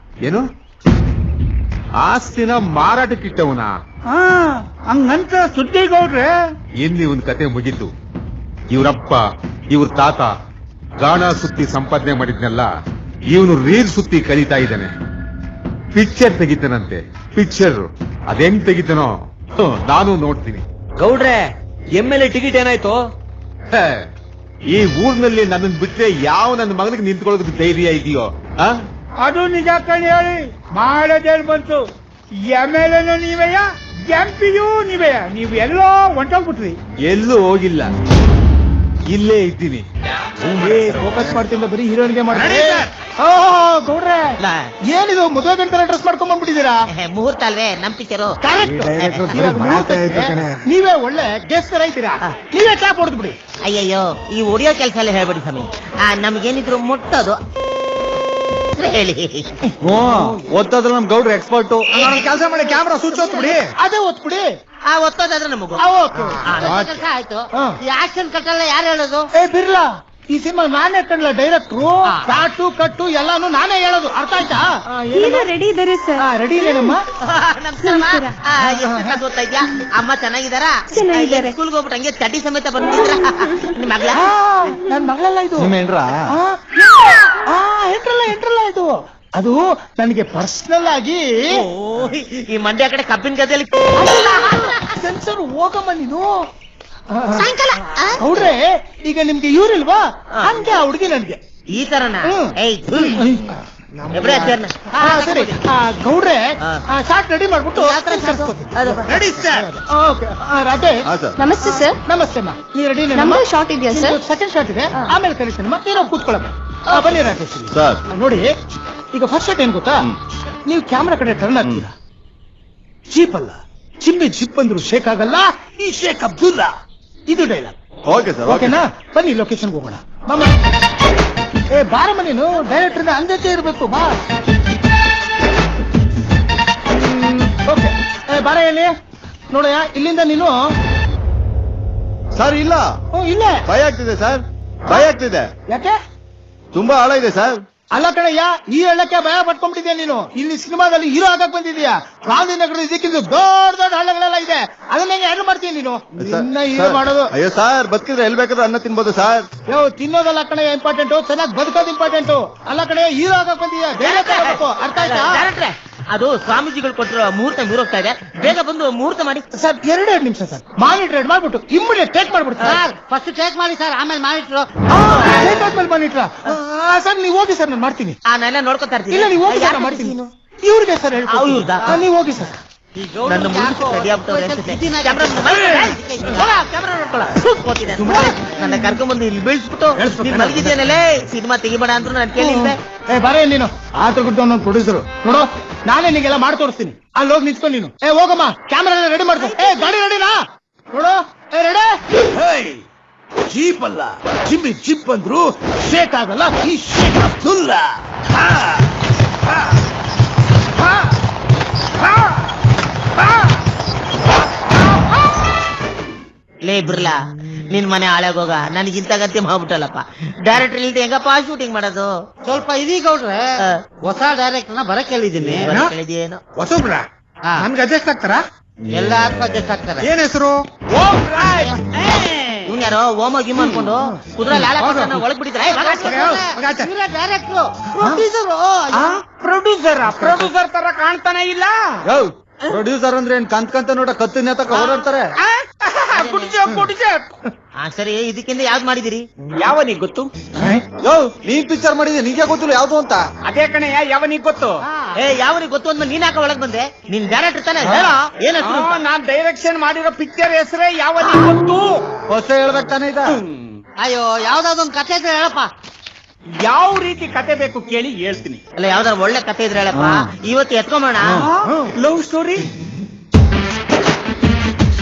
ಏನು ಆಸ್ತಿನ ಮಾರಾಟಕ್ಕಿಟ್ಟವನ? ಹಂಗಂತ ಸುದ್ದಿ ಗೌಡ್ರೆ. ಎಲ್ಲಿ ಒಂದ್ ಕತೆ ಮುಗೀತು. ಇವ್ರಪ್ಪ ಇವ್ರ ತಾತ ಗಾಣ ಸುತ್ತಿ ಸಂಪಾದನೆ ಮಾಡಿದ್ನೆಲ್ಲ ಇವನು ರೀಲ್ ಸುತ್ತಿ ಕಲಿತಾ ಇದ್ದಾನೆ. ಪಿಕ್ಚರ್ ತೆಗಿತಾನಂತೆ. ಪಿಕ್ಚರ್ ಅದೆಂಗ್ ತೆಗಿತಾನೋ ನಾನು ನೋಡ್ತೀನಿ. ಗೌಡ್ರೆ, MLA ಟಿಕೆಟ್ ಏನಾಯ್ತು? ಹೇ, ಈ ಊರ್ನಲ್ಲಿ ನನ್ನನ್ನು ಬಿಟ್ರೆ ಯಾವ ನನ್ನ ಮಗನಿಗೆ ನಿಂತ್ಕೊಳ್ಳೋದಕ್ಕೆ ಧೈರ್ಯ ಇದೆಯೋ? ಅದು ನಿಜ ಕಣ್ ಹೇಳಿ, ಮಾಡೋದೇನ್ ಬಂತು. MLA ನೀವೆಯ, MP ನೀವೆಯ, ನೀವ್ ಎಲ್ಲೋ ಹೊಂಟೋಗ್ಬಿಟ್ರಿ. ಎಲ್ಲೂ ಹೋಗಿಲ್ಲ, ಇಲ್ಲೇ ಇದ್ದೀನಿ. ಫೋಕಸ್ ಮಾಡ್ತಿಲ್ಲ, ಬರೀ ಹೀರೋಯಿನ್ಗೆ ಮಾಡ್ತಾರೆ. ಗೌಡ್ರೆ, ಏನಿದು ಮದುವೆ ಗಂಟೆ ಡ್ರೆಸ್ ಮಾಡ್ಕೊಂಡ್ ಬಂದ್ಬಿಟ್ಟಿದ್ದೀರಾ? ಮುಹೂರ್ತ ಅಲ್ವೇ ನಮ್ ಪಿಕ್ಚರು. ನೀವೇ ಒಳ್ಳೆ ಗೆಸ್ಟ್ ರೈತೀರಾ, ನೀವೇ ಕ್ಲಾಪ್ ಹೊಡೆದು ಬಿಡಿ. ಅಯ್ಯಯ್ಯೋ, ಈ ಒಡಿಯೋ ಕೆಲಸ ಎಲ್ಲ ಹೇಳ್ಬೇಡಿ ಸ್ವಾಮಿ. ನಮ್ಗೇನಿದ್ರು ಮುಟ್ಟೋದು ಹೇಳಿ. ಓದ್ತದ್ರ ನಮ್ ಗೌಡ್ರ ಎಕ್ಸ್ಪರ್ಟ್. ಕೆಲಸ ಮಾಡಿ ಕ್ಯಾಮ್ರಾ ಸ್ವಿಚ್ ಹೊತ್ಬಿಡಿ, ಅದೇ ಒತ್ಬಿಡಿ. ಒತ್ತೋದಾದ್ರೆ ನಮಗೂ ಕೆಲಸ ಆಯ್ತು. ಈ ಆಕ್ಷನ್ ಕಟ್ಟೆಲ್ಲ ಯಾರು ಹೇಳೋದು? ಬಿರ್ಲಾ, ಈ ಸಿನಿಮಾ ನಾನೇ ಕಣ್ಲ ಡೈರೆಕ್ಟ್ರು. ಕಾಟು ಕಟ್ಟು ಎಲ್ಲಾನು ನಾನೇ ಹೇಳೋದು, ಅರ್ಥ ಆಯ್ತಾ? ರೆಡಿ ಇದ್ದಾರೆ ಸರ್. ರೆಡಿ ಇದೇನಮ್ಮ? ಓದ್ತಾ ಇದ್ಯಾ? ಅಮ್ಮ ಚೆನ್ನಾಗಿದ್ದಾರಾ? ಚೆನ್ನಾಗಿದ್ದಾರೆ. ಸ್ಕೂಲ್ಗೆ ಹೋಗ್ಬಿಟ್ಟು ಹಂಗೆ ಚಡ್ಡಿ ಸಮೇತ ಬಂದಿದ್ರ ನಿಮ್ ಮಗಳ? ನನ್ ಮಗಳಲ್ಲ ಇದು. ಎಂಟ್ರಲ್ಲ ಇದು. ಅದು ನನಗೆ ಪರ್ಸನಲ್ ಆಗಿ. ಈ ಮಂಡ್ಯ ಕಡೆ ಕಬ್ಬಿನ ಗದ್ದೆಯಲ್ಲಿ ಸೆನ್ಸರ್ ಹೋಗಮ್ಮ ನೀನು. ಹೌಡ್ರೆ, ಈಗ ನಿಮ್ಗೆ ಇವ್ರಿಲ್ವಾ, ಹಂಗೆ ಆ ಹುಡುಗಿ ನನ್ಗೆ ಈ ತರನ. ಸರಿ ಗೌಡ್ರೆ, ಶಾರ್ಟ್ ರೆಡಿ ಮಾಡ್ಬಿಟ್ಟು ರೆಡಿ ಸರ್. ರಾಜೇಶ್, ನಮಸ್ತೆ ಸರ್. ನಮಸ್ತೆ ಅಮ್ಮ. ನೀ ರೆಡಿ? ನಮ್ದು ಶಾರ್ಟ್ ಇದೆಯಾ ಸರ್? ಸೆಕೆಂಡ್ ಶಾರ್ಟ್ ಇದೆ, ಆಮೇಲೆ ಕಳಿಸ್ತೀನಿ. ಮತ್ತೆ ಕೂತ್ಕೊಳ್ಳಮ್ಮ. ಬನ್ನಿ ರಾಜೇಶ್. ನೋಡಿ, ಈಗ ಫಸ್ಟ್ ಶಾರ್ಟ್ ಏನ್ ಗೊತ್ತಾ, ನೀವು ಕ್ಯಾಮ್ರಾ ಕಡೆ ಟರ್ನ್ ಆಗ್ತೀರಾ. ಜೀಪ್ ಅಲ್ಲ, ಚಿಮ್ಮೆ ಜಿಪ್ ಅಂದ್ರು ಶೇಕ್ ಆಗಲ್ಲ, ಈ ಶೇಕ್ ಅಬ್ದುಲ್ಲಾ. ಇದು ಡೈಲಾಗ್. ಓಕೆ ಸರ್, ಓಕೆನಾ? ಬನ್ನಿ ಲೊಕೇಶನ್ಗೆ ಹೋಗೋಣ. ಬಾರಮ್ಮ, ನೀನು ಡೈರೆಕ್ಟರ್ ಅಂದತೆ ಇರ್ಬೇಕು. ಬಾ. ಓಕೆ, ಬಾರ ಹೇಳಿ ನೋಡಯ್ಯ, ಇಲ್ಲಿಂದ ನೀನು. ಸರ್ ಇಲ್ಲ, ಇಲ್ಲೇ ಭಯ ಆಗ್ತಿದೆ ಸರ್, ಭಯ ಆಗ್ತಿದೆ. ಯಾಕೆ? ತುಂಬಾ ಆಳ ಇದೆ ಸರ್. ಅಲ್ಲ ಕಣಯ್ಯ, ಈ ಹಳ್ಳಕ್ಕೆ ಭಯ ಪಟ್ಕೊಂಡ್ಬಿಟ್ಟಿದ್ಯಾ ನೀನು. ಇಲ್ಲಿ ಸಿನಿಮಾದಲ್ಲಿ ಹೀರೋ ಆಗಕ್ ಬಂದಿದ್ಯಾ. ಗಾಂಧಿನಗರ ಇದಕ್ಕಿಂತ ದೊಡ್ಡ ದೊಡ್ಡ ಹಳ್ಳಗಳೆಲ್ಲ ಇದೆ, ಅದನ್ನ ಹೆಂಗ್ ಮಾಡ್ತೀನಿ ನೀನು? ಹೀರೋ ಮಾಡೋದು. ಅಯ್ಯೋ ಸರ್, ಬದುಕಿದ್ರೆ ಎಲ್ಲಿ ಬೇಕಾದ್ರೂ ಅನ್ನ ತಿನ್ಬೋದು ಸರ್. ತಿನ್ನೋದಲ್ಲ ಕಣಯ್ಯ ಇಂಪಾರ್ಟೆಂಟು, ಚೆನ್ನಾಗಿ ಬದುಕೋದು ಇಂಪಾರ್ಟೆಂಟು. ಅಲ್ಲ ಕಣಯ್ಯ, ಹೀರೋ ಆಗಕ್ ಬಂದಿದ್ಯಾ, ಧೈರ್ಯ ತಗೋಬೇಕು, ಅರ್ಥ ಆಯ್ತಾ? ಅದು ಸ್ವಾಮೀಜಿಗಳು ಕೊಟ್ಟಿರೋ ಮುಹೂರ್ತ ಮೀರೋಗ್ತಾ ಇದೆ, ಬೇಗ ಬಂದು ಮುಹೂರ್ತ ಮಾಡಿ. ಸರ್ 2 ನಿಮಿಷ ಸರ್, ಮಾನಿಟರ್ ರೆಡ್ ಮಾಡ್ಬಿಟ್ಟು ಇಮ್ಮಿಡಿಯೇಟ್ ಟೇಕ್ ಮಾಡ್ಬಿಡ್ತೀನಿ ಸರ್ ಫಸ್ಟ್ ಚೆಕ್ ಮಾಡಿ ಸರ್, ಆಮೇಲೆ ಮಾಡಿಟ್ರು. ಮಾನಿಟ್ರ ಸರ್ ನೀವು ಹೋಗಿ ಸರ್ ನಾನು ಮಾಡ್ತೀನಿ. ನಾನೆಲ್ಲ ನೋಡ್ಕೊತಾ ಇರ್ತೀನಿ. ಇಲ್ಲ ನೀವು ಹೋಗಿ ಸರ್ ನಾನು ಮಾಡ್ತೀನಿ. ಇವ್ರಿಗೆ ಸರ್ ಇವ್ರ್ದಾ? ನೀವು ಹೋಗಿ ಸರ್. ನನ್ನ ಮುಗಿಸಿ ರೆಡಿ ಆಗ್ಬಿಟ್ಟವ್ರೆ ಅನ್ಸುತ್ತೆ. ನನ್ನ ಕರ್ಕೊಂಡ್ಬಂದು ಇಲ್ಲಿ ಬೀಳ್ಸ್ಬಿಟ್ಟು ನೀನ್ ಮಲಗಿದ್ದೇನಲ್ಲೇ ಸಿನಿಮಾ ತೆಗಿಬೇಡ ಅಂದ್ರು ನಾನು ಕೇಳಿದ್ದೆ. ಬರೇ ನೀನು ಆತರ ಗುಡ್ಡ ಒಂದೊಂದು ಪ್ರೊಡ್ಯೂಸರು ನೋಡು, ನಾನೇ ನಿಂಗೆಲ್ಲ ಮಾಡಿ ತೋರಿಸ್ತೀನಿ. ಅಲ್ಲಿ ಹೋಗಿ ನಿಂತ್ಕೊಂಡು ನೀನು ಹೋಗಮ್ಮ, ಕ್ಯಾಮ್ರಾ ರೆಡಿ ಮಾಡ್ಕೊ. ಗಾಡಿ ರೆಡಿನಾ ನೋಡು, ರೆಡಿ. ಜೀಪ್ ಅಲ್ಲ ಜಿಮ್ಮಿ ಜಿಪ್ ಅಂದ್ರು ಶೇಕ್ ಆಗಲ್ಲ, ಈ ಶೇಕ್ ಅಬ್ದುಲ್ಲಾ. ಲೇ ಬಿರ್ಲಾ, ನಿನ್ ಮನೆ ಹಾಳಾಗೋಗ ನನಗಿಂತ ಗತಿ ಮಾಡ್ಬಿಟ್ಟಲ್ಲಪ್ಪ. ಡೈರೆಕ್ಟರ್ ಇಲ್ದೆ ಹೆಂಗಪ್ಪ ಶೂಟಿಂಗ್ ಮಾಡೋದು? ಸ್ವಲ್ಪ ಇದೀಗ ಗೌಡ್ರೆ, ಹೊಸ ಡೈರೆಕ್ಟರ್ ನ ಬರಕ್ ಹೇಳಿದೀನಿ. ಕೇಳಿದೇನೋ ಹೊಸಬ್ರ ನನ್ಗೆ ಅಡ್ಜಸ್ಟ್ ಆಗ್ತಾರ? ಎಲ್ಲಾರ್ಗೂ ಅಡ್ಜಸ್ಟ್ ಆಗ್ತಾರೆ. ಏನ್ ಹೆಸರು? ಇವ್ನ್ ಯಾರೋ ಓಮ ಗಿಮ್ ಅನ್ಕೊಂಡು ಕುದುರೆ ಒಳಗ್ ಬಿಟ್ಟಿದ್ರೆ ಡೈರೆಕ್ಟ್ರು ಪ್ರೊಡ್ಯೂಸರ್ ತರ ಕಾಣ್ತಾನೆ ಇಲ್ಲ. ಪ್ರೊಡ್ಯೂಸರ್ ಅಂದ್ರೆ ಏನ್ ಕಂತ ನೋಡ ಕತ್ತಿನ ತಕ ಓಡಾಡ್ತಾರೆ. ಸರಿ, ಇದಕ್ಕಿಂತ ಯಾವ್ದು ಮಾಡಿದಿರಿ? ಯಾವನಿಗೆ ಗೊತ್ತು? ನೀನ್ ಪಿಕ್ಚರ್ ಮಾಡಿದೆ, ನಿಂಗೆ ಗೊತ್ತಿಲ್ಲ ಯಾವ್ದು ಅಂತ. ಅದೇ ಕಣಯ್ಯ, ಯಾವನಿಗೆ ಗೊತ್ತು? ಯಾವನಿಗೆ ಗೊತ್ತು ಅಂದ್ಮೇಲೆ ನೀನ್ ಯಾಕ ಒಳಗ್ ಬಂದೆ? ನೀನ್ ಡೈರೆಕ್ಟರ್ ತಾನೆ, ಏನ? ನಾನ್ ಡೈರೆಕ್ಷನ್ ಮಾಡಿರೋ ಪಿಕ್ಚರ್ ಹೆಸರೇ ಯಾವನಿಗೆ ಗೊತ್ತು? ಹೊಸ ಹೇಳ್ಬೇಕು ತಾನೇ ಇದ. ಅಯ್ಯೋ ಯಾವ್ದಾವ್ದೊಂದ್ ಕಥೆ ಇದ್ರೆ ಹೇಳಪ್ಪ. ಯಾವ ರೀತಿ ಕತೆ ಬೇಕು ಕೇಳಿ ಹೇಳ್ತೀನಿ. ಅಲ್ಲ, ಯಾವ್ದಾರು ಒಳ್ಳೆ ಕತೆ ಇದ್ರೆ ಹೇಳಪ್ಪ, ಇವತ್ತು ಎತ್ಕೊಂಬೋಣ. Love story.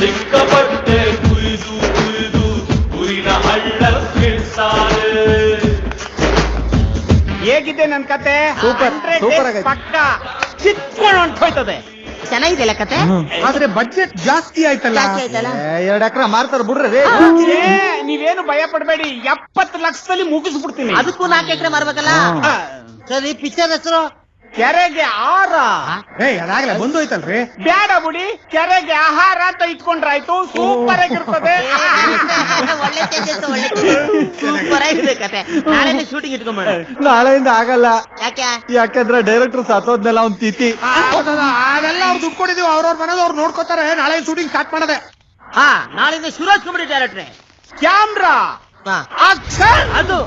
ಸಿಕ್ಕಾಪಟ್ಟೆ ಕುಯ್ದು ಕುಯ್ದು ಊರಿನ ಹಳ್ಳ ಹೇಗಿದೆ ನನ್ ಕತೆ? ಸೂಪರ್, ಸೂಪರ್ ಆಗೈತೆ. ಪಕ್ಕ ಚಿತ್ಕೊಂಡು ಹೊಂಟೋಯ್ತದೆ. ಚೆನ್ನಾಗಿದೆಯಲ್ಲ ಕತೆ? ಆದ್ರೆ ಬಡ್ಜೆಟ್ ಜಾಸ್ತಿ ಆಯ್ತಲ್ಲ. 2 ಎಕರೆ ಮಾರ್ತಾರ ಬಿಡ್ರಿ. ನೀವೇನು ಭಯ ಪಡಬೇಡಿ, 70 ಲಕ್ಷದಲ್ಲಿ ಮುಗಿಸ್ಬಿಡ್ತೀನಿ. ಅದಕ್ಕೂ 4 ಎಕರೆ ಮಾರ್ಬೇಕಲ್ಲ. ಸರಿ, ಪಿಕ್ಚರ್ ಹೆಸರು? ಕೆರೆಗೆ ಆಹಾರ. ಅದಾಗಲೇ ಬಂದೋಯ್ತಲ್ರಿ. ಬ್ಯಾಡ ಬಿಡಿ, ಕೆರೆಗೆ ಆಹಾರ ಅಂತ ಇಟ್ಕೊಂಡ್ರಾಯ್ತು. ಸೂಪರ್ ಆಗಿರ್ತದೆ. ಒಳ್ಳೆ ಸೂಪರ್ ಆಗಿದೆ ಕತೆ. ನಾಳೆ ಶೂಟಿಂಗ್ ಇಟ್ಕೊಂಬೋಣ. ನಾಳೆಯಿಂದ ಆಗಲ್ಲ. ಯಾಕೆ? ಯಾಕಂದ್ರೆ ಡೈರೆಕ್ಟರ್ ಸತ್ತೋದ್ನೆಲ್ಲ ಅವ್ನ್ ತಿಥಿ. ಅದೆಲ್ಲ ಅವ್ರು ದುಡ್ಡು ಕೊಟ್ಟಿದೀವಿ, ಅವ್ರವ್ರ ಮನೇದು ಅವ್ರು ನೋಡ್ಕೋತಾರೆ. ನಾಳೆ ಶೂಟಿಂಗ್ ಸ್ಟಾರ್ಟ್ ಮಾಡದೆ. ನಾಳೆಯಿಂದ ಶುರು ಹಚ್ಕೊಂಡ್ಬಿಡಿ ಡೈರೆಕ್ಟ್ರೆ. Camera action. ಅದು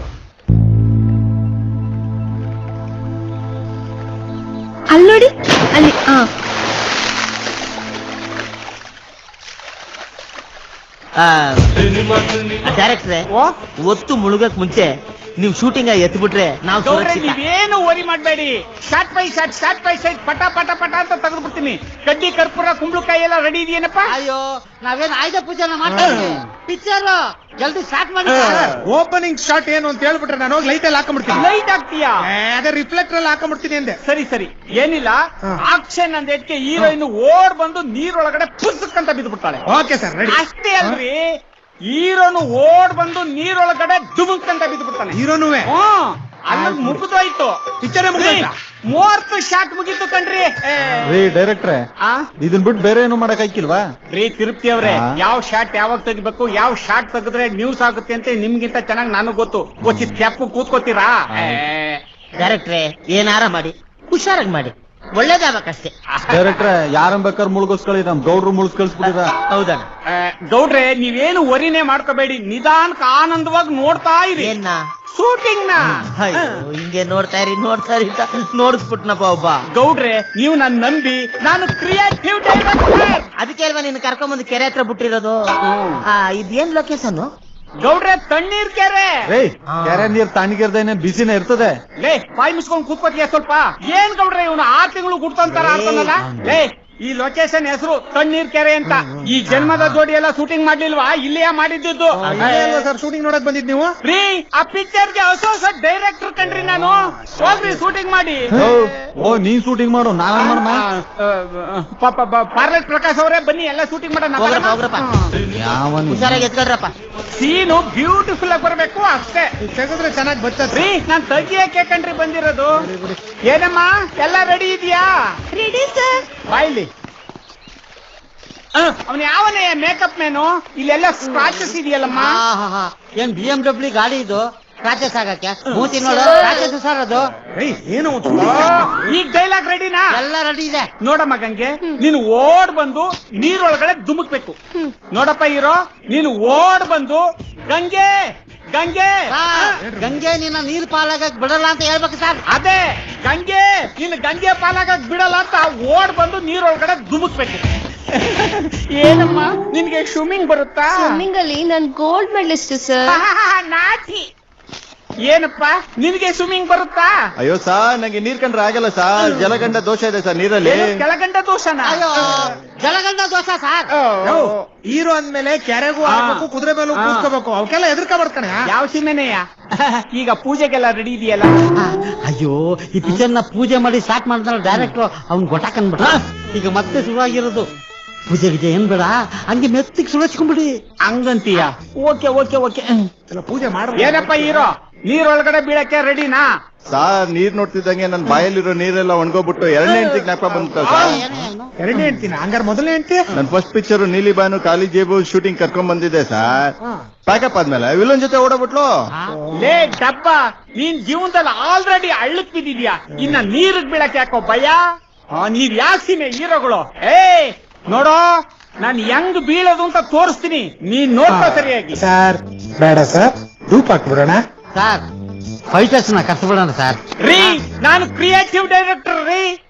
ಅಲ್ಲಿ ನೋಡಿ, ಅಲ್ಲಿ ಡೈರೆಕ್ಟ್ರೆ, ಒತ್ತು ಮುಳುಗಕ್ ಮುಂಚೆ ನೀವು ಶೂಟಿಂಗ್ ಎತ್ಬಿಟ್ರೆ ನಾವು ಸುರಕ್ಷಿತ. ನೀವೇನು ವರಿ ಮಾಡಬೇಡಿ. ಶಾರ್ಟ್ ಬೈ ಸೈಡ್ ಪಟ ಪಟ ಪಟ ಅಂತ ತೆಗೆದು ಬಿಡ್ತೀನಿ. ಕಡ್ಡಿ ಕರ್ಪೂರ ಕುಂಬಳಕಾಯಿ ಎಲ್ಲ ರೆಡಿ ಇದೆಯೇನಪ್ಪ? ಅಯ್ಯೋ ನಾವೇನ್ ಆಯ್ದ ಪೂಜೆನ ಮಾಡ್ತೀವಿ. ಪಿಕ್ಚರ್ ಜಲ್ದಿ ಸ್ಟಾರ್ಟ್ ಮಾಡಿ. ಓಪನಿಂಗ್ ಶಾಟ್ ಏನು ಅಂತ ಹೇಳ್ಬಿಟ್ರೆ ನಾನು ಹೋಗಿ ಲೈಟ್ ಅಲ್ಲಿ ಹಾಕೊಂಡ್ಬಿಡ್ತೀನಿ. ಲೈಟ್ ಹಾಕ್ತೀಯಾ? ಅದೇ ರಿಫ್ಲೆಕ್ಟರ್ ಅಲ್ಲಿ ಹಾಕೊಂಡ್ಬಿಡ್ತೀನಿ ಅಂದೆ. ಸರಿ ಏನಿಲ್ಲ. ಆಕ್ಷನ್ ಅಂದೇಟ್ಗೆ ಹೀರೋಯಿನ್ ಓಡ್ ಬಂದು ನೀರೊಳಗಡೆ ಪುಸ್ತಕ ಅಂತ ಬಿದ್ದುಬಿಡ್ತಾಳೆ. ಓಕೆ ಸರ್, ಅಷ್ಟೇ ಅಲ್ರಿ, ಹೀರೋನು ಓಡ್ ಬಂದು ನೀರೊಳಗಡೆ ದುಬುಕ್ ಅಂತ ಬಿದ್ದು ಬಿಡ್ತಾನೆ. ಹೀರೋನುವೆ ಅಲ್ಲ ಮುಗಿದೋಯ್ತು. ಪಿಕ್ಚರ್ ಮುಗಿದೋಯ್ತಾ? 30 ಶಾಟ್ ಮುಗೀತು ಕಣ್ರಿ. ಡೈರೆಕ್ಟ್ರೆ, ಇದನ್ ಬಿಟ್ಟು ಬೇರೆ ಏನು ಮಾಡಕ್ ಆಯ್ಕಿಲ್ವಾ? ತಿರುಪ್ತಿ ಅವ್ರೆ, ಯಾವ ಶಾಟ್ ಯಾವಾಗ ತೆಗಿಬೇಕು, ಯಾವ ಶಾಟ್ ತೆಗೆದ್ರೆ ನ್ಯೂಸ್ ಆಗುತ್ತೆ ಅಂತ ನಿಮ್ಗಿಂತ ಚೆನ್ನಾಗಿ ನನಗ್ ಗೊತ್ತು. ಸ್ಟೆಪ್ ಕೂತ್ಕೋತೀರಾ? ಡೈರೆಕ್ಟ್ರೆ, ಏನಾರ ಮಾಡಿ, ಹುಷಾರಾಗಿ ಮಾಡಿ, ಒಳ್ಳೇದಾಗಬೇಕಷ್ಟೇ. ಡೈರೆಕ್ಟ್ರೆ, ಯಾರನ್ ಬೇಕಾದ್ರೆ ಮುಳುಗಿಸ್ಕೊಳ್ಳಿ, ನಮ್ ಗೌಡ್ರು ಮುಳುಗಿಸ್ಕಳಿಸ್ಬಿಟ್ಟಿದ. ಹೌದಾ ಗೌಡ್ರೆ, ನೀವೇನು ವರಿನೇ ಮಾಡ್ಕೋಬೇಡಿ, ನಿಧಾನಕ್ಕೆ ಆನಂದವಾಗಿ ನೋಡ್ತಾ ಇರಿ. ಏನ ಶೂಟಿಂಗ್ ನ. ಹಿಂಗೆ ನೋಡ್ತಾ ಇರಿ ನೋಡಿಸ್ಬಿಟ್ನಪ್ಪ ಒಬ್ಬ. ಗೌಡ್ರೆ, ನೀವು ನನ್ ನಂಬಿ, ನಾನು ಕ್ರಿಯೇಟಿವ್ ಡೈರೆಕ್ಟರ್. ಅದಕ್ಕೆ ಅಲ್ವಾ ನಿನ್ನ ಕರ್ಕೊಂಬಂದು ಕೆರೆ ಹತ್ರ ಬಿಟ್ಟಿರೋದು. ಇದೇನ್ ಲೊಕೇಶನ್? ಗೌಡ್ರೆ, ತಣ್ಣೀರ್ ಕೆರೆ. ಕೆರೆ ನೀರ್ ತಣ್ಣಗಿರ್ದೇನೆ ಬಿಸಿನೇ ಇರ್ತದೆ. ಲೇ, ಬಾಯಿ ಮುಚ್ಕೊಂಡು ಕೂತ್ಕೋತೀಯ ಸ್ವಲ್ಪ. ಏನ್ ಗೌಡ್ರೆ, ಇವನು 6 ತಿಂಗಳು ಗುಡ್ತಂತಾರ ಆಡ್ತಾನಲ್ಲ. ಲೇ, ಈ ಲೊಕೇಶನ್ ಹೆಸರು ತಣ್ಣೀರ್ ಕೆರೆ ಅಂತ. ಈ ಜನ್ಮದ ಜೋಡಿ ಎಲ್ಲ ಶೂಟಿಂಗ್ ಮಾಡ್ಲಿಲ್ವಾ? ಇಲ್ಲಿಯೇ ಮಾಡಿದ್ದು ಸರ್. ಶೂಟಿಂಗ್ ನೋಡಕ್ ಬಂದಿದ್ ನೀವು ರೀ? ಆ ಪಿಕ್ಚರ್ ಗೆ ಹೊಸ ಡೈರೆಕ್ಟರ್ ಕಂಡ್ರಿ ನಾನು. ಹೋಗ್ರಿ ಶೂಟಿಂಗ್ ಮಾಡಿ. ನೀನ್ ಶೂಟಿಂಗ್ ಮಾಡು, ನಾವೇನ್ ಮಾಡೋಣ? ಪಾರ್ಲೆಟ್ ಪ್ರಕಾಶ್ ಅವರೇ ಬನ್ನಿ, ಎಲ್ಲ ಶೂಟಿಂಗ್ ಮಾಡೋಣ. ಹುಷಾರಾಗಿ ಎತ್ಕೊಳ್ರಪ್ಪ. ಸೀನು ಬ್ಯೂಟಿಫುಲ್ ಆಗಿ ಬರ್ಬೇಕು ಅಷ್ಟೇ. ತೆಗೆದ್ರೆ ಚೆನ್ನಾಗಿ ಬರ್ತದ್ರಿ. ನಾನ್ ತೆಗಿಯಕ್ಕೆ ಕಂಡ್ರಿ ಬಂದಿರೋದು. ಏನಮ್ಮ, ಎಲ್ಲ ರೆಡಿ ಇದೆಯಾ? Ready sir. ಬಾಯ್ಲಿ. ಅವನು ಯಾವನೇ ಮೇಕಪ್ ಮ್ಯಾನು? ಇಲ್ಲೆಲ್ಲ ಸ್ಕ್ರಾಚಸ್ ಇದೆಯಲ್ಲಮ್ಮ. ಏನ್ BMW ಗಾಡಿ ಇದು? ರಾಕ್ಷಸ ಆಗಕ್ಕೆ ಮೂತಿ ನೋಡು ರಾಕ್ಷಸ ಸರ್ ಅದು. ಏನು ಈಗ ಡೈಲಾಗ್ ರೆಡಿನಾ? ಎಲ್ಲ ರೆಡಿ ಇದೆ. ನೋಡಮ್ಮ ಗಂಗೆ, ನೀನು ಓಡ್ ಬಂದು ನೀರೊಳಗಡೆ ಧುಮುಕ್ಬೇಕು. ನೋಡಪ್ಪ ಹೀರೋ, ನೀನು ಓಡ್ ಬಂದು ಗಂಗೆ ಗಂಗೆ ಗಂಗೆ ನಿನ್ನ ನೀರ್ ಪಾಲಾಗಕ್ ಬಿಡಲ್ಲ ಅಂತ ಹೇಳ್ಬೇಕು ಸರ್. ಅದೇ ಗಂಗೆ ನೀನು ಗಂಗೆ ಪಾಲಾಗಕ್ ಬಿಡಲ್ಲ ಅಂತ ಓಡ್ ಬಂದು ನೀರೊಳಗಡೆ ಧುಮುಕ್ಬೇಕು. ಏನಮ್ಮ ನಿನ್ಗೆ ಸ್ವಿಮ್ಮಿಂಗ್ ಬರುತ್ತಾ? ಸ್ವಿಮ್ಮಿಂಗ್ ಅಲ್ಲಿ ನಾನು ಗೋಲ್ಡ್ ಮೆಡಲಿಸ್ಟ್ ಸರ್. ನಾಟಿ. ಏನಪ್ಪ ನಿನ್ಗೆ ಸ್ವಿಮ್ಮಿಂಗ್ ಬರುತ್ತಾ? ಅಯ್ಯೋ ಸಾರ್ ನಂಗೆ ನೀರ್ ಕಂಡ್ರೆ ಆಗಲ್ಲ ಸಾರ್, ಜಲಗಂಡ ದೋಷ ಇದೆ ಸರ್ ನೀರಲ್ಲಿ. ಏನು ಕೆಳಗಂಡ ದೋಷನ? ಅಯ್ಯೋ ಜಲಗಂಡ ದೋಷ ಸರ್. ಹೀರೋ ಅಂದ್ಮೇಲೆ ಕೆರೆಗೂ ಆಗ್ಬೇಕು, ಕುದುರೆ ಮೇಲೂ ಕೂತ್ಕೋಬೇಕು, ಅವಕ್ಕೆಲ್ಲ ಎದುರ್ಕ ಬರ್ತಾನೆ. ಯಾವ ಸೀಮೆನೆಯ? ಈಗ ಪೂಜೆಗೆಲ್ಲ ರೆಡಿ ಇದೆಯಲ್ಲ? ಅಯ್ಯೋ ಈ ಪಿಕ್ಚರ್ ನ ಪೂಜೆ ಮಾಡಿ ಸ್ಟಾರ್ಟ್ ಮಾಡಿದ್ನಲ್ಲ ಡೈರೆಕ್ಟರ್, ಅವ್ನ್ ಗೊತ್ತಾಕನ್ಬಿಟ್ಟ. ಈಗ ಮತ್ತೆ ಶುರುವಾಗಿರೋದು. ಪೂಜೆ ಗೀಜೆ ಏನ್ ಬೇಡ, ಹಂಗೆ ಮೆತ್ತಿಗೆ ಸುಳಿಸ್ಕೊಂಡ್ಬಿಡಿ. ಹಂಗಂತೀಯ? ಓಕೆ ಓಕೆ ಓಕೆ, ಪೂಜೆ ಮಾಡ. ಏನಪ್ಪ ಹೀರೋ, ನೀರೊಳಗಡೆ ಬೀಳಕ್ಕೆ ರೆಡಿನಾ? ಸಾರ್ ನೀರ್ ನೋಡ್ತಿದ್ದಂಗೆ ನನ್ ಬಾಯಲ್ಲಿರೋ ನೀರೆಲ್ಲ ಒಣಗೋಗ್ಬಿಟ್ಟು ಎರಡನೇ ಹೆಂಡತಿಗೆ ಜ್ಞಾಪಕ ಬಂತು ಸರ್. ಎರಡನೇ ಹೇಳ್ತೀನಿ ಹಂಗಾರೆ ಮೊದಲನೇ ಹೇಳ್ತಿ? ನನ್ ಫಸ್ಟ್ ಪಿಕ್ಚರ್ ನೀಲಿ ಬಾನು ಖಾಲಿ ಜೇಬು ಶೂಟಿಂಗ್ ಕರ್ಕೊಂಡ್ ಬಂದಿದ್ದೆ ಸರ್. ಪ್ಯಾಕಪ್ ಆದ್ಮೇಲೆ ವಿಲನ್ ಜೊತೆ ಓಡಬಿಟ್ಲು. ಲೇ ಡಬ್ಬ, ನೀನ್ ಜೀವನದಲ್ಲಿ ಆಲ್ರೆಡಿ ಹಳ್ಳಕ್ ಬಿದ್ದಿದ್ಯಾ, ಇನ್ನ ನೀರಿಗೆ ಬೀಳಕ್ಕೆ ಯಾಕೋ ಭಯ? ನೀವ್ ಯಾಕೆ ಸೀಮೆ ಹೀರೋಗಳು? ನೋಡೋ, ನಾನ್ ಹೆಂಗ್ ಬೀಳೋದು ಅಂತ ತೋರಿಸ್ತೀನಿ, ನೀನ್ ನೋಡ್ಕೋ ಸರಿಯಾಗಿ. ಸರ್ ಬೇಡ ಸರ್, ಧೂಪ್ ಹಾಕ್ಬಿಡೋಣ. ಸರ್ ಫೈಟರ್ಸ್ ನ ಕರ್ಸ್ಬಿಡೋಣ ಸರ್. ರೀ ನಾನು ಕ್ರಿಯೇಟಿವ್ ಡೈರೆಕ್ಟರ್ ರೀ,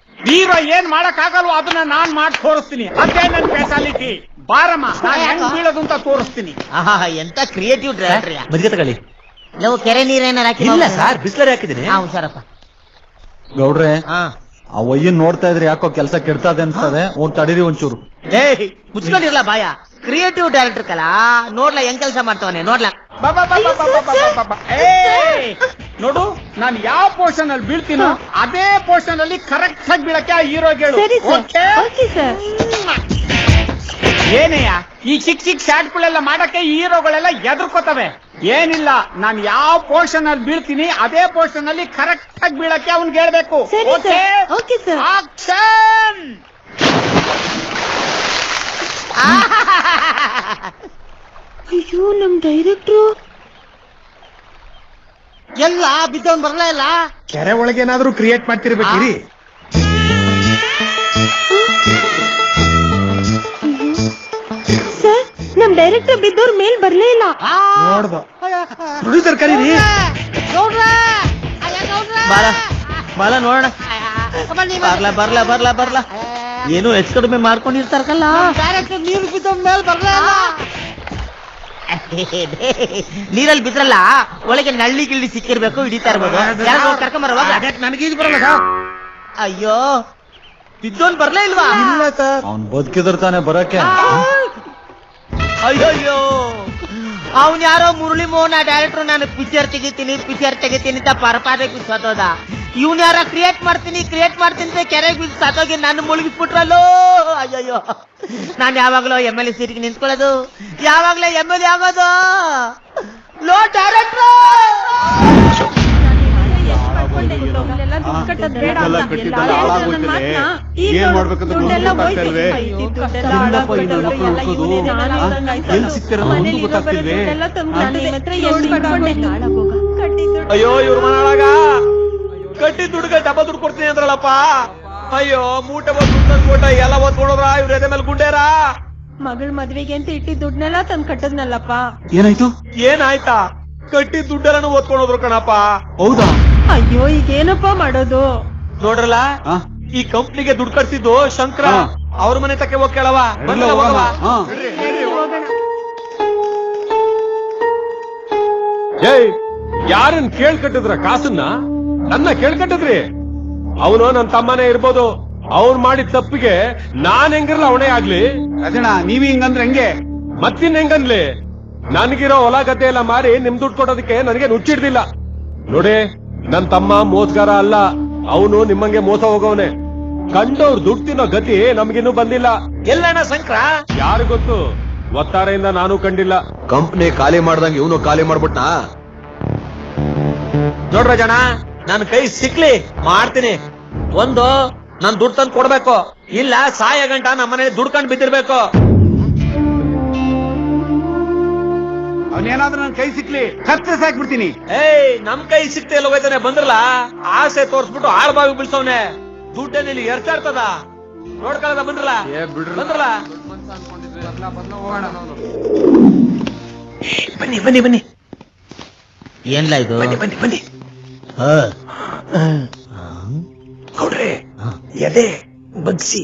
ಹೀರೋ ಏನ್ ಮಾಡಕ್ ಆಗಲ್ವೋ ಅದನ್ನ ನಾನ್ ಮಾಡಿ ತೋರಿಸ್ತೀನಿ. ಅದೇ ನನ್ ಸ್ಪೆಷಾಲಿಟಿ. ಬಾರಮ್ಮ, ನಾನ್ ಹೆಂಗ್ ಬೀಳೋದು ಅಂತ ತೋರಿಸ್ತೀನಿ. ಆಹಾ ಎಂತ ಕ್ರಿಯೇಟಿವ್ ಡೈರೆಕ್ಟರ್. ಮಜ್ಜಿಗೆ ತಗೊಳ್ಳಿ. ನಾವು ಕೆರೆ ನೀರೇನಾರ ಹಾಕಿ? ಇಲ್ಲ ಸರ್, ಬಿಸ್ಲರಿ ಹಾಕಿದ್ದೀನಿ. ಹುಷಾರಪ್ಪ. ಗೌಡ್ರೆ, ಹಾ ಆ ಒಯ್ಯನ್ ನೋಡ್ತಾ ಇದ್ರೆ ಯಾಕೋ ಕೆಲಸ ಕೆಡ್ತದೆ ಅನ್ಸ್ತದೆ, ಹೋಗ್ ತಡೀರಿ ಒಂಚೂರು. ಮುಚ್ಕೊಂಡಿರ್ಲ ಬಾಯ. ಕ್ರಿಯೇಟಿವ್ ಡೈರೆಕ್ಟರ್ ಕಲ ನೋಡ್ಲಾ ಹೆಂಗ್ ಕೆಲಸ ಮಾಡ್ತಾವನೆ ನೋಡ್ಲಾ. ನೋಡು, ನಾನು ಯಾವ ಪೋರ್ಷನ್ ಅಲ್ಲಿ ಬೀಳ್ತೀನೋ ಅದೇ ಪೋರ್ಷನ್ ಅಲ್ಲಿ ಕರೆಕ್ಟ್ ಆಗಿ ಬೀಳಕ್ಕೆ ಆ ಹೀರೋ ಹೇಳು. ಏನೆಯ ಈ ಚಿಕ್ಕ ಚಿಕ್ಕ ಶಾಟ್ಗಳೆಲ್ಲ ಮಾಡಕ್ಕೆ ಹೀರೋಗಳೆಲ್ಲ ಎದುರ್ಕೋತವೆ. ಏನಿಲ್ಲ, ನಾನು ಯಾವ ಪೋರ್ಷನ್ ಅಲ್ಲಿ ಬೀಳ್ತೀನಿ ಅದೇ ಪೋರ್ಷನ್ ಅಲ್ಲಿ ಕರೆಕ್ಟ್ ಆಗಿ ಬೀಳಕ್ಕೆ ಅವ್ನ್ಗೆ ಹೇಳ್ಬೇಕು. ಆಕ್ಷನ್! ಅಯ್ಯೋ ನಮ್ ಡೈರೆಕ್ಟ್ರು ಎಲ್ಲ ಬಿದ್ದವನ್ ಬರ್ಲಾ ಇಲ್ಲ. ಕೆರೆ ಒಳಗೆ ಏನಾದ್ರೂ ಕ್ರಿಯೇಟ್ ಮಾಡ್ತಿರ್ಬೇಕಿರಿ. ಸರ್ ನಮ್ ಡೈರೆಕ್ಟರ್ ಬಿದ್ದವ್ರ ಮೇಲ್ ಬರ್ಲೇ ಇಲ್ಲ. ನೋಡ್ದ ಪ್ರೊಡ್ಯೂಸರ್ ಕರೀರಿ. ಬಾರ ಬಾಲ ನೋಡೋಣ. ಬರ್ಲಾ ಬರ್ಲಾ ಬರ್ಲಾ ಬರ್ಲಾ. ಏನು ಹೆಚ್ಚು ಕಡಿಮೆ ಮಾಡ್ಕೊಂಡಿರ್ತಾರಲ್ಲ. ಡೈರೆಕ್ಟರ್ ನೀರು ಬಿದ್ದವನ್ ಮೇಲ್ ಬರ್ಲೇ ಇಲ್ಲ. ನೀರಲ್ಲಿ ಬಿದ್ರಲ್ಲ, ಒಳಗೆ ನಳ್ಳಿ ಗಿಳ್ಳಿ ಸಿಕ್ಕಿರ್ಬೇಕು, ಹಿಡಿತಾ ಇರ್ಬೋದು. ಕರ್ಕೊಂಬರವಾಗ ನನಗೆ ಇದು ಬರಲ್ಲ ಸರ್. ಅಯ್ಯೋ ಬಿದ್ದೋನ್ ಬರ್ಲೇ ಇಲ್ವಾ? ಇಲ್ಲ ಸರ್, ಅವ್ನ್ ಬದುಕಿದ್ರ ತಾನೆ ಬರಕ್ಕೆ. ಅಯ್ಯೋ ಅವ್ನ್ ಯಾರೋ ಮುರಳಿ ಮೋಹನ ಡೈರೆಕ್ಟರ್, ನಾನು ಪಿಕ್ಚರ್ ತೆಗಿತೀನಿ ಅಂತ ಪರಪಾದೆ ಸತ್ತೋದ. ಇವ್ನ್ ಯಾರ ಕ್ರಿಯೇಟ್ ಮಾಡ್ತೀನಿ ಅಂತ ಕೆರೆಗೆ ಬಿದ್ದು ಸತ್ತೋಗಿ ನಾನು ಮುಳುಗಿಸ್ಬಿಟ್ರಲ್ಲೋ. ಅಯ್ಯಯ್ಯೋ, ನಾನ್ ಯಾವಾಗ್ಲೋ MLA ಸೀಟಿಗೆ ನಿಂತ್ಕೊಳ್ಳೋದು, ಯಾವಾಗ್ಲೋ MLA ಆಗೋದು. ಲೋ ಡೈರೆಕ್ಟರ್, ಏನ್ ಮಾಡ್ಬೇಕಂತ ಗೊತ್ತಾಗ್ತಿಲ್ವೇ? ಅಯ್ಯೋ ಇವ್ರ ಮನಾಳಾಗ ಕಟ್ಟಿ ದುಡ್ಡು ಡಬ್ಬ ದುಡ್ಡು ಕೊಡ್ತೀನಿ ಅಂದ್ರಲ್ಲಪ್ಪ. ಅಯ್ಯೋ ಮೂಟೆ ದುಡ್ಡು ಎಲ್ಲ ಓದ್ಕೊಂಡೋದ್ರ ಇವ್ರ ಎದೆ ಮೇಲೆ ಗುಂಡೇರ. ಮಗಳ ಮದ್ವೆಗೆ ಅಂತ ಇಟ್ಟಿ ದುಡ್ನೆಲ್ಲ ತಂದ್ ಕಟ್ಟದ್ನಲ್ಲಪ್ಪ. ಏನಾಯ್ತು? ಏನಾಯ್ತಾ? ಕಟ್ಟಿ ದುಡ್ಡೆಲ್ಲ ಓದ್ಕೊಂಡೋದ್ರು ಕಣಪ್ಪ. ಹೌದಾ? ಅಯ್ಯೋ ಈಗೇನಪ್ಪ ಮಾಡೋದು? ನೋಡ್ರಲ್ಲ, ಈ ಕಂಪ್ನಿಗೆ ದುಡ್ಡು ಕಟ್ಸಿದ್ದು ಶಂಕರ. ಅವ್ರ ಮನೆ ತಕ್ಕೆ ಹೋಗ್ ಕೇಳವ. ಯಾರನ್ ಕೇಳ್ಕಟ್ಟಿದ್ರ ಕಾಸನ್ನ? ನನ್ನ ಕೇಳ್ಕಟ್ಟಿದ್ರಿ? ಅವನು ನನ್ ತಮ್ಮನೇ ಇರ್ಬೋದು. ಅವ್ನ್ ಮಾಡಿದ ತಪ್ಪಿಗೆ ನಾನ್ ಹೆಂಗಿರಲ್ಲ ಅವನೇ ಆಗ್ಲಿ. ಅದೇಣ ನೀವ್ ಹಿಂಗಂದ್ರೆ ಹೆಂಗೆ? ಮತ್ತಿನ್ ಹೆಂಗನ್ಲಿ? ನನ್ಗಿರೋ ಹೊಲ ಗದ್ದೆ ಎಲ್ಲ ಮಾರಿ ನಿಮ್ ದುಡ್ಡು ಕೊಡೋದಕ್ಕೆ ನನಗೆ ನುಚ್ಚಿಡ್ದಿಲ್ಲ. ನೋಡಿ, ನನ್ ತಮ್ಮ ಮೋಸಗಾರ ಅಲ್ಲ, ಅವನು ನಿಮ್ಮಂಗೆ ಮೋಸ ಹೋಗವನೆ. ಕಂಡವ್ರು ದುಡ್ಡು ತಿನ್ನೋ ಗತಿ ನಮ್ಗಿನ್ನೂ ಬಂದಿಲ್ಲ. ಎಲ್ಲಣ್ಣ ಶಂಕರ? ಯಾರು ಗೊತ್ತು, ಒತ್ತಾರೆಯಿಂದ ನಾನು ಕಂಡಿಲ್ಲ. ಕಂಪ್ನಿ ಖಾಲಿ ಮಾಡ್ದಂಗೆ ಇವನು ಖಾಲಿ ಮಾಡ್ಬಿಟ್ಟ. ನೋಡ್ರ ಜನ, ನನ್ ಕೈ ಸಿಕ್ಲಿ ಮಾಡ್ತೀನಿ. ಒಂದು, ನಾನ್ ದುಡ್ಡು ತಂದು ಕೊಡ್ಬೇಕು, ಇಲ್ಲ ಸಾಯ ಗಂಟ ನಮ್ಮನೆ ದುಡ್ಕೊಂಡ್ ಬಿದ್ದಿರ್ಬೇಕು. ಅವನೇನಾದ್ರೂ ನನ್ ಕೈ ಸಿಕ್ಲಿ ಕತ್ತರಿಸಿ ಹಾಕ್ಬಿಡ್ತೀನಿ. ಏಯ್ ನಮ್ ಕೈ ಸಿಕ್ತೆ ಎಲ್ಲ ಹೋಯ್ತಾನೆ ಬಂದ್ರಲ್ಲ ಆಸೆ ತೋರ್ಸ್ಬಿಟ್ಟು ಆಳ್ಬಾವಿ ಬೀಳ್ಸವ್ನೆ. ದುಡ್ಡೇನು ಇಲ್ಲಿ ಎರ್ಚಾಡ್ತದ ನೋಡ್ಕೊಳ್ಳದ ಬಂದ್ರಲ್ಲ ಬಂದ್ರಲ್ಲ. ಬನ್ನಿ ಬನ್ನಿ ಬನ್ನಿ ಏನ್ಲ ಇದು? ಬನ್ನಿ ಬನ್ನಿ ಬನ್ನಿ ಹ. ಗೌಡ್ರೆ ಎದೆ ಬಗ್ಸಿ.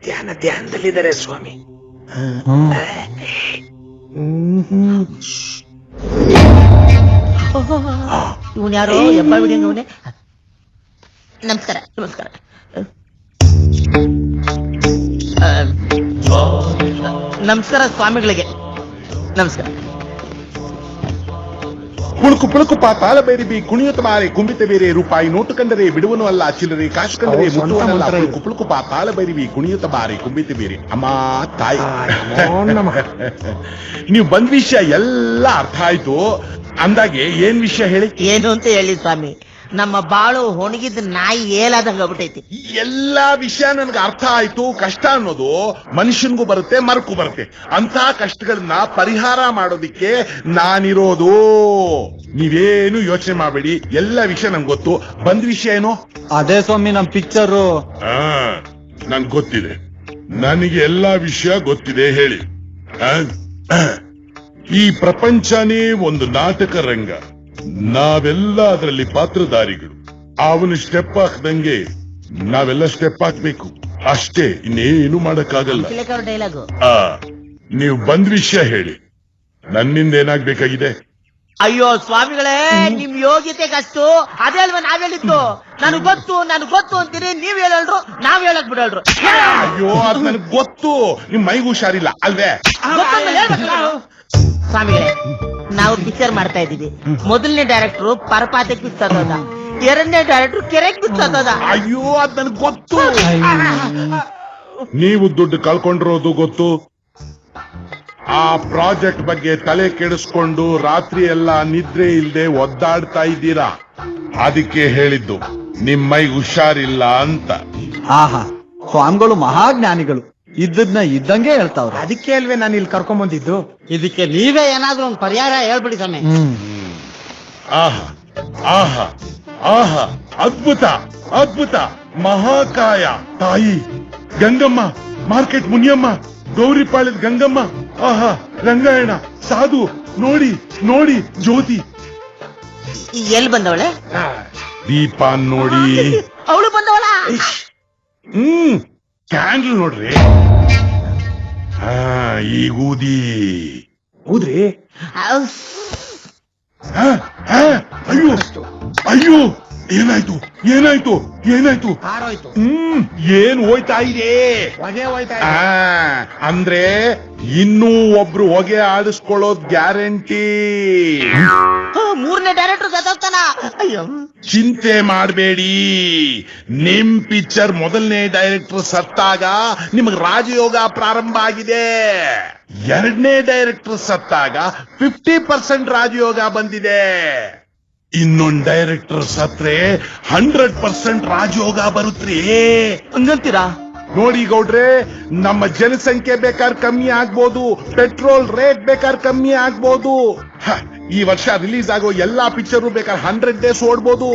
ಧ್ಯಾನದಲ್ಲಿದ್ದಾರೆ ಸ್ವಾಮಿ. ಇವನ್ ಯಾರೋ ಎಬ್ಬ ಬಿಡಿಯಂಗ ಅವನೇ. ನಮಸ್ಕಾರ ನಮಸ್ಕಾರ. ನಮಸ್ಕಾರ ಸ್ವಾಮಿಗಳಿಗೆ ನಮಸ್ಕಾರ. ಪುಳುಕು ಪುಳುಕು ಪಾತಾಳ ಬೇರಿಬಿ ಕುಣಿಯುತ್ತ ಮಾರೆ ಕುಂಬಿತ ಬೇರೆ ರೂಪಾಯಿ ನೋಟು ಕಂಡರೆ ಬಿಡುವನು ಅಲ್ಲ ಚಿಲ್ಲರೆ ಕಾಸು ಕಂಡರೆ ಮುಟ್ಟುವನಲ್ಲ. ಪುಳುಕು ಪುಳುಕು ಪಾತಾಳ ಬೇರಿಬಿ ಕುಣಿಯುತ್ತ ಮಾರೆ ಕುಂಬಿತ ಬೇರೆ ಅಮ್ಮ ತಾಯಿ. ನೀವು ಬಂದ್ ವಿಷಯ ಎಲ್ಲ ಅರ್ಥ ಆಯ್ತು ಅಂದಾಗೆ ಏನ್ ವಿಷಯ ಹೇಳಿ. ಏನು ಅಂತ ಹೇಳಿ ಸ್ವಾಮಿ, ನಮ್ಮ ಬಾಳು ಹೊಣಗಿದ ನಾಯಿ ಏಲಾದಂಗ ಆಗ್ಬಿಟ್ಟೈತಿ. ಎಲ್ಲಾ ವಿಷಯ ನನ್ಗೆ ಅರ್ಥ ಆಯ್ತು. ಕಷ್ಟ ಅನ್ನೋದು ಮನುಷ್ಯನ್ಗೂ ಬರುತ್ತೆ ಮರಕ್ಕೂ ಬರುತ್ತೆ. ಅಂತ ಕಷ್ಟಗಳನ್ನ ಪರಿಹಾರ ಮಾಡೋದಿಕ್ಕೆ ನಾನಿರೋದು. ನೀವೇನು ಯೋಚನೆ ಮಾಡಬೇಡಿ, ಎಲ್ಲ ವಿಷಯ ನಂಗೆ ಗೊತ್ತು. ಬಂದ್ ವಿಷಯ ಏನು? ಅದೇ ಸ್ವಾಮಿ ನಮ್ ಪಿಕ್ಚರು. ನನ್ಗೆ ಗೊತ್ತಿದೆ, ನನಗೆ ಎಲ್ಲಾ ವಿಷಯ ಗೊತ್ತಿದೆ. ಹೇಳಿ. ಈ ಪ್ರಪಂಚನೇ ಒಂದು ನಾಟಕ ರಂಗ. ನಾವೆಲ್ಲ ಅದರಲ್ಲಿ ಪಾತ್ರಧಾರಿಗಳು. ಅವನು ಸ್ಟೆಪ್ ಹಾಕ್ದಂಗೆ ನಾವೆಲ್ಲ ಸ್ಟೆಪ್ ಹಾಕ್ಬೇಕು ಅಷ್ಟೇ, ಇನ್ನೇನು ಮಾಡಕ್ಕಾಗಲ್ಲ. ಡೈಲಾಗು. ನೀವು ಬಂದ್ ವಿಷಯ ಹೇಳಿ, ನನ್ನಿಂದ ಏನಾಗ್ಬೇಕಾಗಿದೆ? ಅಯ್ಯೋ ಸ್ವಾಮಿಗಳೇ, ನಿಮ್ ಯೋಗ್ಯತೆಗಷ್ಟು ಅದೇ ಅಲ್ವಾ ನಾವ್ ಹೇಳಿದ್ದು. ನನಗ್ ಗೊತ್ತು ಅಂತೀರಿ, ನೀವ್ ಹೇಳಲ್ರು, ನಾವ್ ಹೇಳಕ್ ಬಿಡಲ್ರು. ಅಯ್ಯೋ ಅದ್ ನನಗ್ ಗೊತ್ತು, ನಿಮ್ ಮೈಗೂ ಹುಷಾರಿಲ್ಲ ಅಲ್ವೇ? ಸ್ವಾಮಿಗಳೇ, ನಾವು ಪಿಕ್ಚರ್ ಮಾಡ್ತಾ ಇದೀವಿ. ಮೊದಲನೇ ಡೈರೆಕ್ಟರ್ ಪರಪಾತಕ್ಕೆ ಬಿಸ್ತದ, ಎರಡನೇ ಡೈರೆಕ್ಟರ್ ಕೆರೆಗೆ ಬಿಸ್ತದ. ಅಯ್ಯೋ ಅದ್ ನನಗ್ ಗೊತ್ತು. ನೀವು ದುಡ್ಡು ಕಳ್ಕೊಂಡಿರೋದು ಗೊತ್ತು. ಆ ಪ್ರಾಜೆಕ್ಟ್ ಬಗ್ಗೆ ತಲೆ ಕೆಡಿಸ್ಕೊಂಡು ರಾತ್ರಿ ಎಲ್ಲ ನಿದ್ರೆ ಇಲ್ದೆ ಒದ್ದಾಡ್ತಾ ಇದ್ದೀರಾ. ಅದಕ್ಕೆ ಹೇಳಿದ್ದು ನಿಮ್ ಮೈ ಹುಷಾರಿಲ್ಲ ಅಂತ. ಆಹಾ, ಸ್ವಾಮಿಗಳು ಮಹಾಜ್ಞಾನಿಗಳು, ಇದ್ದದ್ನ ಇದ್ದಂಗೆ ಹೇಳ್ತಾವ್ರೆ. ಅದಕ್ಕೆ ಅಲ್ವೇ ನಾನು ಇಲ್ಲಿ ಕರ್ಕೊಂಡ್ ಬಂದಿದ್ದು. ಇದಕ್ಕೆ ನೀವೇ ಏನಾದ್ರೂ ಒಂದು ಪರಿಹಾರ ಹೇಳ್ಬಿಡಿ ಸ್ವಾಮಿ. ಆಹಾ ಆಹಾ ಆಹಾ, ಅದ್ಭುತ ಅದ್ಭುತ, ಮಹಾಕಾಯ ತಾಯಿ ಗಂಗಮ್ಮ, ಮಾರ್ಕೆಟ್ ಮುನಿಯಮ್ಮ, ಗೌರಿಪಾಳ್ಯದ ಗಂಗಮ್ಮ, ಆಹಾ ರಂಗಾಯಣ, ಸಾಧು, ನೋಡಿ ನೋಡಿ ಜ್ಯೋತಿ. ಎಲ್ಲಿ ಬಂದವಳೆ? ದೀಪ ನೋಡಿ. ಅವಳು ಬಂದವಳ? ಕ್ಯಾಂಡಲ್ ನೋಡ್ರಿ. ಈಗ ಊದಿ. ಹೌದ್ರಿ? ಅಯ್ಯೋ ಅಯ್ಯೋ, ಏನಾಯ್ತು ಏನಾಯ್ತು ಏನಾಯ್ತು? ಹಾರೋಯ್ತು. ಏನ್ ಹೋಯ್ತಾ ಇದೆ? ಹೊಗೆ ಹೋಯ್ತಾ ಅಂದ್ರೆ ಇನ್ನೂ ಒಬ್ರು ಹೊಗೆ ಆಡಿಸ್ಕೊಳ್ಳೋದ್ ಗ್ಯಾರಂಟಿ. ಮೂರನೇ ಡೈರೆಕ್ಟರ್ ಸತ್ತೋಗ್ತಾನ. ಅಯ್ಯೋ ಚಿಂತೆ ಮಾಡಬೇಡಿ, ನಿಮ್ ಪಿಕ್ಚರ್ ಮೊದಲನೇ ಡೈರೆಕ್ಟರ್ ಸತ್ತಾಗ ನಿಮಗ್ ರಾಜಯೋಗ ಪ್ರಾರಂಭ ಆಗಿದೆ. ಎರಡನೇ ಡೈರೆಕ್ಟರ್ ಸತ್ತಾಗ 50% ರಾಜಯೋಗ ಬಂದಿದೆ. ಇನ್ನೊಂದ್ ಡೈರೆಕ್ಟರ್ ಸತ್ರೆ 100% ರಾಜಯೋಗ ಬರುತ್ರಿ. ಹಂಗಂತೀರಾ? ನೋಡಿ ಗೌಡ್ರೆ, ನಮ್ಮ ಜನಸಂಖ್ಯೆ ಬೇಕಾದ್ರೆ ಕಮ್ಮಿ ಆಗ್ಬೋದು, ಪೆಟ್ರೋಲ್ ರೇಟ್ ಬೇಕಾದ್ರೆ ಕಮ್ಮಿ ಆಗ್ಬೋದು. ಈ ವರ್ಷ ರಿಲೀಸ್ ಆಗೋ ಎಲ್ಲಾ ಪಿಕ್ಚರು ಬೇಕಾದ್ರೆ 100 ಡೇಸ್ ಓಡ್ಬೋದು.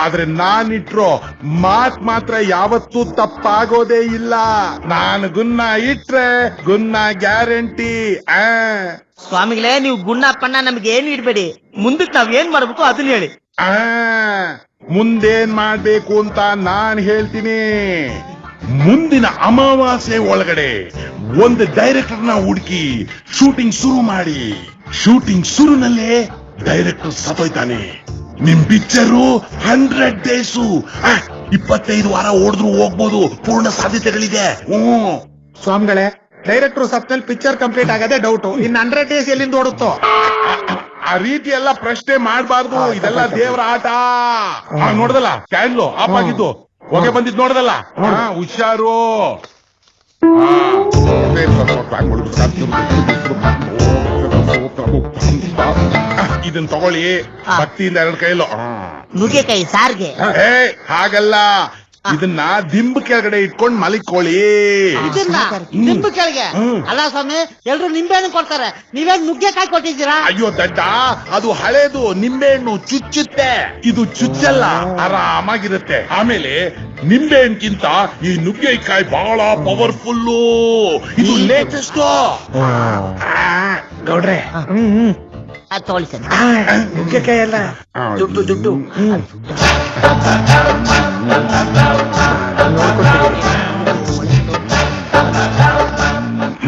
ಆದ್ರೆ ನಾನಿಟ್ರೋ ಮಾತ್ ಮಾತ್ರ ಯಾವತ್ತೂ ತಪ್ಪಾಗೋದೇ ಇಲ್ಲ. ನಾನು ಗುನ್ನ ಇಟ್ರೆ ಗುನ್ನ ಗ್ಯಾರಂಟಿ. ಸ್ವಾಮಿಗಳೇ, ನೀವು ಗುಣ್ಣ ಪಣ್ಣ ನಮ್ಗೆ ಏನ್ ಇಡ್ಬೇಡಿ. ಮುಂದಕ್ಕೆ ನಾವ್ ಏನ್ ಮಾಡ್ಬೇಕು ಅದನ್ನ ಹೇಳಿ. ಮುಂದೇನ್ ಮಾಡ್ಬೇಕು ಅಂತ ನಾನ್ ಹೇಳ್ತೀನಿ. ಮುಂದಿನ ಅಮಾವಾಸ್ಯೆ ಒಳಗಡೆ ಒಂದು ಡೈರೆಕ್ಟರ್ನ ಹುಡುಕಿ ಶೂಟಿಂಗ್ ಶುರು ಮಾಡಿ. ಶೂಟಿಂಗ್ ಶುರುನಲ್ಲೇ ಡೈರೆಕ್ಟರ್ ಸತ್ತೋಯ್ತಾನೆ. ನಿಮ್ ಪಿಕ್ಚರು 100 ಡೇಸು 25 ವಾರ ಓಡಿದ್ರು ಹೋಗ್ಬೋದು, ಪೂರ್ಣ ಸಾಧ್ಯತೆಗಳಿದೆ. ಸ್ವಾಮಿಗಳೇ, ಡೈರೆಕ್ಟರ್ ಸತ್ನಲ್ಲಿ ಪಿಕ್ಚರ್ ಕಂಪ್ಲೀಟ್ ಆಗದೆ ಡೌಟು. ಇನ್ 100 ಡೇಸ್ ಎಲ್ಲಿಂದ ಓಡುತ್ತೋ? ಆ ರೀತಿ ಎಲ್ಲ ಪ್ರಶ್ನೆ ಮಾಡಬಾರ್ದು, ಇದೆಲ್ಲ ದೇವರ ಆಟ. ನೋಡ್ದಲ್ಲ ಕ್ಯಾಂಡ್ಲು ಆಫ್ ಆಗಿದ್ದು, ಹೊಗೆ ಬಂದಿದ್ ನೋಡ್ದಲ್ಲ. ಹುಷಾರು. ಇದನ್ ತಗೊಳ್ಳಿ, ಭಕ್ತಿಯಿಂದ 2 ಕೈಲೋ. ನುಗ್ಗೆಕಾಯಿ ಸಾರ್ಗೆ. ಹಾಗಲ್ಲ, ಇದನ್ನ ದಿಂಬು ಕೆಳಗಡೆ ಇಟ್ಕೊಂಡ್ ಮಲಿಕೊಳ್ಳಿ. ಇದನ್ನ ನಿಂಬು ಕೆಳಗೆ ಅಲ್ಲ ಸ್ವಾಮಿ, ಎಲ್ರು ನಿಂಬೆಹಣ್ಣು ಕೊಡ್ತಾರೆ, ನೀವೇನ್ ನುಗ್ಗೆಕಾಯಿ ಕೊಟ್ಟಿದ್ದೀರಾ? ಅಯ್ಯೋ ದಡ್ಡ, ಅದು ಹಳೇದು ನಿಂಬೆಹಣ್ಣು ಚುಚ್ಚುತ್ತೆ, ಇದು ಚುಚ್ಚಲ್ಲ, ಆರಾಮಾಗಿರುತ್ತೆ. ಆಮೇಲೆ ನಿಂಬೆಹಣ್ಣಿಗಿಂತ ಈ ನುಗ್ಗೆಕಾಯಿ ಬಹಳ ಪವರ್ಫುಲ್ಲು, ಇದು ಲೇಟೆಸ್ಟ್. ಗೌಡ್ರೆ ತಗೊಳ್ಳಿ ಸರ್. ನುಗ್ಗೆಕಾಯಿ ಎಲ್ಲ ದುಡ್ಡು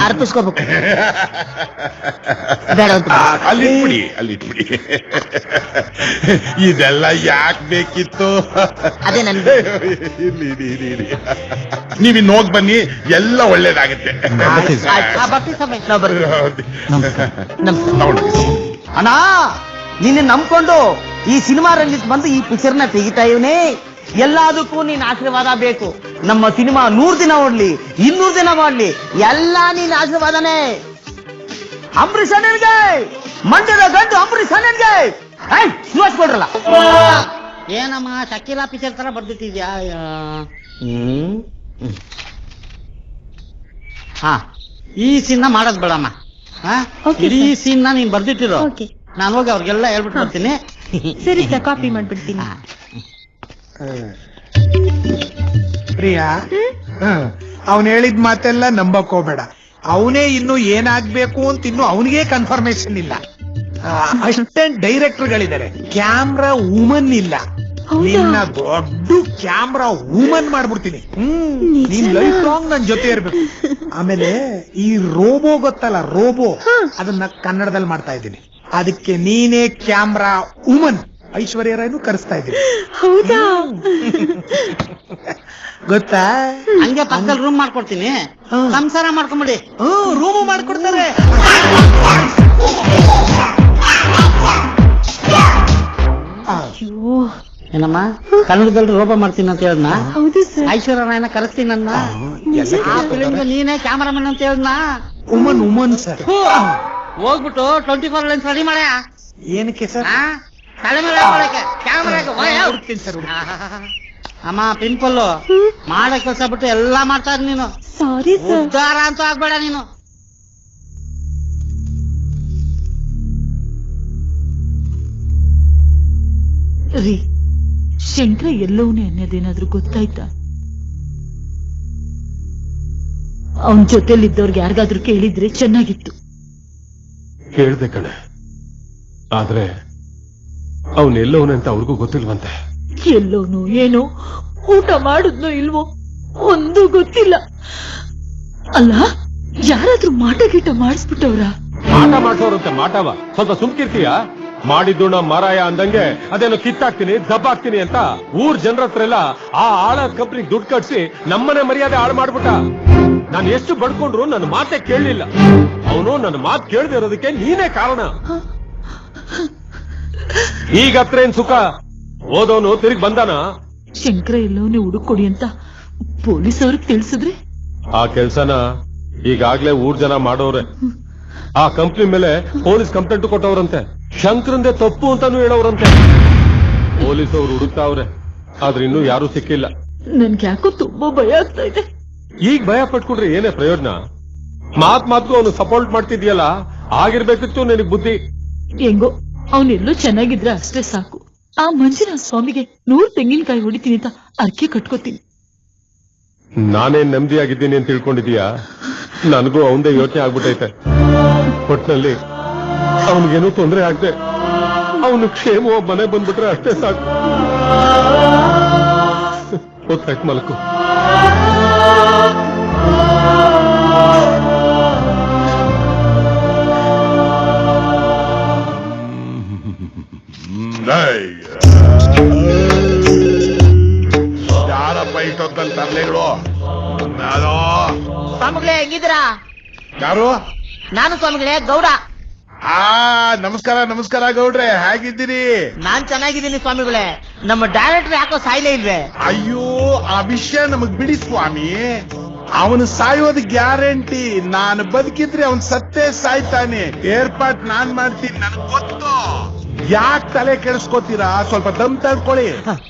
ಅರ್ಪಿಸ್ಕೋಬೇಕು. ಬೇಡ ಅಂತ ಅಲ್ಲಿಟ್ಬಿಡಿ. ಇದೆಲ್ಲ ಯಾಕೆ ಬೇಕಿತ್ತು? ಅದೇ ನನ್ಗೆ ಇರ್ಲಿ. ನೀವಿನ್ ಹೋಗ್ ಬನ್ನಿ, ಎಲ್ಲ ಒಳ್ಳೇದಾಗತ್ತೆ. ಬರ್ತೀವಿ ಸ್ವಾಮಿ. ನಾವು ಬರ್ತೀವಿ. ತಗೊಂಡು ಅಣ್ಣ, ನಿನ್ನ ನಂಬ್ಕೊಂಡು ಈ ಸಿನಿಮಾ ರಂಜಿತ್ ಬಂದು ಈ ಪಿಕ್ಚರ್ ನ ತೆಗಿತಾ ಇವನೇ. ಎಲ್ಲದಕ್ಕೂ ನೀನ್ ಆಶೀರ್ವಾದ ಬೇಕು. ನಮ್ಮ ಸಿನಿಮಾ 100 ದಿನ ಓಡ್ಲಿ, 200 ದಿನ ಮಾಡ್ಲಿ, ಎಲ್ಲ ನೀನ್ ಆಶೀರ್ವಾದನೇ. ಅಂಬರೀಷ್ ಅಣ್ಣನ್ಗೆ, ಮಂಡ್ಯದ ಗಂಡು ಅಂಬರೀಷ್ ಅಣ್ಣನ್ಗೆ. ಶಿವಾಜ್ ಕೊಡ್ರಲ್ಲ. ಏನಮ್ಮ ಶಕೀಲಾ ಪಿಕ್ಚರ್ ತರ ಬರ್ದಿಟ್ಟಿದ್ಯಾ? ಹಾ, ಈ ಸೀನ್ ಮಾಡೋದ್ ಬೇಡಮ್ಮ. ಇಡೀ ಸೀನ್ ನೀನ್ ಬರ್ದಿಟ್ಟಿರೋ, ನಾನು ಹೋಗಿ ಅವ್ರಿಗೆಲ್ಲ ಹೇಳ್ಬಿಟ್ಟು ಬರ್ತೀನಿ. ಸರಿ ಸರ್, ಕಾಪಿ ಮಾಡ್ಬಿಡ್ತೀನಿ. ಪ್ರಿಯಾ, ಅವನ್ ಹೇಳಿದ ಮಾತೆಲ್ಲ ನಂಬಕ್ ಹೋಗ್ಬೇಡ. ಅವನೇ ಇನ್ನು ಏನಾಗ್ಬೇಕು ಅಂತ ಇನ್ನು ಅವನಿಗೆ ಕನ್ಫರ್ಮೇಶನ್ ಇಲ್ಲ. ಅಸಿಸ್ಟೆಂಟ್ ಡೈರೆಕ್ಟರ್ಗಳಿದ್ದಾರೆ, ಕ್ಯಾಮ್ರಾ ವುಮನ್ ಇಲ್ಲ. ನಿನ್ನ ದೊಡ್ಡ ಕ್ಯಾಮ್ರಾ ವುಮನ್ ಮಾಡ್ಬಿಡ್ತೀನಿ. ನೀನ್ ಲೈಫ್ ಲಾಂಗ್ ನನ್ ಜೊತೆ ಇರ್ಬೇಕು. ಆಮೇಲೆ ಈ ರೋಬೋ ಗೊತ್ತಲ್ಲ, ರೋಬೋ, ಅದನ್ನ ಕನ್ನಡದಲ್ಲಿ ಮಾಡ್ತಾ ಇದ್ದೀನಿ. ಅದಕ್ಕೆ ನೀನೇ ಕ್ಯಾಮ್ರಾ ವುಮನ್. ಐಶ್ವರ್ಯ ರಾಯ್ನು ಕರೆಸ್ತಾ ಇದ್ದೀನಿ. ಹೌದಾ? ಗೊತ್ತಾ? ಹಂಗೆ ಪಕ್ಕದಲ್ಲಿ ರೂಮ್ ಮಾಡ್ಕೊಡ್ತೀನಿ, ಸಂಸಾರ ಮಾಡ್ಕೊಂಬಿಡಿ. ರೂಮು ಮಾಡ್ಕೊಡ್ತಾರೆ. ಏನಮ್ಮ, ಕನ್ನಡದಲ್ಲಿ ರೋಬೋ ಮಾಡ್ತೀನಿ ಅಂತ ಹೇಳದ್ನ? ಹೌದು ಸರ್. ಐಶ್ವರ್ಯ ರಾಯ್ನ ಕರೆಸ್ತೀನಿ ನನ್ನ. ಆ ಫಿಲ್ಮ್ಗೆ ನೀನೇ ಕ್ಯಾಮರಾಮನ್ ಅಂತ ಹೇಳದ್ನ? Woman sir. ಹೋಗ್ಬಿಟ್ಟು 24 ಲೆನ್ಸ್ ರೆಡಿ ಮಾಡ. ಏನಕ್ಕೆ ಸರ್? ತಲೆ ಮೇಲೆ ಕ್ಯಾಮರಾಗೆ ಸರ್. ಅಮ್ಮ, ಪಿಂಪಲ್ ಮಾಡೋ ಕೆಲಸ ಬಿಟ್ಟು ಎಲ್ಲಾ ಮಾಡ್ತಾ ಇದ್ ನೀನು. Sorry sir. ಉದ್ಧಾರ ಅಂತೂ ಆಗ್ಬೇಡ ನೀನು. ರೀ, ಶಂಕರ ಎಲ್ಲವನೇ ಅನ್ನೋದೇನಾದ್ರೂ ಗೊತ್ತಾಯ್ತಾ? ಅವನ್ ಜೊತೆಲಿದ್ದವ್ರಿಗೆ ಯಾರಿಗಾದ್ರೂ ಕೇಳಿದ್ರೆ ಚೆನ್ನಾಗಿತ್ತು. ಕೇಳ್ದೆ ಕಣೆ, ಆದ್ರೆ ಅವನೆಲ್ಲವನೇ ಅಂತ ಅವ್ರಿಗೂ ಗೊತ್ತಿಲ್ವಂತೆ. ಎಲ್ಲೋನು ಏನೋ, ಊಟ ಮಾಡುದ್ನೋ ಇಲ್ವೋ ಒಂದು ಗೊತ್ತಿಲ್ಲ. ಅಲ್ಲ, ಯಾರಾದ್ರೂ ಮಾಟ ಗೀಟ ಮಾಡಿಸ್ಬಿಟ್ಟವ್ರ? ಮಾಟ ಮಾಡ್ಸೋರಂತೆ ಮಾಟವ. ಸ್ವಲ್ಪ ಸುಮ್ಕಿರ್ತೀಯ? ಮಾಡಿದ್ದು ನಾ ಮಾರಾಯ ಅಂದಂಗೆ ಅದೇನೋ ಕಿತ್ತಾಕ್ತೀನಿ ದಬ್ಬಾಕ್ತೀನಿ ಅಂತ ಊರ್ ಜನರ ಹತ್ರ ಎಲ್ಲ ಆ ಆಳ ಕಂಪ್ನಿಗೆ ದುಡ್ಡು ಕಟ್ಸಿ ನಮ್ಮನೆ ಮರ್ಯಾದೆ ಹಾಳು ಮಾಡ್ಬಿಟ್ಟ. ನಾನು ಎಷ್ಟು ಬಡ್ಕೊಂಡ್ರು ನನ್ನ ಮಾತೆ ಕೇಳಲಿಲ್ಲ. ಅವನು ನನ್ನ ಮಾತು ಕೇಳದೆ ಇರೋದಕ್ಕೆ ನೀನೇ ಕಾರಣ. ಈಗ ಹತ್ರ ಏನ್ ಸುಖ? ಓದೋನು ತಿರುಗಿ ಬಂದಾನ. ಶಂಕರ ಎಲ್ಲವನ್ನೇ ಹುಡುಕೊಡಿ ಅಂತ ಪೊಲೀಸ್ ಅವ್ರಿಗೆ ತಿಳಿಸಿದ್ರೆ? ಆ ಕೆಲ್ಸನ ಈಗಾಗ್ಲೇ ಊರ್ ಜನ ಮಾಡೋರೆ. ಆ ಕಂಪ್ನಿ ಮೇಲೆ ಪೊಲೀಸ್ ಕಂಪ್ಲೇಂಟ್ ಕೊಟ್ಟವ್ರಂತೆ. ಶಂಕರಂದೇ ತಪ್ಪು ಅಂತಾನು ಹೇಳೋರಂತೆ. ಪೊಲೀಸ್ ಅವ್ರು ಹುಡುಕ್ತಾವ್ರೆ, ಆದ್ರೆ ಇನ್ನೂ ಯಾರು ಸಿಕ್ಕಿಲ್ಲ. ನನ್ಗೆ ಯಾಕೋ ತುಂಬಾ ಭಯ ಆಗ್ತಾ ಇದೆ. ಈಗ ಭಯ ಪಟ್ಕೊಂಡ್ರೆ ಏನೇ ಪ್ರಯೋಜನ? ಮಾತ್ಗೂ ಅವನು ಸಪೋರ್ಟ್ ಮಾಡ್ತಿದ್ಯಲ್ಲ, ಆಗಿರ್ಬೇಕಿತ್ತು ನಿನಗ್ ಬುದ್ಧಿ. ಹೆಂಗೋ ಅವನೆಲ್ಲೋ ಚೆನ್ನಾಗಿದ್ರೆ ಅಷ್ಟೇ ಸಾಕು. ಆ ಮಂಜುನಾಥ ಸ್ವಾಮಿಗೆ 100 ತೆಂಗಿನಕಾಯಿ ಹೊಡಿತೀನಿ ಅಂತ ಅರ್ಕೆ ಕಟ್ಕೋತೀನಿ. ನಾನೇನ್ ನೆಮ್ಮದಿಯಾಗಿದ್ದೀನಿ ಅಂತ ತಿಳ್ಕೊಂಡಿದೀಯಾ? ನನಗೂ ಅವಂದೇ ಯೋಚನೆ ಆಗ್ಬಿಟ್ಟೈತೆ. ಒಟ್ನಲ್ಲಿ ಅವನಿಗೇನೂ ತೊಂದರೆ ಆಗದೆ ಅವನು ಕ್ಷೇಮ ಮನೆ ಬಂದ್ಬಿಟ್ರೆ ಅಷ್ಟೇ ಸಾಕು. ಗೊತ್ತಾಯ್ತು, ಮಲಕು. ಯಾರಪ್ಪ ಇಷ್ಟೊತ್ತಲ್ಲಿ ತರ್ಲೆಗಳು? ಸ್ವಾಮಿಗಳೇ, ಹೆಂಗಿದ್ದೀರಾ? ಯಾರು? ನಾನು ಸ್ವಾಮಿಗಳೇ, ಗೌಡ. ನಮಸ್ಕಾರ ಗೌಡ್ರೆ, ಹೇಗಿದ್ದೀರಿ? ನಾನ್ ಚೆನ್ನಾಗಿದ್ದೀನಿ ಸ್ವಾಮಿಗಳೇ. ನಮ್ಮ ಡೈರೆಕ್ಟರ್ ಯಾಕೋ ಸಾಯ್ಲೇ ಇಲ್ವೇ? ಅಯ್ಯೋ, ಆ ವಿಷಯ ನಮಗ್ ಬಿಡಿ ಸ್ವಾಮಿ. ಅವನು ಸಾಯೋದು ಗ್ಯಾರಂಟಿ. ನಾನು ಬದುಕಿದ್ರೆ ಅವನ್ ಸತ್ತೇ ಸಾಯ್ತಾನೆ. ಏರ್ಪಾಟ್ ನಾನ್ ಮಾಡ್ತೀನಿ, ನನಗ್ ಗೊತ್ತು. ಯಾಕೆ ತಲೆ ಕೆಡಿಸ್ಕೋತೀರಾ? ಸ್ವಲ್ಪ ದಮ್ ತಡ್ಕೊಳ್ಳಿ.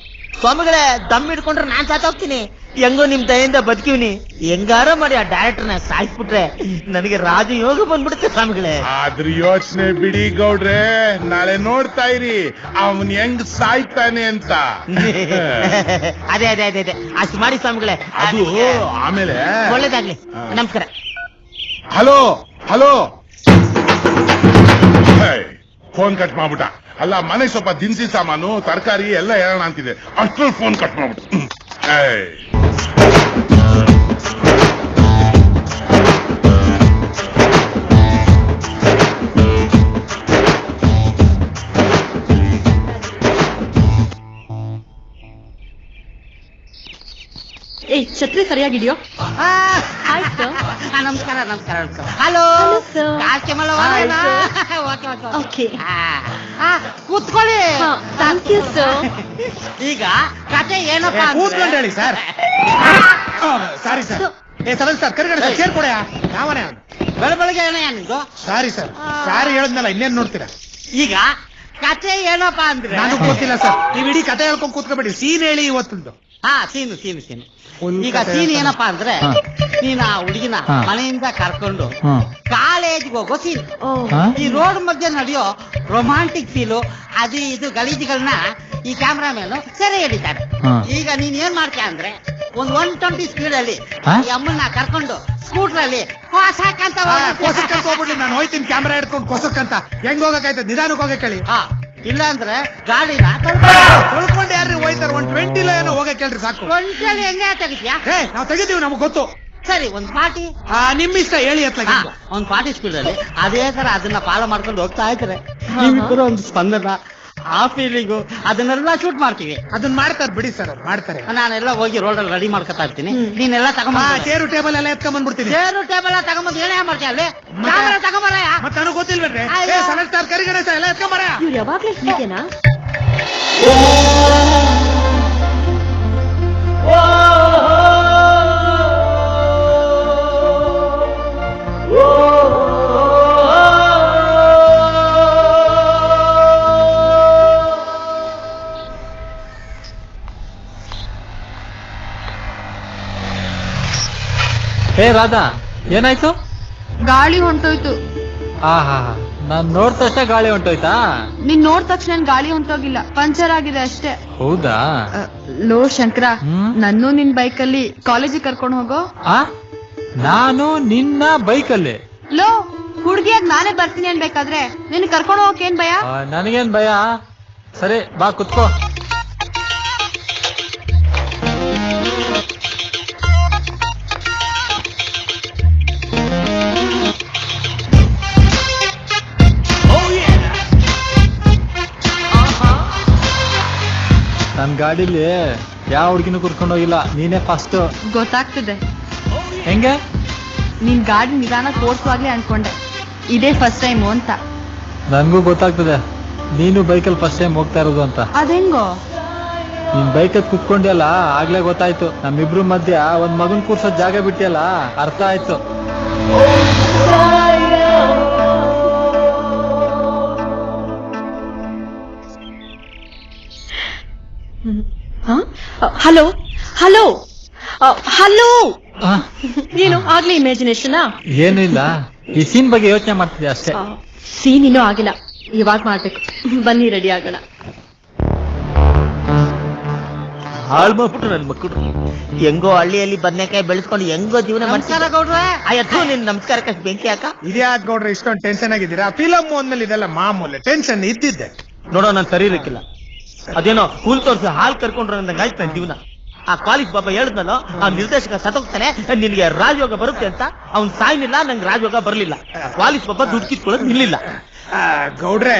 ಸ್ವಾಮಿಗಳೇ ದಮ್ ಹಿಡ್ಕೊಂಡ್ರೆ ನಾನ್ ಸಾತೋಗ್ತೀನಿ. ಹೆಂಗೋ ನಿಮ್ ದಯಿಂದ ಬದುಕಿವ್ನಿ. ಹೆಂಗಾರ ಮಾಡಿ ಆ ಡೈರೆಕ್ಟರ್ನ ಸಾಯಿಸ್ಬಿಟ್ರೆ ನನಗೆ ರಾಜಯೋಗ ಬಂದ್ಬಿಡುತ್ತೆ ಸ್ವಾಮಿಗಳೇ. ಆದ್ರ ಯೋಚನೆ ಬಿಡಿ ಗೌಡ್ರೆ, ನಾಳೆ ನೋಡ್ತಾ ಇರಿ ಅವನ್ ಹೆಂಗ್ ಸಾಯ್ತಾನೆ ಅಂತ. ಅದೇ ಅದೇ ಅದೇ ಅದೇ ಅಷ್ಟು ಮಾಡಿ ಸ್ವಾಮಿಗಳೇ. ಅದು ಆಮೇಲೆ ಒಳ್ಳೇದಾಗ್ಲಿ. ನಮಸ್ಕಾರ. ಹಲೋ ಹಲೋ, ಫೋನ್ ಕಟ್ ಮಾಡ್ಬಿಟ್ಟ. ಅಲ್ಲ, ಮನೆ ಸ್ವಲ್ಪ ದಿನಸಿ ಸಾಮಾನು ತರಕಾರಿ ಎಲ್ಲ ಹೇಳೋಣ ಅಂತಿದೆ, ಅಷ್ಟ್ರಲ್ಲಿ ಫೋನ್ ಕಟ್ ಮಾಡ್ಬಿಟ್ಟು. ಏಯ್ ಛತ್ರಿ ಸರಿಯಾಗಿದೆಯೋ? ಆಯ್ತು. ನಮಸ್ಕಾರ ನಮಸ್ಕಾರ ನಮಸ್ಕಾರ. ಹಲೋ ಓಕೆ, ಕೂತ್ಕೊಳ್ಳಿ. Thank you sir. ಈಗ ಕತೆ ಏನಪ್ಪಾ ಕೂತ್ಕೊಂಡು ಹೇಳಿ sir. Sorry sir. Sir sir ಕರ್ಗಡೆ ಸರ್, ಚೇರ್ ಕೊಡೆಯಾ? ಯಾವನೇ ಬೆಳಗ್ಗೆ ಏನಿದು? ಸಾರಿ ಸರ್, ಸಾರಿ ಹೇಳದ್ನಲ್ಲ, ಇನ್ನೇನ್ ನೋಡ್ತೀರಾ? ಈಗ ಕತೆ ಏನಪ್ಪಾ ಅಂದ್ರೆ ನಾನು ಗೊತ್ತಿಲ್ಲ ಸರ್, ನೀವ್ ಇಡೀ ಕತೆ ಹೇಳ್ಕೊಂಡ್ ಕೂತ್ಕೊಬೇಡಿ, ಸೀನ್ ಹೇಳಿ ಇವತ್ತಂದು. ಸೀನು ಈಗ ಸೀನ್ ಏನಪ್ಪಾ ಅಂದ್ರೆ, ನೀನ್ ಆ ಹುಡುಗಿನ ಮನೆಯಿಂದ ಕರ್ಕೊಂಡು ಕಾಲೇಜ್ಗೆ ಹೋಗೋ ಸೀನ್. ಈ ರೋಡ್ ಮಧ್ಯೆ ನಡೆಯೋ ರೊಮ್ಯಾಂಟಿಕ್ ಫೀಲು ಅದು ಇದು ಗಲೀಜುಗಳನ್ನ ಈ ಕ್ಯಾಮ್ರಾಮನ್ ಸೆರೆ ಹಿಡಿತಾರೆ. ಈಗ ನೀನ್ ಏನ್ ಮಾಡ್ತೀಯ ಅಂದ್ರೆ, ಒಂದು 120 ಸ್ಪೀಡ್ ಅಲ್ಲಿ ಈ ಅಮ್ಮನ್ನ ಕರ್ಕೊಂಡು ಸ್ಕೂಟರ್ ಅಲ್ಲಿ ಹೊಸಕ್ಕಂತ ಹೋಗ್ಬಿಡ್ಲಿ, ನಾನು ಹೋಯ್ತೀನಿ ಕ್ಯಾಮ್ರಾ ಹಿಡ್ಕೊಂಡು ಕೊಸಕ್ಕಂತ. ಹೆಂಗ್ ಹೋಗಕ್ಕಾಯ್ತದ? ನಿಧಾನಕ್ಕೆ ಹೋಗಕ್ ಹೇಳಿ. ಇಲ್ಲ ಅಂದ್ರೆ ಗಾಡಿನ ತೊಳ್ಕೊಂಡು ಯಾರು ಹೋಯ್ತಾರೆ? 120 ಏನೋ ಹೋಗಕ್ ಹೇಳ್ರಿ ಸಾಕು. ಒಂದ್ಸಲಿ ಹೆಂಗೆ ತೆಗಿತೀಯಾ? ನಾವು ತೆಗಿತೀವಿ, ನಮ್ಗೆ ಗೊತ್ತು. ಸರಿ, ಒಂದ್ ಪಾರ್ಟಿ ನಿಮ್ ಇಷ್ಟ, ಹೇಳಿ ಅತ್ಲಾಗ. ಒಂದ್ ಪಾರ್ಟಿ ಸ್ಪೀಡ್ ಅಲ್ಲಿ ಅದೇ ತರ ಅದನ್ನ ಫಾಲೋ ಮಾಡ್ಕೊಂಡು ಹೋಗ್ತಾ ಇದ್ರೆ ನೀವಿಬ್ಬರು ಒಂದು ಸ್ಪಂದನ, ಆ ಫೀಲಿಂಗು ಅದನ್ನೆಲ್ಲ ಶೂಟ್ ಮಾಡ್ತೀವಿ. ಅದನ್ನ ಮಾಡ್ತಾರೆ ಬಿಡಿ ಸರ್, ಅವ್ರು ಮಾಡ್ತಾರೆ. ನಾನೆಲ್ಲ ಹೋಗಿ ರೋಡಲ್ಲಿ ರೆಡಿ ಮಾಡ್ಕೊತಾ ಇರ್ತೀನಿ, ನೀನೆಲ್ಲ ತಗೊಂಬ. ಚೇರು ಟೇಬಲ್ ಎಲ್ಲ ಎತ್ಕೊಂಡ್ ಬಂದ್ಬಿಡ್ತೀನಿ. ಚೇರು ಟೇಬಲ್ ತಗೊಂಬಂದು ಏನೇ ಮಾಡ್ತೀಯ ಅಲ್ಲಿ? ಕ್ಯಾಮರಾ ತಗೊಂಬರ. ಮತ್ತೆ ನನಗೆ ಗೊತ್ತಿಲ್ವೇನ್ರಿ? ಸೆಲೆಕ್ಟರ್ ಕರಿಗಣೇಶ ಎಲ್ಲ ಎತ್ಕೊಂಬರ. ಇವ್ರು ಯಾವಾಗ್ಲೂ ಹೀಗೆನಾ? ಹೇ ರಾಧಾ, ಏನಾಯ್ತು? ಗಾಳಿ ಹೊಂಟೋಯ್ತು. ನಾನ್ ನೋಡ್ ತಕ್ಷಣ ಗಾಳಿ ಹೊಂಟೋಯ್ತಾ? ನೀನ್ ನೋಡ್ ತಕ್ಷಣ ಗಾಳಿ ಹೊಂಟೋಗಿಲ್ಲ, ಪಂಚರ್ ಆಗಿದೆ ಅಷ್ಟೇ. ಹೌದಾ? ಲೋ ಶಂಕರ, ನನ್ನೂ ನಿನ್ ಬೈಕಲ್ಲಿ ಕಾಲೇಜಿಗೆ ಕರ್ಕೊಂಡು ಹೋಗೋ. ನಾನು ನಿನ್ನ ಬೈಕಲ್ಲಿ? ಲೋ, ಹುಡ್ಗಿಯಾಗ ನಾನೇ ಬರ್ತೀನಿ ಅನ್ಬೇಕಾದ್ರೆ ನಿನ್ ಕರ್ಕೊಂಡು ಹೋಗಕ್ ಏನ್ ಭಯ? ನನಗೇನ್ ಭಯ. ಸರಿ ಬಾ ಕುತ್ಕೋ. ನನ್ ಗಾಡಿಲಿ ಯಾವ ಹುಡುಗಿನೂ ಕುರ್ಕೊಂಡು ಹೋಗಿಲ್ಲ, ನೀನೇ ಫಸ್ಟ್. ಗೊತ್ತಾಗ್ತದೆ. ಹೆಂಗೆ? ನೀನ್ ಗಾಡಿ ನಿಧಾನ ತೋರ್ಸುವಾಗ್ಲೇ ಅನ್ಕೊಂಡೆ ಇದೇ ಫಸ್ಟ್ ಟೈಮ್ ಅಂತ. ನನ್ಗೂ ಗೊತ್ತಾಗ್ತದೆ ನೀನು ಬೈಕಲ್ಲಿ ಫಸ್ಟ್ ಟೈಮ್ ಹೋಗ್ತಾ ಇರೋದು ಅಂತ. ಅದೆಂಗೋ? ನೀನ್ ಬೈಕಲ್ಲಿ ಕುತ್ಕೊಂಡಿಯಲ್ಲ, ಆಗ್ಲೇ ಗೊತ್ತಾಯ್ತು. ನಮ್ಮಿಬ್ರು ಮಧ್ಯ ಒಂದ್ ಮಗನ್ ಕೂರ್ಸೋ ಜಾಗ ಬಿಟ್ಟಿಯಲ್ಲ, ಅರ್ಥ ಆಯ್ತು. ಹಲೋ ಹಲೋ ಹಲೋ, ಏನು ಆಗ್ಲೇ ಇಮ್ಯಾಜಿನೇಷನ್? ಏನು ಇಲ್ಲ, ಈ ಸೀನ್ ಬಗ್ಗೆ ಯೋಚನೆ ಮಾಡ್ತಿದ್ದೆ ಅಷ್ಟೇ. ಸೀನ್ ಇನ್ನೂ ಆಗಿಲ್ಲ, ಇವಾಗ ಮಾಡ್ಬೇಕು. ಬನ್ನಿ ರೆಡಿ ಆಗೋಣ. ಹಾಳು ಮಾಡ್ಬಿಟ್ರು ನನ್ ಮಕ್ಕಳು. ಹೆಂಗೋ ಹಳ್ಳಿಯಲ್ಲಿ ಬದನೆಕಾಯಿ ಬೆಳೆಸ್ಕೊಂಡು ಹೆಂಗೋ ಜೀವನ ನಮಸ್ಕಾರ ಗೌಡ್ರೆ. ಆಯ್ತು, ನಿನ್ ನಮಸ್ಕಾರಕ್ಕೆ ಬೆಂಕಿ ಹಾಕ. ಇದ್ಯಾಕ್ ಗೌಡ್ರೆ ಇಷ್ಟೊಂದು ಟೆನ್ಷನ್ ಆಗಿದ್ದೀರಾ? ಫಿಲಮ್ ಅಂದ್ಮೇಲೆ ಇದೆಲ್ಲ ಮಾಮೂಲಿ ಟೆನ್ಷನ್ ಇದ್ದಿದ್ದೆ. ನೋಡೋ, ನಾನು ಸರಿ ಇರಕ್ಕಿಲ್ಲ. ಅದೇನೋ ಕೂಲ್ ತೋರಿಸಿ ಹಾಲ್ ಕರ್ಕೊಂಡ್ರೆ ನಂಗಾಯ್ತು ನನ್ನ ಜೀವನ. ಆ ಕಾಲೇಜ್ ಬಾಬಾ ಹೇಳಿದ್ನಲ್ಲೋ, ಆ ನಿರ್ದೇಶಕ ಸತ್ತೋಗ್ತಾನೆ, ನಿನ್ಗೆ ರಾಜಯೋಗ ಬರುತ್ತೆ ಅಂತ. ಅವ್ನ್ ಸಾಯ್ನಿಲ್ಲ, ನಂಗೆ ರಾಜಯೋಗ ಬರ್ಲಿಲ್ಲ. ಕಾಲೇಜ್ ಬಾಬಾ ದುಡ್ಡು ಕಿತ್ಕೊಳ್ಳೋದು ನಿಲ್ಲಿಲ್ಲ. ಗೌಡ್ರೆ,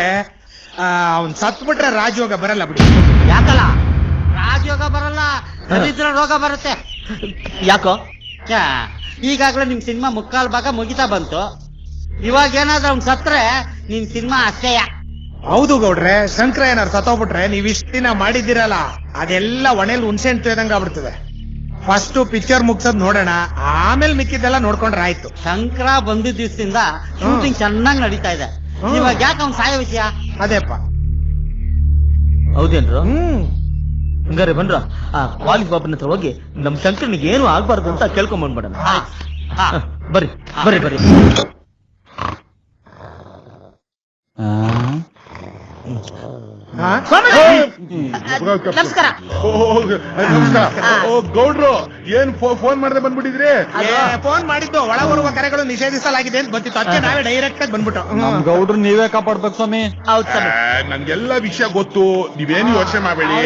ಅವ್ನ್ ಸತ್ ಬಿಟ್ರೆ ರಾಜಯೋಗ ಬರಲ್ಲ ಬಿಡಿ. ಯಾಕಲ್ಲ? ರಾಜಯೋಗ ಬರಲ್ಲ, ದರಿದ್ರ ರೋಗ ಬರುತ್ತೆ. ಯಾಕೋ? ಈಗಾಗ್ಲೇ ನಿಮ್ ಸಿನಿಮಾ ಮುಕ್ಕಾಲ್ ಭಾಗ ಮುಗಿತಾ ಬಂತು. ಇವಾಗ ಏನಾದ್ರೂ ಅವ್ನ್ ಸತ್ರೆ ನಿಮ್ ಸಿನಿಮಾ ಅಷ್ಟೇಯ. ಹೌದು ಗೌಡ್ರೆ, ಶಂಕರ ಏನಾರು ಸತ್ತೋಗ್ಬಿಟ್ರೆ ನೀವ್ ಇಷ್ಟ ದಿನ ಮಾಡಿದ್ದೀರಲ್ಲ, ಅದೆಲ್ಲ ಒಣೆಲ್ ಹುಣ್ಸೆಹಣ್ಣು ತೊಯ್ದಂಗ ಆಗ್ಬಿಡ್ತದೆ. ಫಸ್ಟ್ ಪಿಕ್ಚರ್ ಮುಗ್ಸೋದ್ ನೋಡೋಣ, ಆಮೇಲೆ ಮಿಕ್ಕಿದ್ದೆಲ್ಲ ನೋಡ್ಕೊಂಡ್ರೆ ಆಯ್ತು. ಶಂಕರ ಬಂದಿದ್ದ ದಿವಸದಿಂದ ಶೂಟಿಂಗ್ ಚೆನ್ನಾಗಿ ನಡೀತಾ ಇದೆ. ಇವಾಗ ಯಾಕೆ ಅವ್ನ್ ಸಾಯೋ ವಿಷಯ? ಅದೇಪ್ಪ. ಹೌದೇನ್ರು? ಹಂಗಾರೆ ಬನ್ರ ಆ ವಾಲಿ ಬಾಬನ ಹತ್ರ ಹೋಗಿ ನಮ್ ಶಂಕರನಿಗೆ ಏನು ಆಗ್ಬಾರ್ದು ಅಂತ ಕೇಳ್ಕೊಂಬಂದ್ಬಿಡೋಣ. ಬರ್ರಿ ಬರ್ರಿ ಬರ್ರಿ. ನಮಸ್ಕಾರ. ನಮಸ್ಕಾರ. ಗೌಡ್ರು ಏನ್ ಫೋನ್ ಮಾಡದೆ ಬಂದ್ಬಿಟ್ಟಿದ್ರಿ? ಫೋನ್ ಮಾಡಿದ್ದು ಒಳ ಬರುವ ಕರೆಗಳು ನಿಷೇಧಿಸಲಾಗಿದೆ ಅಂತ ಬಂದಿತ್ತು, ಅದಕ್ಕೆ ನಾವೇ ಡೈರೆಕ್ಟ್ ಆಗಿ ಬಂದ್ಬಿಟ್ಟು. ನಮ್ ಗೌಡ್ರು ನೀವೇ ಕಾಪಾಡ್ಬೇಕು ಸ್ವಾಮಿ. ನನ್ಗೆಲ್ಲ ವಿಷಯ ಗೊತ್ತು, ನೀವೇನು ಯೋಚನೆ ಮಾಡಬೇಡಿ.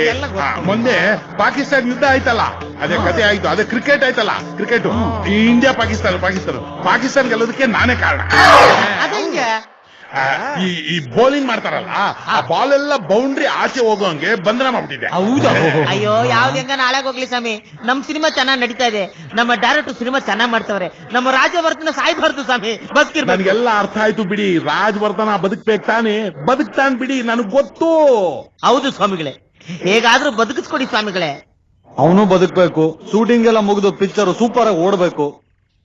ಮೊನ್ನೆ ಪಾಕಿಸ್ತಾನ ಯುದ್ಧ ಆಯ್ತಲ್ಲ, ಅದೇ ಕತೆ ಆಯ್ತು. ಅದೇ ಕ್ರಿಕೆಟ್ ಆಯ್ತಲ್ಲ, ಕ್ರಿಕೆಟ್ ಇಂಡಿಯಾ ಪಾಕಿಸ್ತಾನ ಗೆಲ್ಲೋದಕ್ಕೆ ನಾನೇ ಕಾರಣ. ಈ ಬೌಲಿಂಗ್ ಮಾಡ್ತಾರಲ್ಲ, ಆ ಬಾಲ್ ಎಲ್ಲ ಬೌಂಡ್ರಿ ಆಚೆ ಹೋಗೋಂಗೆ ಬಂಧನ ಮಾಡ್ಬಿಟ್ಟಿದೆ. ಅಯ್ಯೋ ಯಾವ್ದು ಹೆಂಗ ನಾಳೆ ಹೋಗ್ಲಿ ಸ್ವಾಮಿ, ನಮ್ ಸಿನಿಮಾ ಚೆನ್ನಾಗ್ ನಡೀತಾ ಇದೆ, ನಮ್ಮ ಡೈರೆಕ್ಟರ್ ಸಿನಿಮಾ ಚೆನ್ನಾಗ್ ಮಾಡ್ತಾವ್ರೆ, ನಮ್ಮ ರಾಜವರ್ಧನ ಸಾಯ್ಬಾರ್ದು ಸ್ವಾಮಿ, ಬದುಕಿರ್ಬೇಕು. ನನ್ಗೆಲ್ಲ ಅರ್ಥ ಆಯ್ತು ಬಿಡಿ, ರಾಜವರ್ಧನ ಬದುಕ್ಬೇಕು ತಾನೆ, ಬದುಕ್ತಾನ್ ಬಿಡಿ, ನನಗ್ ಗೊತ್ತು. ಹೌದು ಸ್ವಾಮಿಗಳೇ, ಹೇಗಾದ್ರೂ ಬದುಕಿಸ್ಕೊಡಿ ಸ್ವಾಮಿಗಳೇ. ಅವನು ಬದುಕ್ಬೇಕು, ಶೂಟಿಂಗ್ ಎಲ್ಲ ಮುಗಿದು ಪಿಕ್ಚರ್ ಸೂಪರ್ ಆಗಿ ಓಡ್ಬೇಕು.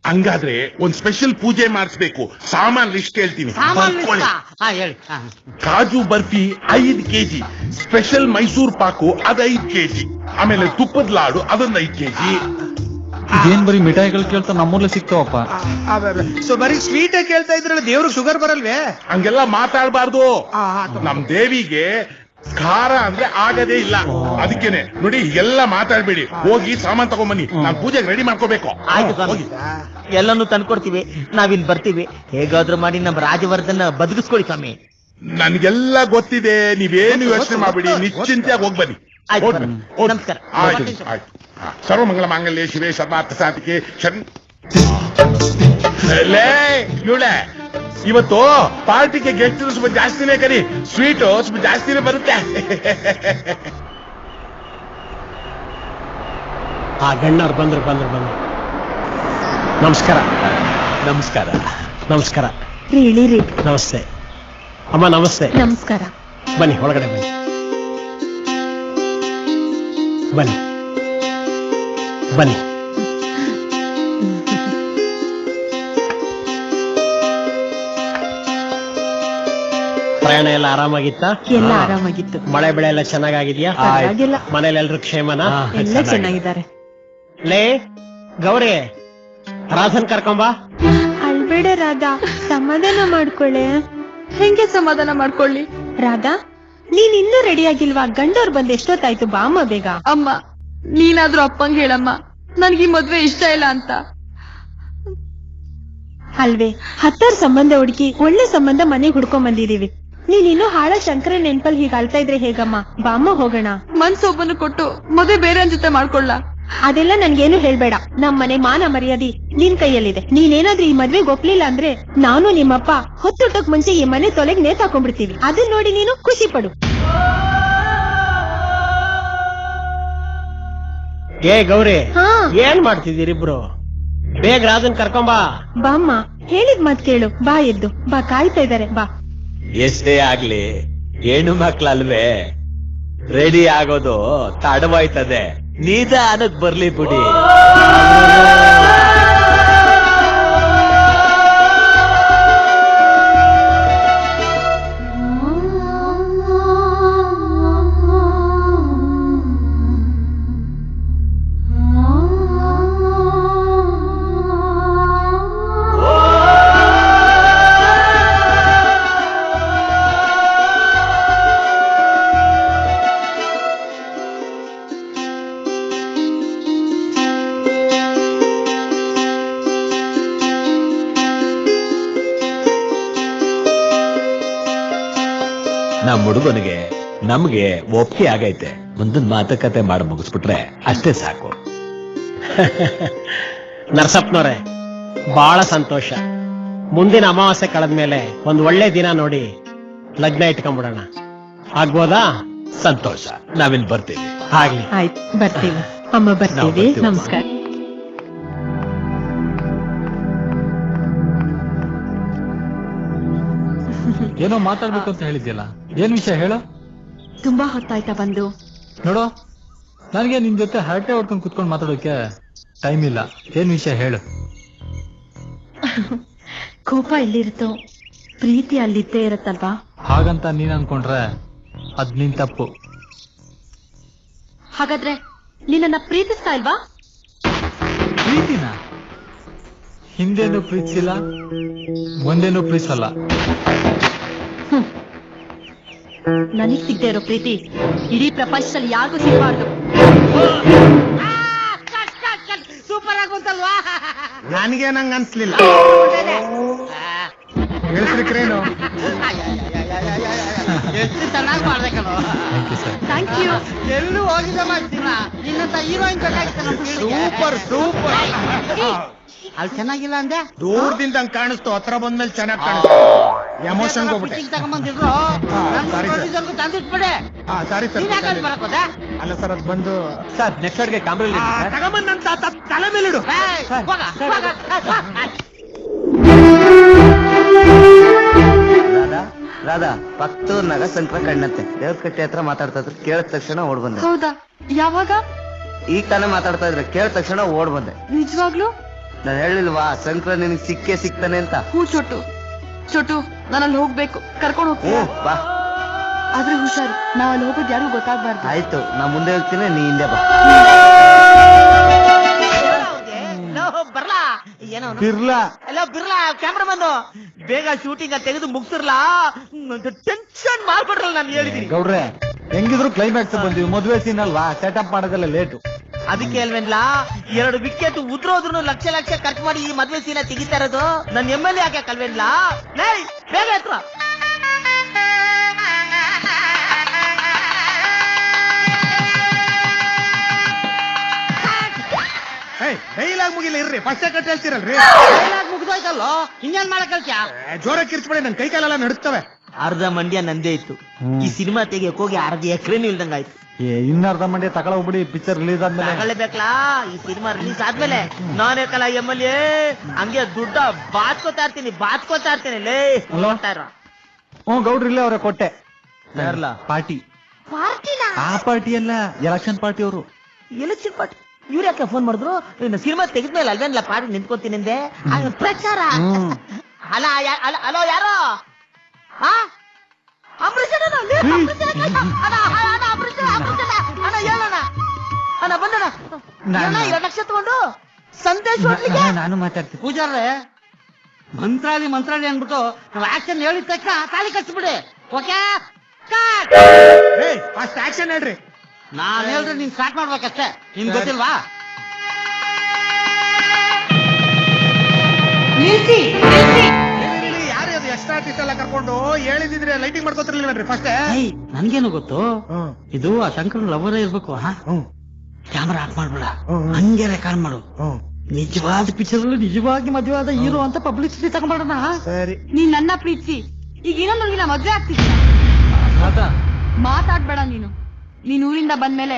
ಹಂಗಾದ್ರೆ ಒಂದ್ ಸ್ಪೆಷಲ್ ಪೂಜೆ ಮಾಡಿಸ್ಬೇಕು. ಸಾಮಾನ್ ಲಿಸ್ಟ್ ಹೇಳ್ತೀನಿ. ಹೇಳಿ. ಕಾಜು ಬರ್ಫಿ 5 kg, ಸ್ಪೆಷಲ್ ಮೈಸೂರ್ ಪಾಕು ಅದು 5 kg, ಆಮೇಲೆ ತುಪ್ಪದ ಲಾಡು ಅದೊಂದು 5 kg. ಇದೇನ್ ಬರೀ ಮಿಠಾಯಿಗಳು ಕೇಳ್ತಾ ನಮ್ಮೂರ್ಲೆ ಸಿಗ್ತಾವಪ್ಪ. ಸೊ ಬರೀ ಸ್ವೀಟ್ ಕೇಳ್ತಾ ಇದ್ರಲ್ಲ, ದೇವ್ರಿಗೆ ಶುಗರ್ ಬರಲ್ವೇ? ಹಂಗೆಲ್ಲ ಮಾತಾಡಬಾರ್ದು. ನಮ್ ದೇವಿಗೆ ಖಾರ ಅಂದ್ರೆ ಆಗದೇ ಇಲ್ಲ, ಅದಕ್ಕೇನೆ ನೋಡಿ ಎಲ್ಲ ಮಾತಾಡ್ಬೇಡಿ. ಹೋಗಿ ಸಾಮಾನ್ ತಗೊಂಬನ್ನಿ, ನಾನ್ ಪೂಜೆಗೆ ರೆಡಿ ಮಾಡ್ಕೋಬೇಕು. ಆಯ್ತು ಸ್ವಾಮಿ, ಎಲ್ಲಾನು ತಂದ್ಕೊಡ್ತೀವಿ, ನಾವಿನ್ ಬರ್ತೀವಿ. ಹೇಗಾದ್ರೂ ಮಾಡಿ ನಮ್ಮ ರಾಜವರ್ಧನ ಬದುಕಿಸ್ಕೊಡಿ ಸ್ವಾಮಿ. ನನ್ಗೆಲ್ಲ ಗೊತ್ತಿದೆ, ನೀವೇನು ಯೋಚನೆ ಮಾಡ್ಬೇಡಿ, ನಿಶ್ಚಿಂತೆಯಾಗಿ ಹೋಗ್ಬನ್ನಿ. ನಮಸ್ಕಾರ. ಆಯ್ತು. ಸರ್ವಮಂಗಲ ಮಾಂಗಲ್ಯ ಶಿವೇ ಸರ್ವಾರ್ಥ ಸಾಧಿಕೆ ಇವಳೆ ಇವತ್ತು ಪಾರ್ಟಿಗೆ ಗೆಸ್ಟ್ ಸ್ವಲ್ಪ ಜಾಸ್ತಿನೇ ಕರಿ, ಸ್ವೀಟು ಸ್ವಲ್ಪ ಜಾಸ್ತಿನೇ ಬರುತ್ತೆ. ಆ ಗಣ್ಣವ್ರು ಬಂದ್ರು. ನಮಸ್ಕಾರ. ಇಳಿರಿ. ನಮಸ್ತೆ ಅಮ್ಮ. ನಮಸ್ತೆ. ನಮಸ್ಕಾರ. ಬನ್ನಿ ಒಳಗಡೆ ಬನ್ನಿ. ಪ್ರಯಾಣ ಎಲ್ಲ ಆರಾಮಾಗಿತ್ತ? ಎಲ್ಲ ಆರಾಮಾಗಿತ್ತು. ಮಳೆ ಬೆಳೆ ಎಲ್ಲ ಚೆನ್ನಾಗಿದ್ಯಾ? ಪರವಾಗಿಲ್ಲ. ಮನೇಲಿ ಎಲ್ರು ಕ್ಷೇಮನಾ? ಎಲ್ಲ ಚೆನ್ನಾಗಿದ್ದಾರೆ. ಲೇ ಗೌರಿ, ರಾಧನ್ ಕರ್ಕೊಂಬಾ. ಅಳ್ಬೇಡ ರಾಧಾ, ಸಮಾಧಾನ ಮಾಡ್ಕೊಳ್ಳೆ. ಹೆಂಗೆ ಸಮಾಧಾನ ಮಾಡ್ಕೊಳ್ಳಿ ರಾಧಾ? ನೀನ್ ಇನ್ನೂ ರೆಡಿ ಆಗಿಲ್ವಾ? ಗಂಡವ್ರು ಬಂದ್ ಎಷ್ಟೊತ್ತಾಯ್ತು, ಬಾಮ್ಮ ಬೇಗ. ಅಮ್ಮ, ನೀನಾದ್ರೂ ಅಪ್ಪಂಗ್ ಹೇಳಮ್ಮ, ನನ್ಗೆ ಈ ಮದ್ವೆ ಇಷ್ಟ ಇಲ್ಲ ಅಂತ. ಅಲ್ವೇ, ಹತ್ತಾರು ಸಂಬಂಧ ಹುಡುಕಿ ಒಳ್ಳೆ ಸಂಬಂಧ ಮನೆಗೆ ಹುಡ್ಕೊಂಡ್ ಬಂದಿದೀವಿ. ನೀನ್ ಇನ್ನೂ ಹಾಳ ಶಂಕರ ನೆನ್ಪಲ್ ಹೀಗೆ ಅಳ್ತಾ ಇದ್ರೆ ಹೇಗಮ್ಮ? ಬಾಮ್ಮ ಹೋಗೋಣ. ಮನ್ಸೊಬ್ಬನು ಕೊಟ್ಟು ಮದ್ವೆ ಬೇರೆ ಜೊತೆ ಮಾಡ್ಕೊಳ್ಳ. ಅದೆಲ್ಲ ನನ್ಗೇನು ಹೇಳ್ಬೇಡ. ನಮ್ ಮನೆ ಮಾನ ಮರ್ಯಾದೆ ನಿನ್ ಕೈಯಲ್ಲಿದೆ. ನೀನೇನಾದ್ರೂ ಈ ಮದ್ವೆಗೆ ಒಪ್ಲಿಲ್ಲ ಅಂದ್ರೆ ನಾನು ನಿಮ್ಮಪ್ಪ ಹೊತ್ತುಟಕ್ ಮುಂಚೆ ಈ ಮನೆ ತೊಲೆಗ್ ನೇತಾಕೊಂಡ್ಬಿಡ್ತೀವಿ. ಅದನ್ನ ನೋಡಿ ನೀನು ಖುಷಿ ಪಡು. ಏ ಗೌರಿ, ಏನ್ ಮಾಡ್ತಿದ್ದೀರಿ ಇಬ್ರು? ಬೇಗ ರಾಧನ್ ಕರ್ಕೊಂಬಾ. ಬಾಮ್ಮ, ಹೇಳಿದ್ ಮತ್ ಕೇಳು. ಬಾ ಎದ್ದು ಬಾ, ಕಾಯ್ತಾ ಇದಾರೆ. ಬಾ. ಎಷ್ಟೇ ಆಗ್ಲಿ ಹೆಣ್ಣು ಮಕ್ಳಲ್ವೇ, ರೆಡಿ ಆಗೋದು ತಡವಾಯ್ತದೆ, ನಿಧಾನಕ್ ಬರ್ಲಿ ಬಿಡಿ. ನಮ್ಮ ಹುಡುಗನಿಗೆ ನಮ್ಗೆ ಒಪ್ಪಿಗೆ ಆಗೈತೆ. ಮುಂದಿನ ಮಾತುಕತೆ ಮಾಡಿ ಮುಗಿಸ್ಬಿಟ್ರೆ ಅಷ್ಟೇ ಸಾಕು. ನರಸಪ್ಪನವ್ರೆ, ಬಹಳ ಸಂತೋಷ. ಮುಂದಿನ ಅಮಾವಾಸ್ಯೆ ಕಳೆದ್ಮೇಲೆ ಒಂದ್ ಒಳ್ಳೆ ದಿನ ನೋಡಿ ಲಗ್ನ ಇಟ್ಕೊಂಡ್ಬಿಡೋಣ. ಆಗ್ಬೋದಾ? ಸಂತೋಷ, ನಾವಿನ್ ಬರ್ತೀವಿ. ಆಗ್ಲಿ. ಆಯ್ತು, ಬರ್ತೀವಿ ಅಮ್ಮ, ಬರ್ತೀವಿ. ನಮಸ್ಕಾರ. ಏನೋ ಮಾತಾಡ್ಬೇಕು ಅಂತ ಹೇಳಿದ್ಯಲ್ಲ, ಏನ್ ವಿಷಯ ಹೇಳು? ತುಂಬಾ ಹೊತ್ತಾಯ್ತಾ ಬಂದು? ನೋಡು, ನನಗೆ ನಿನ್ ಜೊತೆ ಹರಟೆ ಹೊಡ್ಕೊಂಡು ಕುತ್ಕೊಂಡು ಮಾತಾಡೋಕೆ ಟೈಮ್ ಇಲ್ಲ. ಏನ್ ವಿಷಯ ಹೇಳು? ಕೋಪ ಎಲ್ಲಿರುತ್ತೋ ಪ್ರೀತಿ ಅಲ್ಲಿದ್ದೇ ಇರತ್ತಲ್ವಾ? ಹಾಗಂತ ನೀನ್ ಅನ್ಕೊಂಡ್ರೆ ಅದ್ ನಿನ್ ತಪ್ಪು. ಹಾಗಾದ್ರೆ ನಿನ್ನ ಪ್ರೀತಿಸ್ತಾ ಇಲ್ವಾ? ಪ್ರೀತಿನ ಹಿಂದೇನು ಪ್ರೀತಿಸಿಲ್ಲ, ಮುಂದೇನು ಪ್ರೀತಿಸಲ್ಲ. ನನಗ್ ಸಿಗದೆ ಇರೋ ಪ್ರೀತಿ ಇಡೀ ಪ್ರಪಂಚದಲ್ಲಿ ಯಾರಿಗೂ ಸಿಗಬಾರ್ದು. ಸೂಪರ್ ಆಗುತ್ತಲ್ವಾ? ನನಗೆ ನಂಗೆ ಅನ್ಸ್ಲಿಲ್ಲ. ಹೇಳ್ಸ್ರಿಕ್ರೇನು? ಎಷ್ಟು ಚೆನ್ನಾಗಿ ಮಾಡ್ಬೇಕಲ್ಲ. Thank you. ಎಲ್ಲೂ ಹೋಗಿದ್ದ ಮಾಡ್ತೀನ ನಿನ್ನಂತ ಹೀರೋಯಿನ್ ಬೇಕಾಗಿತ್ತು ನಮ್ಮ ಸೂಪರ್ ಸೂಪರ್. ಅಲ್ಲಿ ಚೆನ್ನಾಗಿಲ್ಲ ಅಂದೆ. ದೂರದಿಂದ ಹಂಗ್ ಕಾಣಿಸ್ತು, ಹತ್ರ ಬಂದ್ಮೇಲೆ ಚೆನ್ನಾಗಿ ಕಾಣಿಸ್ತು. ಎಮೋಷನ್ ಹೋಗ್ಬಿಟ್ಟೆ. ತಗೊಂಬಂದಿದ್ರು ಸಾರಿ ಸರ್. ಪ್ರೊಡ್ಯೂಸರ್ಗೂ ತಂದಿಟ್ಬಿಡೆ. Sorry sir. ನೀನ್ ಯಾಕೆ ಬರಕ್ ಹೋದೆ? ಅಲ್ಲ ಸರ್, ಅದು ಬಂದು ಸರ್ ನೆಕ್ಸ್ಟ್ ಅಡ್ಗೆ ಕ್ಯಾಮ್ರಾ ತಗೊಂಬಂದಂತ ತಲೆ ಮೇಲಿಡು. ಏಯ್, ಹೋಗ, ಹೋಗ. ರಾಧಾ ಪಕ್ತೂರ್ನಾಗ ಸಂಕ್ರ ಕಣ್ಣತ್ತೆ ದೇವ್ರ ಕಟ್ಟೆ ಹತ್ರ ಮಾತಾಡ್ತಾ ಇದ್ರು, ಕೇಳಿದ ತಕ್ಷಣ ಓಡ್ ಬಂದೆ. ಹೌದಾ? ಯಾವಾಗ? ಈಗ ತಾನೇ ಮಾತಾಡ್ತಾ ಇದ್ರೆ ಕೇಳಿದ ತಕ್ಷಣ ಓಡ್ ಬಂದೆ. ನಿಜವಾಗ್ಲೂ? ನಾನು ಹೇಳಿಲ್ವಾ ಸಂಕ್ರ ನಿನಗ್ ಸಿಕ್ಕೇ ಸಿಗ್ತಾನೆ ಅಂತ. ಹ್ಞೂ ಚೋಟು, ಚೋಟು ನಾನಲ್ಲಿ ಹೋಗ್ಬೇಕು, ಕರ್ಕೊಂಡು ಹೋಗ್ತೀರಾ? ಬಾ. ಆದ್ರೆ ಹುಷಾರು, ನಾವ್ ಅಲ್ಲಿ ಹೋಗೋದು ಯಾರಿಗೂ ಗೊತ್ತಾಗ್ಬಾರ್ದು. ಆಯ್ತು, ನಾ ಮುಂದೆ ಹೇಳ್ತೀನಿ, ನೀ ಹಿಂದೆ ಬಾ. ಬರ್ಲಾ ಏನೋ ಬಿರ್ಲಾ ಎಲ್ಲ ಬಿರ್ಲಾ ಕ್ಯಾಮ್ರಾ ಬಂದು ಬೇಗ ಶೂಟಿಂಗ್ ತೆಗೆದು ಮುಗ್ಸಿರ್ಲಾ. ಟೆನ್ಷನ್ ಮಾಡ್ಬಿಟ್ರಲ್ಲ ನಾನು ಹೇಳಿದೀನಿ. ಗೌಡ್ರೆ ಹೆಂಗಿದ್ರು ಕ್ಲೈಮ್ಯಾಕ್ಸ್ ಬಂದಿವಿ, ಮದುವೆ ಸೀನ್ ಅಲ್ವಾ, ಸೆಟಪ್ ಮಾಡೋದೆಲ್ಲ ಲೇಟು. ಅದಕ್ಕೆ ಅಲ್ವೇನ್ಲಾ 2 ವಿಕೆಟ್ ಉದ್ರೋದ್ರು ಲಕ್ಷ ಲಕ್ಷ ಖರ್ಚು ಮಾಡಿ ಈ ಮದ್ವೆ ಸೀನ ತೆಗಿತಾ ಇರೋದು. ನನ್ MLA ಹಾಕಲ್ವೇನ್ಲಾ? ಬೇಗ ಹತ್ರ ಡೈಲಾಗ್ ಮುಗಿಲ್ಲ ಇರ್ರಿ, ಫಸ್ಟ್ ಕಟ್ ಹೇಳ್ತೀರಲ್ರಿ. ಮುಗ್ದೋಯ್ತಲ್ಲೋ, ಇನ್ನೇನ್ ಮಾಡಕ್ ಹೇಳ್ತ್ಯಾ? ಜೋರ ಕಿರ್ಚ್ಬೇಡಿ, ನನ್ ಕೈ ಕಾಲೆಲ್ಲ ನಡುತ್ತವೆ. ಅರ್ಧ ಮಂಡ್ಯ ನಂದೇ ಇತ್ತು. ಈ ಸಿನಿಮಾ ತೆಗಿಯಕ್ ಹೋಗಿ ಅರ್ಧ ಎಕರೆನೂ ಇಲ್ದಂಗಾಯ್ತು. ಇನ್ನರ್ಧ ಮಂಡ್ಯ ತಗೊಳ್ಬಿಡಿ, ಪಿಕ್ಚರ್ ರಿಲೀಸ್ ಆದ್ಮೇಲೆ. ತಗೊಳ್ಬೇಕಲ್ಲ, ಈ ಸಿನಿಮಾ ರಿಲೀಸ್ ಆದ್ಮೇಲೆ ನಾನೇ ಕಲ MLA ಹಂಗೆ ದುಡ್ಡ ಬಾಚ್ಕೋತಾ ಇರ್ತೀನಿ ಲೇ. ನೋಡ್ತಾ ಇರೋ. ಗೌಡ್ರ ಇಲ್ಲೇ ಅವ್ರೆ ಕೊಟ್ಟೆ ಯಾರ್ಲ? ಪಾರ್ಟಿ. ಪಾರ್ಟಿನಾ? ಆ ಪಾರ್ಟಿ ಅಲ್ಲ, ಎಲೆಕ್ಷನ್ ಪಾರ್ಟಿ ಅವರು. Election party. ಇವ್ರು ಯಾಕೆ ಫೋನ್ ಮಾಡಿದ್ರು? ಇನ್ನು ಸಿನಿಮಾ ತೆಗೆದ್ಮೇಲೆ ಅಲ್ವೇನ್ಲ ಪಾರ್ಟಿ ನಿಂತ್ಕೊತೀನಿಂದೆ ಪ್ರಚಾರ. ಹಲೋ ಯಾರೋ? ಅಂಬರೀಷ್ ಅಣ್ಣ ಬಂದಣ 2 ಲಕ್ಷ ತಗೊಂಡು ಸಂದೇಶ್ ಹೋಟ್ಲಿಗೆ. ನಾನು ಮಾತಾಡ್ತೀನಿ. ಪೂಜಾರ್ರೆ, ಮಂತ್ರಾಲಿ ಅನ್ಬಿಟ್ಟು ನಾವು ಆಕ್ಷನ್ ಹೇಳಿದ ತಕ್ಷಣ ತಾಳಿ ಕಟ್ಸ್ಬಿಡಿ. ಓಕೆ? ಫಸ್ಟ್ ಆಕ್ಷನ್ ಹೇಳ್ರಿ. ನಾನ್ ಹೇಳಿದ್ರೆ ನೀನ್ ಸ್ಟಾರ್ಟ್ ಮಾಡ್ಬೇಕಷ್ಟೇ, ನಿನ್ ಗೊತ್ತಿಲ್ವಾ? ಯಾರು ಅದು ಎಕ್ಸ್ಟ್ರಾ ಆರ್ಟಿಸ್ಟ್ ಎಲ್ಲ ಕರ್ಕೊಂಡು ಹೇಳಿದ್ರೆ ಲೈಟಿಂಗ್ ಮಾಡ್ಕೋತಿರ್ಲಿಲ್ವೇನ್ರಿ ಫಸ್ಟ್? ನನ್ಗೇನು ಗೊತ್ತು, ಇದು ಆ ಶಂಕರ್ ಲವರೇ ಇರ್ಬೇಕು. ಕ್ಯಾಮರಾ ಆಫ್ ಮಾಡ್ಬೇಡ, ಹಂಗೆ ರೆಕಾರ್ಡ್ ಮಾಡು. ನಿಜವಾದ ಪಿಕ್ಚರ್ ನಿಜವಾಗಿ ಮದುವಾದ ಹೀರೋ ಅಂತ ಪಬ್ಲಿಸಿಟಿ ತಗೊಂಡ್ಬಿಡೋಣ. ಸರಿ. ನೀನ್ ನನ್ನ ಪ್ರೀತಿಸಿ ಈಗ ಇನ್ನೊಂದು ಹುಡುಗಿನ ಮದ್ವೆ ಆಗ್ತಿದ್ದ. ಮಾತಾಡ್ಬೇಡ ನೀನು. ನೀನ್ ಊರಿಂದ ಬಂದ್ಮೇಲೆ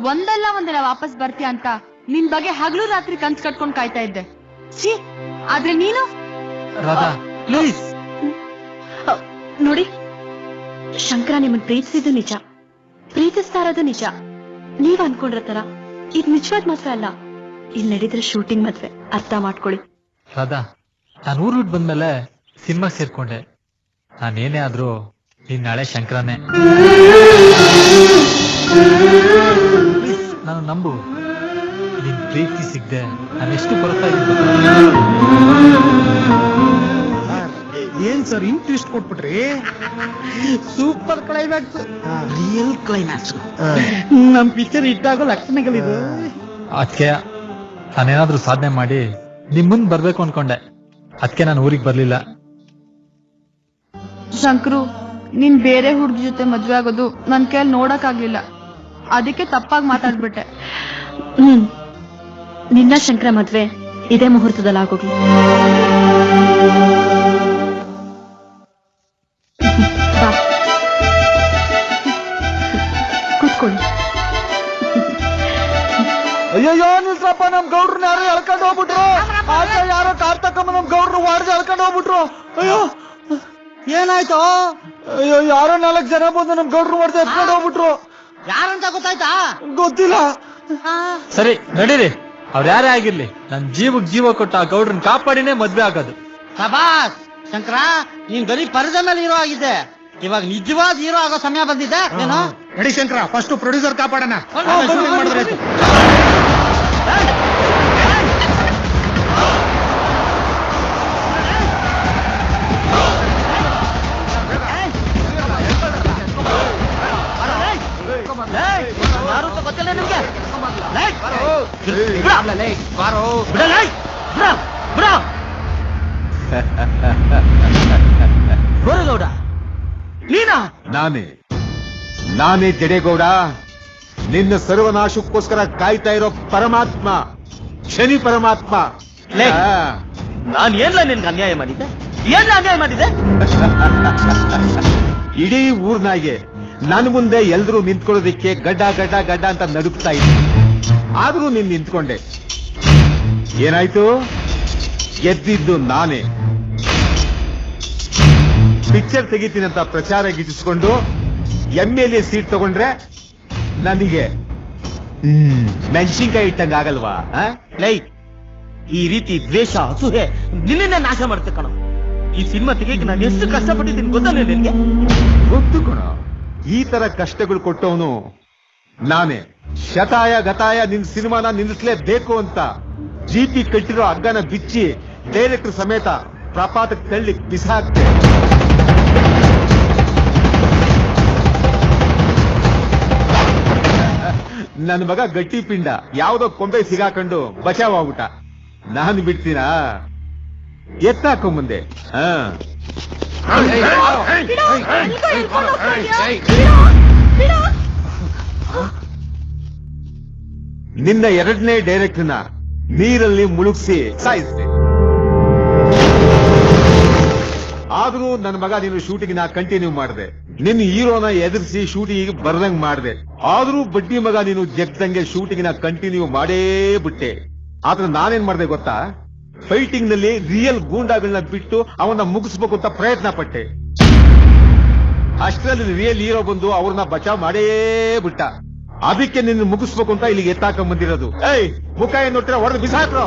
ಒಂದಲ್ಲ ಒಂದಿನ ವಾಪಸ್ ಬರ್ತೀಯ ಅಂತ ನಿನ್ ಬಗ್ಗೆ ಹಗಲು ರಾತ್ರಿ ಕನ್ಸ್ ಕಟ್ಕೊಂಡ್ ಕಾಯ್ತಾ ಇದ್ದೆ. ಛೀ, ಆದ್ರೆ ನೀನು ರಾಧಾ ಪ್ಲೀಸ್. ನೋಡಿ, ಶಂಕರ ನಿಮ್ಮನ್ ಪ್ರೀತಿಸಿದ್ದು ನಿಜ, ಪ್ರೀತಿಸ್ತಾ ಇರೋದು ನಿಜ. ನೀವ್ ಅನ್ಕೊಂಡಿರೋ ತರ ಇದು ನಿಜವಾದ ಮದ್ವೆ ಅಲ್ಲ, ಇಲ್ಲಿ ನಡೀದ್ರೆ ಶೂಟಿಂಗ್ ಮದ್ವೆ. ಅರ್ಥ ಮಾಡ್ಕೊಳ್ಳಿ. ರಾಧಾ, ನಾನು ಊರ್ ಬಿಟ್ಟು ಬಂದ್ಮೇಲೆ ಸಿನಿಮಾ ಸೇರ್ಕೊಂಡೆ. ನಾನೇನೇ ಆದ್ರೂ ನೀನ್ ನಾಳೆ ಶಂಕರನೇ. ನಾನು ನಂಬು, ನಿನ್ ಪ್ರೀತಿ ಸಿಗ್ದೆ ನಾನೆಷ್ಟು ಕೊರತಾ ಏನ್ ಸರ್ ಹಿಂಗ್ ಟ್ವಿಸ್ಟ್ ಕೊಟ್ಬಿಟ್ರಿ? Super climax, real climax. ನಮ್ ಪಿಕ್ಚರ್ ಇಟ್ಟಾಗೋ ಲಕ್ಷಣಗಳಿದು. ಅದಕ್ಕೆ ನಾನೇನಾದ್ರೂ ಸಾಧನೆ ಮಾಡಿ ನಿಮ್ ಮುಂದ್ ಬರ್ಬೇಕು ಅನ್ಕೊಂಡೆ. ಅದಕ್ಕೆ ನಾನು ಊರಿಗೆ ಬರ್ಲಿಲ್ಲ. ಶಂಕರು, ನೀನ್ ಬೇರೆ ಹುಡುಗಿ ಜೊತೆ ಮದ್ವೆ ಆಗೋದು ನನ್ ಕೈಯಲ್ಲಿ ನೋಡಕ್ ಆಗ್ಲಿಲ್ಲ, ಅದಕ್ಕೆ ತಪ್ಪಾಗಿ ಮಾತಾಡ್ಬಿಟ್ಟೆ. ನಿನ್ನ ಶಂಕರ ಮದ್ವೆ ಇದೇ ಮುಹೂರ್ತದಲ್ಲಿ ಆಗೋಗ್ಲಿ. ಕೂತ್ಕೊಳ್ಳಿ. ಅಯ್ಯಯ್ಯೋ ನಿಲ್ಸಪ್ಪ, ನಮ್ ಗೌಡ್ರನ್ನ ಯಾರು ಎಳ್ಕೊಂಡು ಹೋಗ್ಬಿಟ್ರು. ಯಾರೋ ಕಾರ್ ತಕೊಂಡ್ ನಮ್ ಗೌಡ್ರು ವಾಡ್ದು ಎಳ್ಕೊಂಡು ಹೋಗ್ಬಿಟ್ರು. ಅಯ್ಯೋ ಏನಾಯ್ತು? ಅಯ್ಯೋ, ಯಾರೋ 4 ಜನ ಬಂದು ನಮ್ ಗೌಡ್ರು ವಾಡ್ದು ಎಳ್ಕೊಂಡು ಹೋಗ್ಬಿಟ್ರು. ಯಾರಂತ ಗೊತ್ತಾಯ್ತಾ? ಗೊತ್ತಿಲ್ಲ. ಸರಿ ನಡೀರಿ, ಅವ್ರು ಯಾರೇ ಆಗಿರ್ಲಿ, ನನ್ ಜೀವಕ್ ಜೀವ ಕೊಟ್ಟ ಆ ಗೌಡ್ರನ್ ಕಾಪಾಡಿನೇ ಮದ್ವೆ ಆಗೋದು. ಸಬಾಸ್ ಶಂಕರ, ನೀನ್ ಬರೀ ಪರದ ಮೇಲೆ ಹೀರೋ ಆಗಿದ್ದೆ. ಇವಾಗ ನಿಜವಾದ ಹೀರೋ ಆಗೋ ಸಮಯ ಬಂದಿದೆ ಏನು? ನಡಿ ಶಂಕರ, ಫಸ್ಟ್ ಪ್ರೊಡ್ಯೂಸರ್ ಕಾಪಾಡೋಣ. ಶೂಟಿಂಗ್ ಮಾಡಿದ್ರೆ ಆಯ್ತು. ಯಾರು ಅಂತ ಗೊತ್ತಿಲ್ಲ ನಿಮ್ಗೆ? ಬೋರೇಗೌಡ ನೀನಾ? ನಾನೇ ಜಡೇಗೌಡ, ನಿನ್ನ ಸರ್ವನಾಶಕ್ಕೋಸ್ಕರ ಕಾಯ್ತಾ ಇರೋ ಪರಮಾತ್ಮ, ಶನಿ ಪರಮಾತ್ಮ. ನಾನು ಏನ್ಲ ನಿನ್ಗೆ ಅನ್ಯಾಯ ಮಾಡಿದ್ದೆ? ಇಡೀ ಊರ್ನಾಗೆ ನನ್ನ ಮುಂದೆ ಎಲ್ರೂ ನಿಂತ್ಕೊಳ್ಳೋದಿಕ್ಕೆ ಗಡ್ಡ ಗಡ್ಡ ಗಡ್ಡ ಅಂತ ನಡುಕ್ತಾ ಇದ್ದೆ. ಆದ್ರೂ ನೀನ್ ನಿಂತ್ಕೊಂಡೆ. ಏನಾಯ್ತು? ಗೆದ್ದಿದ್ದು ನಾನೇ. ಪಿಕ್ಚರ್ ತೆಗಿತೀನಂತ ಪ್ರಚಾರ ಗಿಟ್ಟಿಸ್ಕೊಂಡು MLA ಸೀಟ್ ತಗೊಂಡ್ರೆ ನನಗೆ ಮೆಣಸಿನ್ಕಾಯಿ ಇಟ್ಟಂಗ ಆಗಲ್ವಾ? ಲೈ, ಈ ರೀತಿ ದ್ವೇಷ ಅಸೂಹೆ ನಿನ್ನೆ ನಾಶ ಮಾಡುತ್ತೆ ಕಣ. ಈ ಸಿನಿಮಾ ತೆಗಿಯಕ್ಕೆ ನಾನು ಎಷ್ಟು ಕಷ್ಟಪಟ್ಟಿದ್ದೀನಿ ಗೊತ್ತಲ್ಲ ನಿನ್ಗೆ? ಗೊತ್ತು ಕಣ. ಈ ತರ ಕಷ್ಟಗಳು ಕೊಟ್ಟವನು ನಾನೇ. ಶತಾಯ ಗತಾಯ ನಿನ್ ಸಿನಿಮಾನ ನಿಲ್ಲಿಸಲೇಬೇಕು ಅಂತ GP ಕಟ್ಟಿರೋ ಹಗ್ಗನ ಬಿಚ್ಚಿ ಡೈರೆಕ್ಟರ್ ಸಮೇತ ಪ್ರಪಾತಕ್ಕೆ ತಳ್ಳಿ ಬಿಸಾಕ್ತೆ. ನನ್ನ ಮಗ ಗಟ್ಟಿ ಪಿಂಡ ಯಾವ್ದೋ ಕೊಂಬೆ ಸಿಗಾಕೊಂಡು ಬಚಾವಾಗ್ಬಿಟ್ಟ. ನಾನು ಬಿಡ್ತೀನಾ? ಎತ್ತಾಕೊ ಮುಂದೆ. ನಿನ್ನ ಎರಡನೇ ಡೈರೆಕ್ಟರ್ನ ನೀರಲ್ಲಿ ಮುಳುಗಿಸಿ ಸಾಯಿಸಿದೆ. ಆದ್ರೂ ನನ್ನ ಮಗ ನೀನು ಶೂಟಿಂಗ್ ನ ಕಂಟಿನ್ಯೂ ಮಾಡಿದೆ. ನಿನ್ನ ಹೀರೋನ ಎದುರಿಸಿ ಶೂಟಿಂಗ್ ಬರ್ದಂಗ್ ಮಾಡಿದೆ. ಆದ್ರೂ ಬಡ್ಡಿ ಮಗ ನೀನು ಜಗ್ದಂಗೆ ಶೂಟಿಂಗ್ ನ ಕಂಟಿನ್ಯೂ ಮಾಡೇ ಬಿಟ್ಟೆ. ಆದ್ರೆ ನಾನೇನ್ ಮಾಡಿದೆ ಗೊತ್ತಾ? ಫೈಟಿಂಗ್ ನಲ್ಲಿ ರಿಯಲ್ ಗೂಂಡಾಗಳನ್ನ ಬಿಟ್ಟು ಅವನ್ನ ಮುಗಿಸ್ಬೇಕು ಅಂತ ಪ್ರಯತ್ನ ಪಟ್ಟೆ. ಅಷ್ಟರಲ್ಲಿ ರಿಯಲ್ ಹೀರೋ ಬಂದು ಅವ್ರನ್ನ ಬಚಾವ್ ಮಾಡೇ ಬಿಟ್ಟ. ಅದಕ್ಕೆ ನಿನ್ನ ಮುಗಿಸ್ಬೇಕು ಅಂತ ಇಲ್ಲಿಗೆ ಎತ್ತಾಕೊಂಡ್ ಬಂದಿರೋದು. ಏಯ್, ಮುಖ ಏನ್ ನೋಡ್ತೀರ? ಹೊಡೆದು ಬಿಸಾಕ್ರು.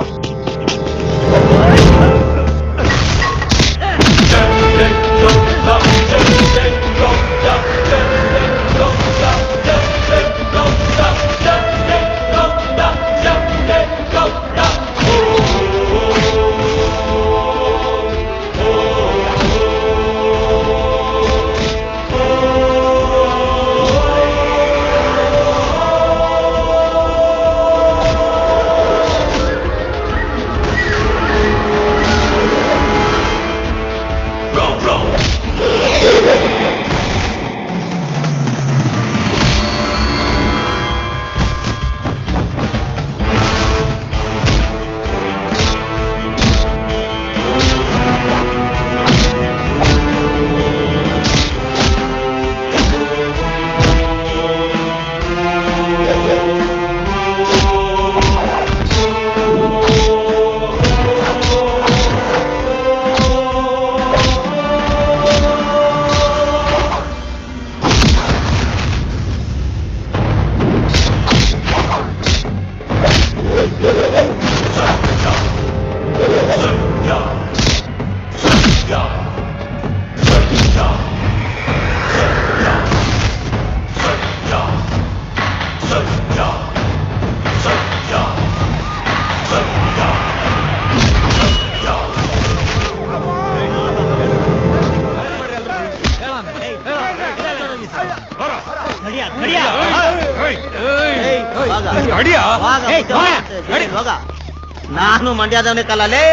ನಾನು ಮಂಡ್ಯದವನೇ ಕಲ್ಲೇ.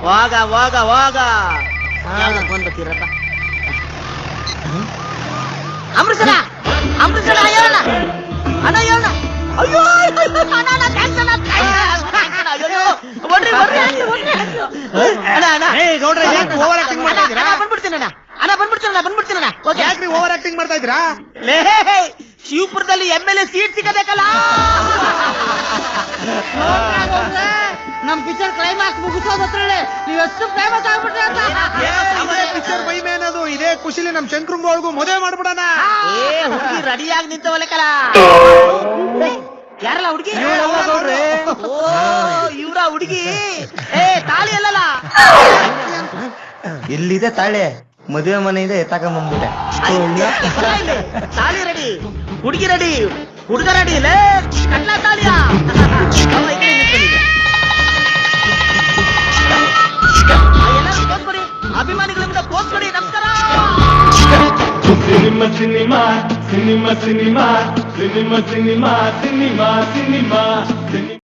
ವಾಗ ವಾಗ ವಾಗ ಬಂದ್ಬಿಟ್ಟಿರಪ್ಪ. ಅಮೃತಸರ ಅಮೃತಸರ ಹೇಳೋಣ ಅಣ್ಣ, ಹೇಳೋಣ. ಅಯ್ಯೋ ಬಂದ್ಬಿಡ್ತೀನಣ್ಣ. ಓವರ್ ಆಕ್ಟಿಂಗ್ ಮಾಡ್ತಾ ಇದ್ರಾ? ಶಿವಪುರದಲ್ಲಿ MLA ಸೀಟ್ ಸಿಗಬೇಕಲ್ಲ. ನಮ್ ಪಿಕ್ಚರ್ ಕ್ಲೈಮ್ಯಾಕ್ಸ್ ಮುಗಿಸೋದತ್ರಲ್ಲೇ ನೀವೆಷ್ಟು ಫೇಮಸ್ ಆಗ್ಬಿಟ್ರೆ ಪಿಕ್ಚರ್ ಮಹಿಮೆ ಅನ್ನೋದು ಇದೇ ಖುಷಿಲಿ ನಮ್ ಶಂಕರಂಗೊಳಗೂ ಮದುವೆ ಮಾಡ್ಬಿಡೋಣ. ಹುಡುಗಿ ರೆಡಿಯಾಗಿ ನಿಂತವಲ್ಲಕಲ್ಲ. ಯಾರಲ್ಲ ಹುಡುಗಿ? ಇವ್ರ ಹುಡುಗಿ. ತಾಳಿ ಅಲ್ಲಲ್ಲ. ಎಲ್ಲಿದೆ ತಾಳೆ? ಮದುವೆ ಮನೆಯಿಂದ ಎತ್ತಾಕೊಂಡ್ಬಂದ್ಬಿಟ್ಟೆ. ತಾಳಿ ರೆಡಿ, ಹುಡುಗಿ ರೆಡಿ, ಹುಡುಗ ರೆಡಿ, ಲೇ ಕಟ್ಲ ತಾಳಿಯ ಅಭಿಮಾನಿಗಳಿಂದ ಪೋಸ್ ಕೊಡಿ. ನಮಸ್ಕಾರ. Cinema cinema cinema cinema cinema cinema cinema cinema cinema